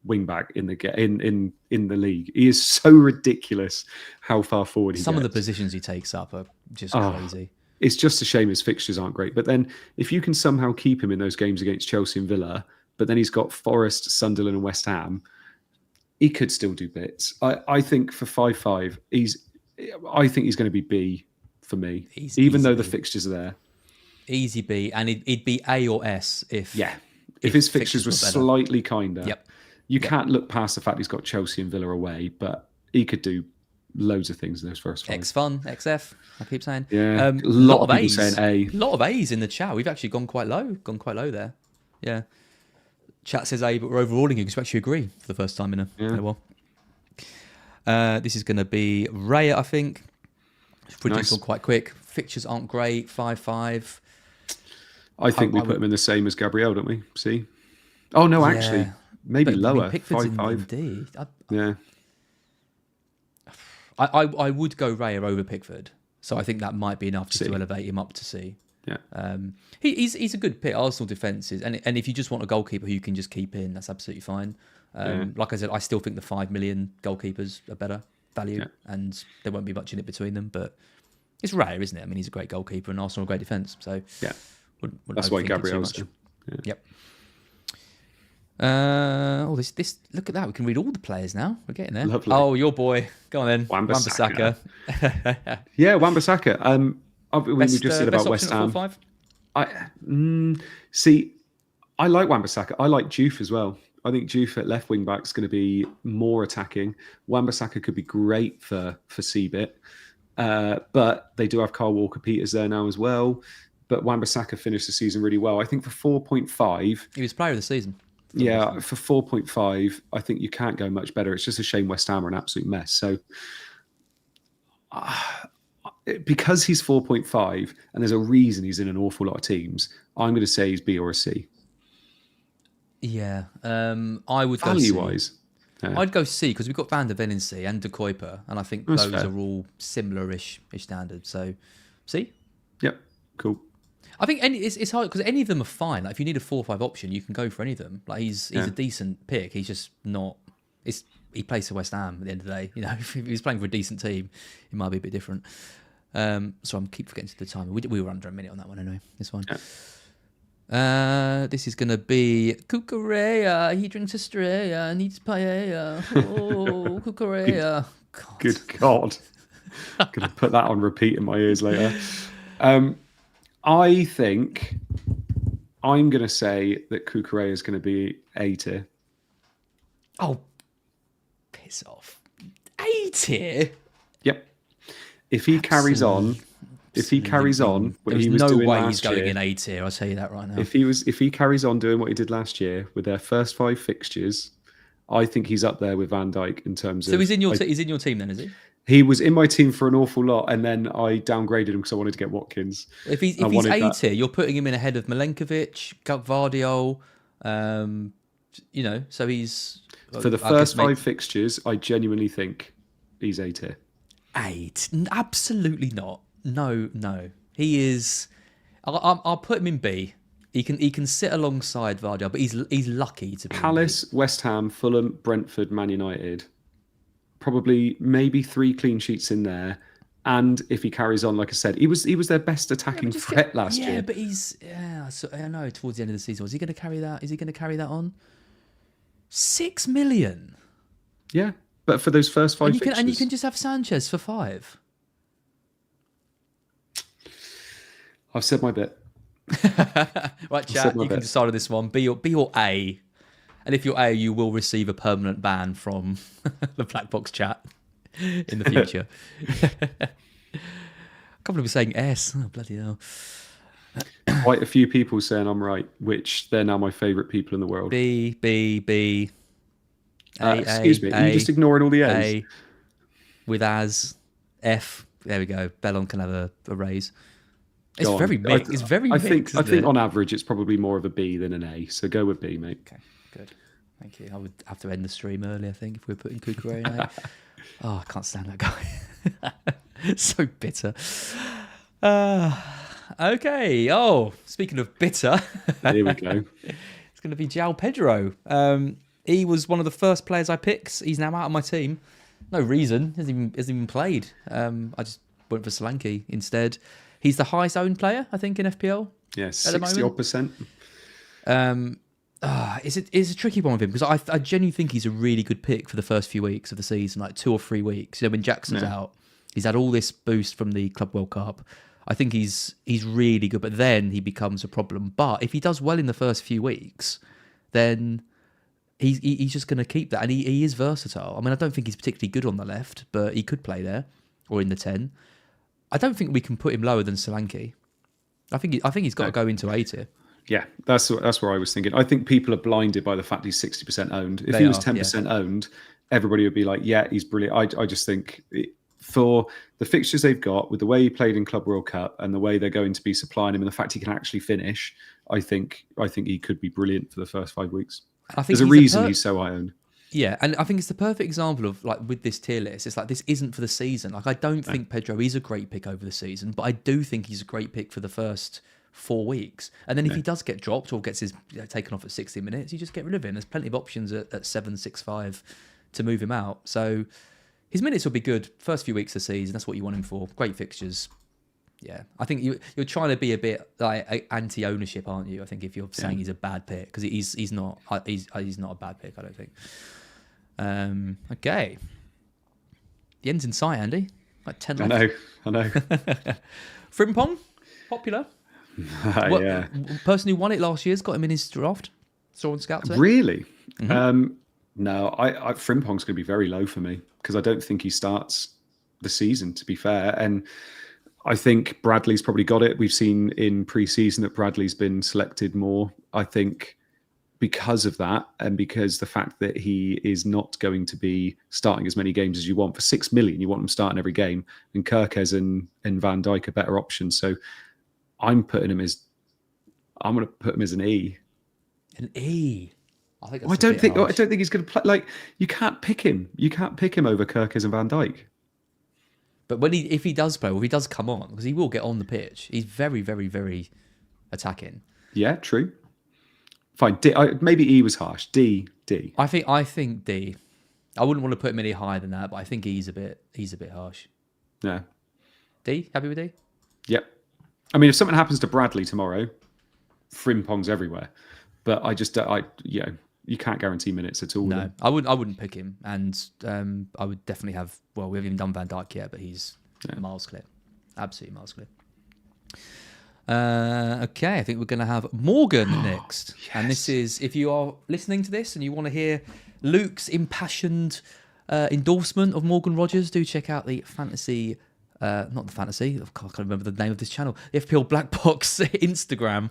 wing-back in the league. He is so ridiculous how far forward he gets. Some of the positions he takes up are just crazy. It's just a shame his fixtures aren't great. But then if you can somehow keep him in those games against Chelsea and Villa, but then he's got Forest, Sunderland and West Ham, he could still do bits. I think for 5.5, I think he's going to be B for me, even though the fixtures are there. Easy B, and it'd be A or S if if his fixtures were better. slightly kinder. Yep. You can't look past the fact he's got Chelsea and Villa away, but he could do loads of things in those first 5. X-Fun, XF, I keep saying. Yeah, a lot of people saying A. A lot of A's in the chat. We've actually gone quite low there. Yeah. Chat says A, but we're overruling you because we actually agree for the first time in a while. This is going to be Raya, I think. Produced on quite quick. Fixtures aren't great. 5-5. I think we put him in the same as Gabriel, don't we? See? Oh, no, actually. Maybe lower. 5-5. Indeed. Yeah. I would go Raya over Pickford. So I think that might be enough to elevate him up to C. Yeah. He's a good pick. Arsenal defences. And if you just want a goalkeeper who you can just keep in, that's absolutely fine. Like I said, I still think the 5 million goalkeepers are better value, and there won't be much in it between them. But it's rare, isn't it? I mean, he's a great goalkeeper, and Arsenal a great defence. So wouldn't that's why Gabriel's. Yep. This look at that. We can read all the players now. We're getting there. Lovely. Oh, your boy. Go on then. Wan-Bissaka. Yeah, Wan-Bissaka. We just said about West Ham. See, I like Wan-Bissaka. I like Juve as well. I think Juve at left wing back is going to be more attacking. Wan-Bissaka could be great for C-bit, but they do have Kyle Walker-Peters there now as well. But Wan-Bissaka finished the season really well. I think for 4.5, he was player of the season. Yeah, for 4.5, I think you can't go much better. It's just a shame West Ham are an absolute mess. So because he's 4.5 and there's a reason he's in an awful lot of teams, I'm going to say he's B or a C. Yeah, I would value go C. wise. Yeah. I'd go C because we've got Van der Ven in C and De Kuiper, and I think those are all similar-ish standards. So C. Yep. Cool. I think it's hard because any of them are fine. Like if you need a 4-5 option, you can go for any of them. Like he's a decent pick. He's just not. He plays for West Ham at the end of the day. You know, if he's playing for a decent team, it might be a bit different. So I'm keep forgetting to the time. We were under a minute on that one anyway. This one. This is gonna be Cucurella. He drinks Estrella, needs paella. Oh, Cucurella. Good God. Gonna put that on repeat in my ears later. I think I'm going to say that Cucurella is going to be A tier. Oh, piss off. A tier? Yep. If he carries on, what he was doing last year. There's no way he's going in A tier, I'll tell you that right now. If he carries on doing what he did last year with their first 5 fixtures, I think he's up there with Van Dijk in terms of... So he's in your team then, is he? He was in my team for an awful lot, and then I downgraded him because I wanted to get Watkins. If he's A tier, you're putting him in ahead of Milenkovic, Gvardiol, so he's... For the first 5 fixtures, I genuinely think he's A tier. 8? Absolutely not. No. He is... I'll put him in B. He can sit alongside Gvardiol, but he's lucky to be Palace, West Ham, Fulham, Brentford, Man United... Probably maybe 3 clean sheets in there, and if he carries on, like I said, he was their best attacking threat last year. Yeah, but I know towards the end of the season, was he going to carry that? Is he going to carry that on? 6 million. Yeah, but for those first 5 fixtures, and you can just have Sanchez for 5. I've said my bit. Right, chat. You can decide on this one: B or A. And if you're A, you will receive a permanent ban from the Black Box chat in the future. A couple of people saying S. Oh, bloody hell. Quite a few people saying I'm right, which they're now my favourite people in the world. B. Excuse me, are you just ignoring all the A's? A with as. F. There we go. Bellon can have a raise. It's very mixed. It's very mixed. I think on average, it's probably more of a B than an A. So go with B, mate. Okay. Good. Thank you. I would have to end the stream early, I think, if we were putting Cucurella in. Oh, I can't stand that guy. So bitter. Okay. Oh, speaking of bitter. Here we go. It's going to be João Pedro. He was one of the first players I picked. He's now out of my team. No reason. Hasn't even played. I just went for Solanke instead. He's the highest owned player, I think, in FPL. Yeah, 60-odd%. It's a tricky one with him because I genuinely think he's a really good pick for the first few weeks of the season, like 2 or 3 weeks. You know, when Jackson's out, he's had all this boost from the Club World Cup. I think he's really good, but then he becomes a problem. But if he does well in the first few weeks, then he's just going to keep that, and he is versatile. I mean, I don't think he's particularly good on the left, but he could play there or in the 10. I don't think we can put him lower than Solanke. I think he's got to go into A tier. Yeah, that's where I was thinking. I think people are blinded by the fact he's 60% owned. If he was 10% owned, everybody would be like, yeah, he's brilliant. I just think for the fixtures they've got, with the way he played in Club World Cup and the way they're going to be supplying him and the fact he can actually finish, I think he could be brilliant for the first 5 weeks. I think there's a reason he's so high owned. Yeah, and I think it's the perfect example of, like, with this tier list, it's like, this isn't for the season. Like, I don't think Pedro is a great pick over the season, but I do think he's a great pick for the first 4 weeks. And then if he does get dropped or gets his taken off at 60 minutes, you just get rid of him. There's plenty of options at 7.65 to move him out. So his minutes will be good first few weeks of the season. That's what you want him for. Great fixtures. Yeah, I think you're trying to be a bit like anti-ownership, aren't you? I think if you're saying he's a bad pick, because he's not a bad pick, I don't think. Okay, the end's in sight, Andy. Like 10 left. I know. Frimpong, popular. Yeah. Person who won it last year's got him in his draft. Saw on Scout today. Really? No, Frimpong's going to be very low for me because I don't think he starts the season, to be fair. And I think Bradley's probably got it. We've seen in pre-season that Bradley's been selected more. I think because of that, and because the fact that he is not going to be starting as many games as you want for 6 million, you want him starting every game. And Kirkes and Van Dijk are better options. So I'm going to put him as an E. An E. I don't think he's going to play. Like, you can't pick him. You can't pick him over Kirkes and Van Dijk. But if he does play, or if he does come on, because he will get on the pitch, he's very, very, very attacking. Yeah, true. Fine. Maybe E was harsh. D. I think D. I wouldn't want to put him any higher than that, but I think he's a bit harsh. Yeah. D. Happy with D? Yep. I mean, if something happens to Bradley tomorrow, Frimpong's everywhere. But you can't guarantee minutes at all. No, I wouldn't pick him, and I would definitely have. Well, we haven't even done Van Dijk yet, but he's miles clear, absolutely miles clear. Okay, I think we're going to have Morgan next, yes. And this is, if you are listening to this and you want to hear Luke's impassioned endorsement of Morgan Rogers, do check out the fantasy. Not the fantasy. I can't remember the name of this channel. The FPL BlackBox Instagram,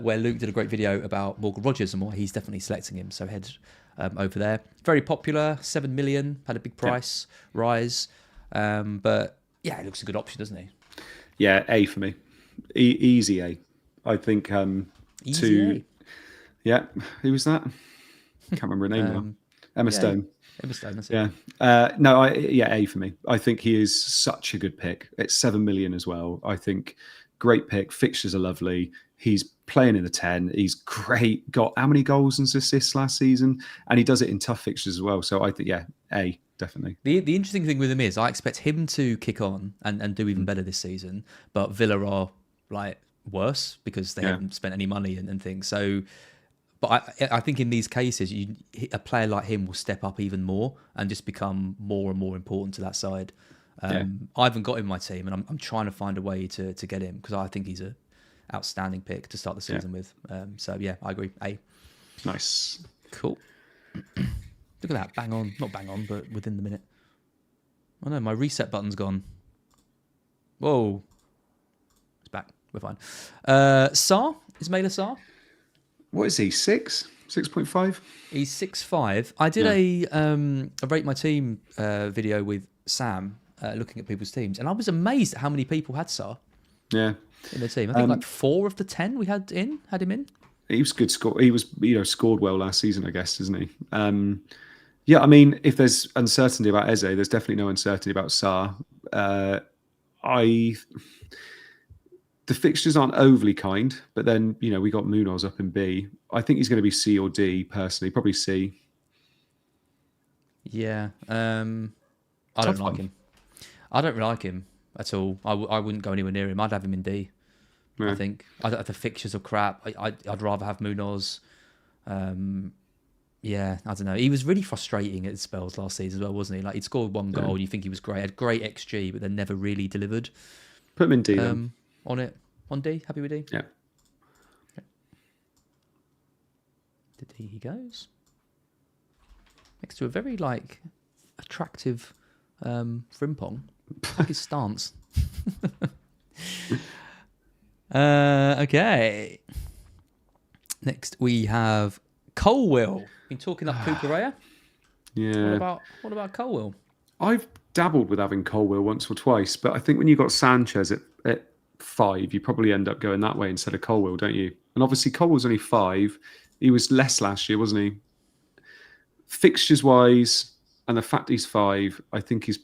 where Luke did a great video about Morgan Rogers and why he's definitely selecting him. So head over there. Very popular. 7 million. Had a big price rise. But yeah, it looks a good option, doesn't he? Yeah, A for me. Easy A. I think. Easy A. Yeah. Who was that? Can't remember her name now. Emma Stone. Emma Stone, that's it. Yeah. A for me. I think he is such a good pick. It's 7 million as well. I think great pick. Fixtures are lovely. He's playing in the 10. He's great. Got how many goals and assists last season? And he does it in tough fixtures as well. So I think, A, definitely. The interesting thing with him is I expect him to kick on and do even better this season. But Villa are like worse because they haven't spent any money and things. So... But I think in these cases, a player like him will step up even more and just become more and more important to that side. I haven't got him in my team, and I'm trying to find a way to get him because I think he's an outstanding pick to start the season with. So yeah, I agree. A. Nice. Cool. Look at that. Bang on. Not bang on, but within the minute. Oh no, my reset button's gone. Whoa. It's back. We're fine. Sarr. Ismaila Sarr. What is he? 6.5? He's 6'5". I did a rate my team video with Sam looking at people's teams, and I was amazed at how many people had Sarr. Yeah, in the team. I think like 4 of the 10 we had him in. He was good score. He was scored well last season, I guess, isn't he? Yeah, I mean, if there's uncertainty about Eze, there's definitely no uncertainty about Sarr. The fixtures aren't overly kind, but then, we got Munoz up in B. I think he's going to be C or D, personally. Probably C. Yeah. I don't like him. I don't like him at all. I wouldn't go anywhere near him. I'd have him in D, I think. The fixtures are crap. I'd rather have Munoz. Yeah, I don't know. He was really frustrating at spells last season as well, wasn't he? Like, he'd scored 1 goal and you think he was great. Had great XG, but then never really delivered. Put him in D, then. On it. On D. Happy with D? Yeah. To D he goes. Next to a very attractive Frimpong. Like his stance. Okay. Next we have Colwill. Been talking up Cucurella. Yeah. What about Colwill? I've dabbled with having Colwill once or twice, but I think when you got Sanchez at 5, you probably end up going that way instead of Colwill, don't you? And obviously Colwill's only 5. He was less last year, wasn't he? Fixtures wise, and the fact he's 5, I think he's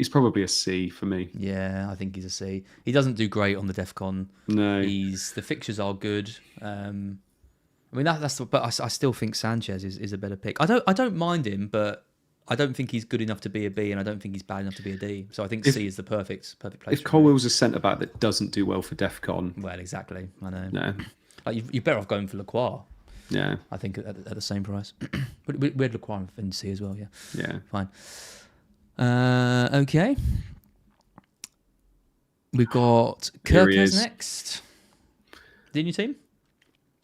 probably a C for me. Yeah, I think he's a C. He doesn't do great on the DEFCON. No. The fixtures are good. I mean but I still think Sanchez is a better pick. I don't mind him, but I don't think he's good enough to be a B, and I don't think he's bad enough to be a D. So I think C is the perfect place. If Colwill's a centre back that doesn't do well for DEFCON, well, exactly. I know. No. You're better off going for Lacroix. Yeah. I think at the same price. But we had Lacroix in C as well. Yeah. Yeah. Fine. Okay. We've got Kirkes next. In your team?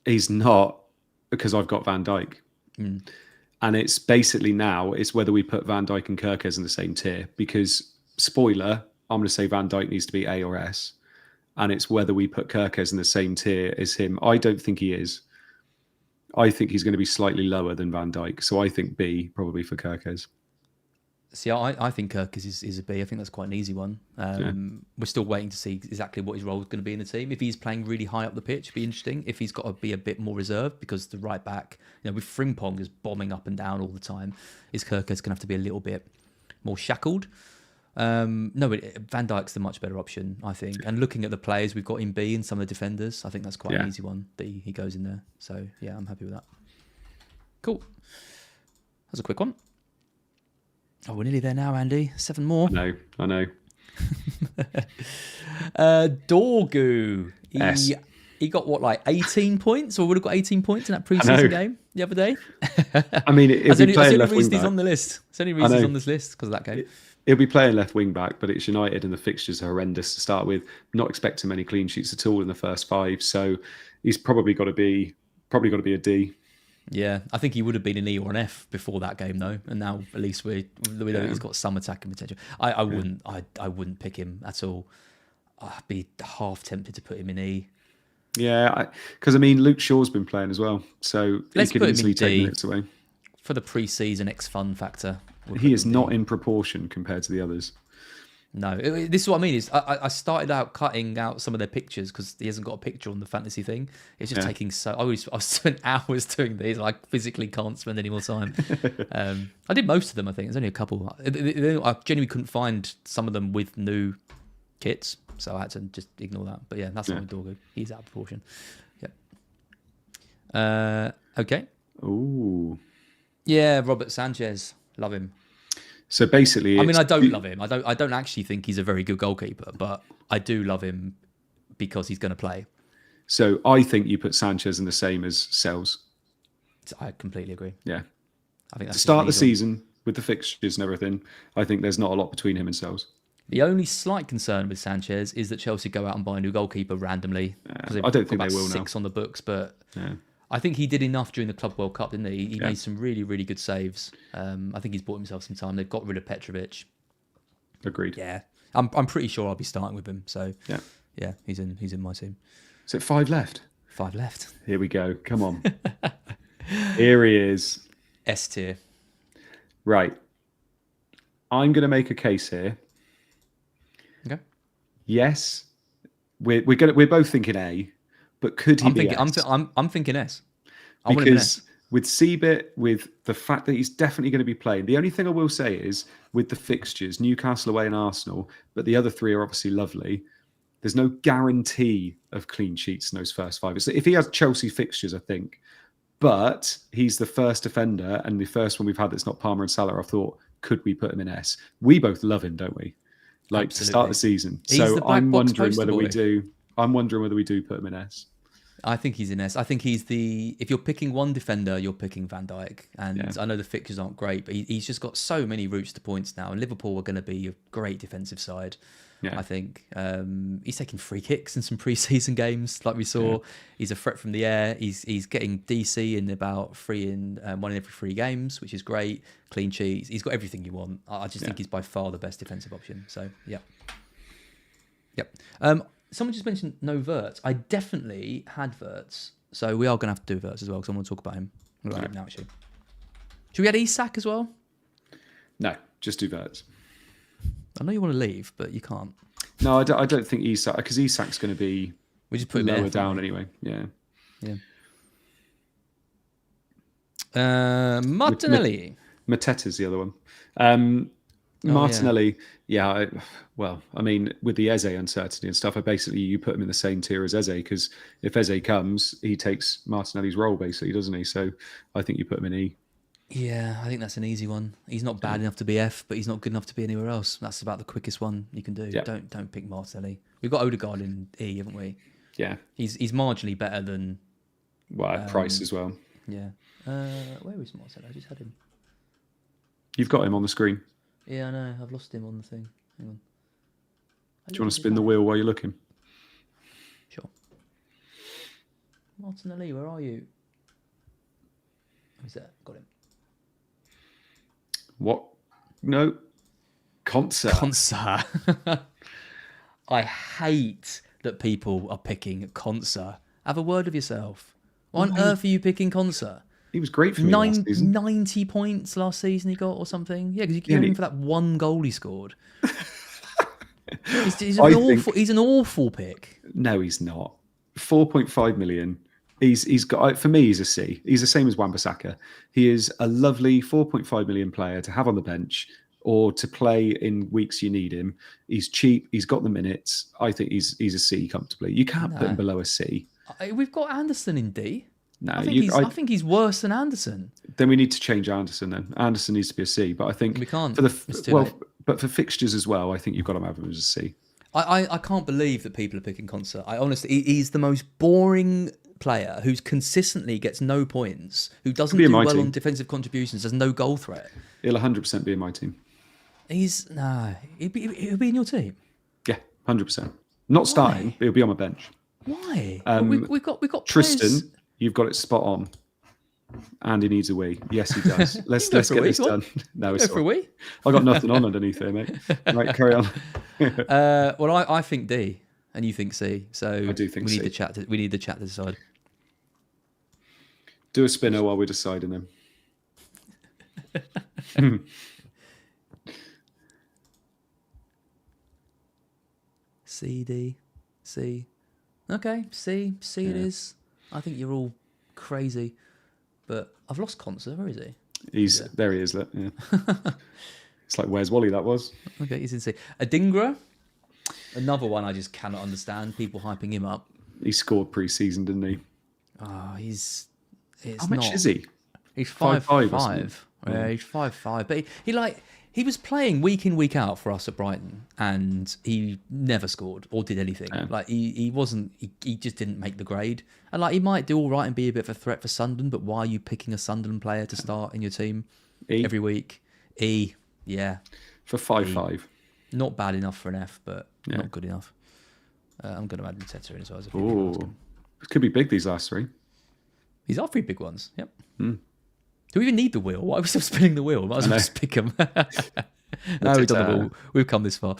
He's not, because I've got Van Dijk. And it's basically now, it's whether we put Van Dijk and Kirkes in the same tier. Because, spoiler, I'm going to say Van Dijk needs to be A or S. And it's whether we put Kirkes in the same tier as him. I don't think he is. I think he's going to be slightly lower than Van Dijk. So I think B, probably for Kirkes. See, I think Kirkes is a B. I think that's quite an easy one. We're still waiting to see exactly what his role is going to be in the team. If he's playing really high up the pitch, it'd be interesting. If he's got to be a bit more reserved, because the right back, with Frimpong is bombing up and down all the time, is Kirkes going to have to be a little bit more shackled? No, Van Dijk's the much better option, I think. And looking at the players we've got in B and some of the defenders, I think that's quite an easy one that he goes in there. So, yeah, I'm happy with that. Cool. That's a quick one. Oh, we're nearly there now, Andy. 7 more. I know. Dorgu. He got 18 points, or would have got 18 points in that preseason game the other day. I mean, it'll be playing left wing back. He's on the list. It's only reason he's on this list because of that game. He'll be playing left wing back, but it's United and the fixtures are horrendous to start with. Not expecting many clean sheets at all in the first 5, so he's probably got to be a D. Yeah, I think he would have been an E or an F before that game though, and now at least we know he's got some attacking potential. I wouldn't pick him at all. I'd be half tempted to put him in E. Yeah, because Luke Shaw's been playing as well, so let's he could easily take minutes away for the pre-season X-Fun factor. He is not in proportion compared to the others. No, this is what I mean. Is I started out cutting out some of their pictures because he hasn't got a picture on the fantasy thing. It's just taking so. I spent hours doing these. I physically can't spend any more time. I did most of them. I think there's only a couple. I genuinely couldn't find some of them with new kits, so I had to just ignore that. But yeah, that's not with Dorgu. He's out of proportion. Yeah. Okay. Ooh. Yeah, Robert Sanchez. Love him. So basically, I don't love him. I don't actually think he's a very good goalkeeper, but I do love him because he's going to play. So I think you put Sanchez in the same as Sells. I completely agree. Yeah. I think that's to start the season with the fixtures and everything, I think there's not a lot between him and Sells. The only slight concern with Sanchez is that Chelsea go out and buy a new goalkeeper randomly. I don't think they will 6 now. on the books, but I think he did enough during the Club World Cup, didn't he? He made some really, really good saves. I think he's bought himself some time. They've got rid of Petrovic. Agreed. Yeah, I'm pretty sure I'll be starting with him. So yeah, he's in my team. Is it 5 left? 5 left. Here we go. Come on. Here he is. S tier. Right. I'm going to make a case here. Okay. Yes, we're both thinking A. But could he be S? I'm thinking S. Because with Seabit, with the fact that he's definitely going to be playing, the only thing I will say is with the fixtures, Newcastle away and Arsenal, but the other 3 are obviously lovely. There's no guarantee of clean sheets in those first 5. So if he has Chelsea fixtures, I think. But he's the first defender and the first one we've had that's not Palmer and Salah. I thought, could we put him in S? We both love him, don't we? Absolutely. To start the season. So I'm wondering whether we do. I'm wondering whether we do put him in S. I think he's in S. I think he's if you're picking one defender, you're picking Van Dijk. And I know the fixtures aren't great, but he's just got so many routes to points now. And Liverpool are going to be a great defensive side. Yeah. I think he's taking free kicks in some pre-season games, like we saw. Yeah. He's a threat from the air. He's getting DC in about 1 in every 3 games, which is great. Clean sheets. He's got everything you want. I just think he's by far the best defensive option. So yeah. Yep. Someone just mentioned no verts. I definitely had verts, so we are going to have to do verts as well because I want to talk about him. Right him now, actually. Should we add Isak as well? No, just do verts. I know you want to leave, but you can't. No, I don't think Isak, because Isak's going to be we just put him lower down anyway. Yeah. Martinelli. Mateta's the other one. Martinelli, well, I mean, with the Eze uncertainty and stuff, you put him in the same tier as Eze, because if Eze comes, he takes Martinelli's role, basically, doesn't he? So I think you put him in E. Yeah, I think that's an easy one. He's not bad enough to be F, but he's not good enough to be anywhere else. That's about the quickest one you can do. Yeah. Don't pick Martinelli. We've got Odegaard in E, haven't we? Yeah. He's marginally better than... Price as well. Yeah. Where is Martinelli? I just had him. You've got him on the screen. Yeah, I know. I've lost him on the thing. Hang on. Do you want to spin the wheel while you're looking? Sure. Martinelli, where are you? Who's that? Got him. What? No. Konsa. I hate that people are picking Konsa. Have a word with yourself. Why on earth are you picking Konsa? He was great for me last season. 90 points last season he got or something. Yeah, because you can get him for that one goal he scored. He's an awful pick. No, he's not. 4.5 million. He's got, for me, he's a C. He's the same as Wan-Bissaka. He is a lovely 4.5 million player to have on the bench or to play in weeks you need him. He's cheap. He's got the minutes. I think he's a C comfortably. You can't put him below a C. We've got Anderson in D. No, I think he's worse than Anderson. Then we need to change Anderson. Then Anderson needs to be a C. But I think we can't. But for fixtures as well, I think you've got to have him as a C. I can't believe that people are picking Konsa. I honestly, he's the most boring player who's consistently gets no points, who doesn't do well on defensive contributions, has no goal threat. He'll 100% be in my team. He'll be in your team. Yeah, 100%. Not starting, but he'll be on my bench. Why? We've got Tristan. Players... You've got it spot on. And he needs a wee. Yes, he does. Let's get this done. No, it's for a wee. I got nothing on underneath here, mate. Right, carry on. Well, I think D, and you think C. So I do think C. We need the chat to decide. Do a spinner while we're deciding them. C, D, C. Okay, C it is. I think you're all crazy. But I've lost Konsa. Where is he? There he is. Yeah. It's like, where's Wally? That was. Okay, he's in C. Adingra, another one I just cannot understand. People hyping him up. He scored pre-season, didn't he? Oh, How much is he? He's 5'5". Yeah, he's 5'5". But he was playing week in, week out for us at Brighton, and he never scored or did anything. Yeah. He just didn't make the grade. And he might do all right and be a bit of a threat for Sunderland, but why are you picking a Sunderland player to start in your team every week? E, yeah. For 5'5". Not bad enough for an F, but not good enough. I'm going to add Mateta in as well. It could be big, these last 3. These are 3 big ones, yep. Do we even need the wheel? Why are we still spinning the wheel? Might as well just pick them. No, we've done them all. We've come this far.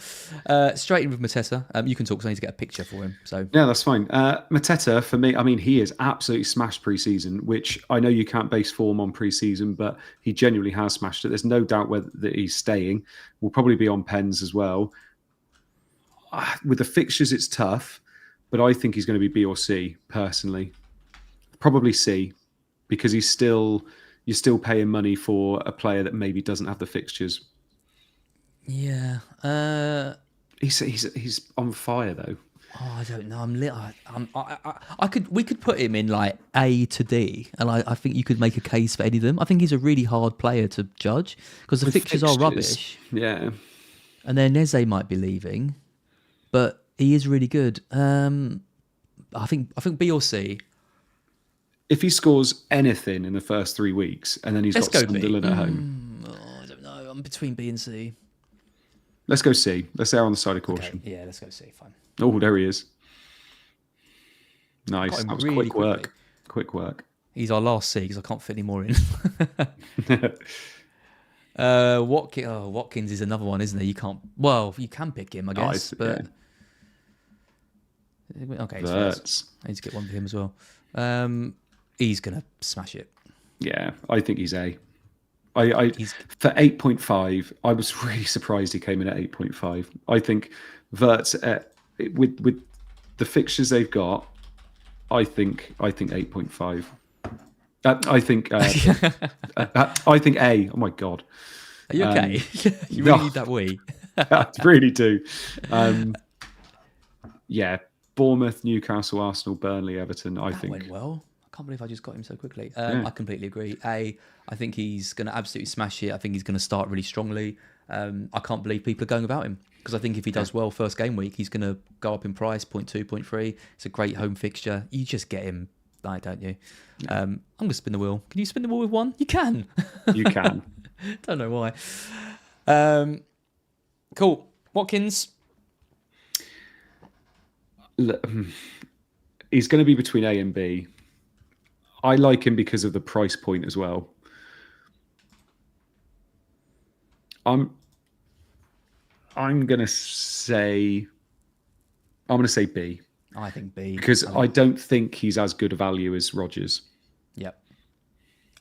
Straight in with Mateta. You can talk because I need to get a picture for him. So yeah, that's fine. Mateta, for me, I mean, he is absolutely smashed pre-season, which I know you can't base form on pre-season, but he genuinely has smashed it. There's no doubt that he's staying. Will probably be on pens as well. With the fixtures, it's tough, but I think he's going to be B or C, personally. Probably C, because you're still paying money for a player that maybe doesn't have the fixtures. Yeah. He's on fire though. Oh, I don't know. We could put him in A to D, and I think you could make a case for any of them. I think he's a really hard player to judge because the fixtures are rubbish. Yeah. And then Eze might be leaving, but he is really good. I think B or C. If he scores anything in the first 3 weeks, and then he's got Sunderland at home. I don't know. I'm between B and C. Let's go C. Let's err on the side of caution. Okay, yeah, let's go C. Fine. Oh, there he is. Nice. Got him That was really quick work. Quick work. He's our last C because I can't fit any more in. Watkins is another one, isn't he? You can't. Well, you can pick him, I guess. But okay, Verts. I need to get one for him as well. He's gonna smash it. Yeah, I think he's A. For 8.5, I was really surprised he came in at 8.5. I think Verts with the fixtures they've got, I think 8.5. I think I think A. Oh my god. Are you okay? You really need that wee. I really do. Yeah, Bournemouth, Newcastle, Arsenal, Burnley, Everton. That went well. I can't believe I just got him so quickly. I completely agree. I think he's going to absolutely smash it. I think he's going to start really strongly. I can't believe people are going about him because I think if he does well first game week, he's going to go up in price, 0.2, 0.3. It's a great home fixture. You just get him, don't you? I'm going to spin the wheel. Can you spin the wheel with one? You can. You can. Don't know why. Cool. Watkins. He's going to be between A and B. I like him because of the price point as well. I'm going to say B. I think B because I don't think he's as good a value as Rodgers. Yep.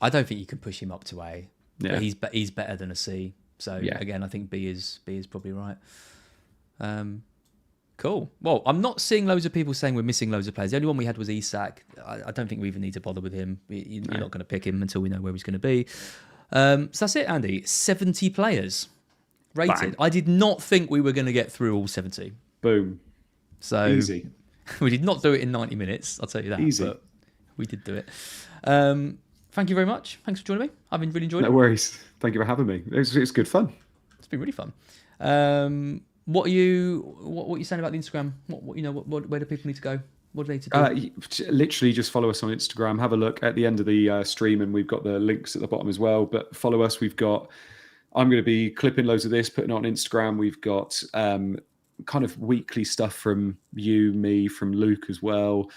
I don't think you can push him up to A. Yeah. But he's better than a C. So again, I think B is probably right. Cool. Well, I'm not seeing loads of people saying we're missing loads of players. The only one we had was Isak. I don't think we even need to bother with him. You're not going to pick him until we know where he's going to be. So that's it, Andy. 70 players rated. Bang. I did not think we were going to get through all 70. Boom. So easy. We did not do it in 90 minutes. I'll tell you that. Easy. But we did do it. Thank you very much. Thanks for joining me. I've really enjoyed it. No worries. Thank you for having me. It's good fun. It's been really fun. What are you saying about the Instagram? Where do people need to go? What do they need to do? Literally just follow us on Instagram. Have a look at the end of the stream, and we've got the links at the bottom as well. But follow us. I'm going to be clipping loads of this, putting it on Instagram. We've got kind of weekly stuff from you, me, from Luke as well.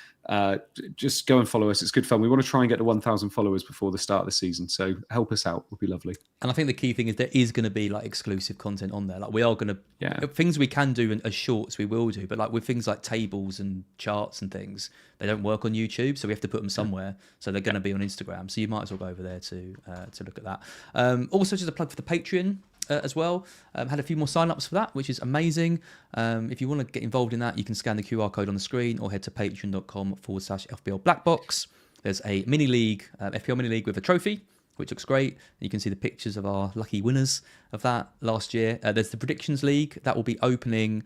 Just go and follow us. It's good fun. We want to try and get to 1,000 followers before the start of the season. So help us out. Would be lovely. And I think the key thing is there is going to be like exclusive content on there. Like we are going to, things we can do as shorts we will do, but like with things like tables and charts and things, they don't work on YouTube. So we have to put them somewhere. So they're going to be on Instagram. So you might as well go over there to look at that. Also just a plug for the Patreon. As well. Had a few more sign-ups for that, which is amazing. If you want to get involved in that, you can scan the QR code on the screen or head to patreon.com/FPL BlackBox. There's a mini league, FPL mini league with a trophy, which looks great. You can see the pictures of our lucky winners of that last year. There's the predictions league that will be opening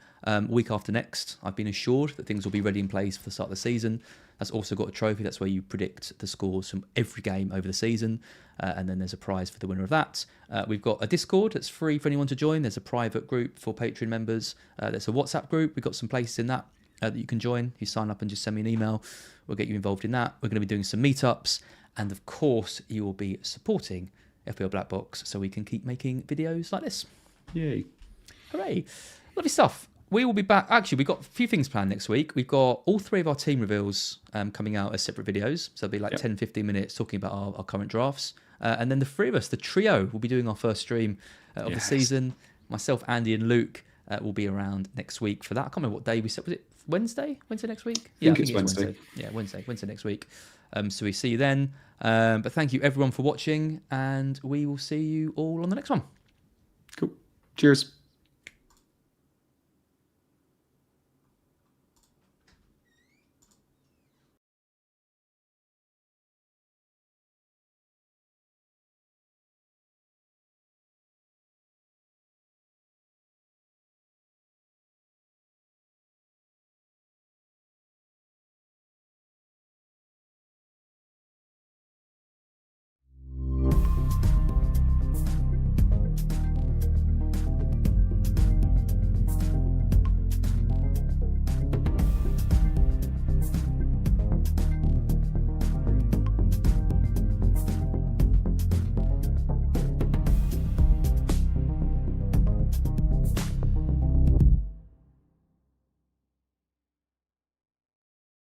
week after next. I've been assured that things will be ready in place for the start of the season. That's also got a trophy. That's where you predict the scores from every game over the season. And then there's a prize for the winner of that. We've got a Discord that's free for anyone to join. There's a private group for Patreon members. There's a WhatsApp group. We've got some places in that that you can join. You sign up and just send me an email. We'll get you involved in that. We're going to be doing some meetups. And of course, you will be supporting FPL BlackBox so we can keep making videos like this. Yay. Hooray. Lovely stuff. We will be back. Actually, we've got a few things planned next week. We've got all three of our team reveals coming out as separate videos. So it'll be like 10, 15 minutes talking about our current drafts. And then the three of us, the trio, will be doing our first stream of the season. Myself, Andy, and Luke will be around next week for that. I can't remember what day we said. Was it Wednesday? Wednesday next week? I think it's Wednesday. Yeah, Wednesday next week. So we see you then. But thank you everyone for watching, and we will see you all on the next one. Cool. Cheers.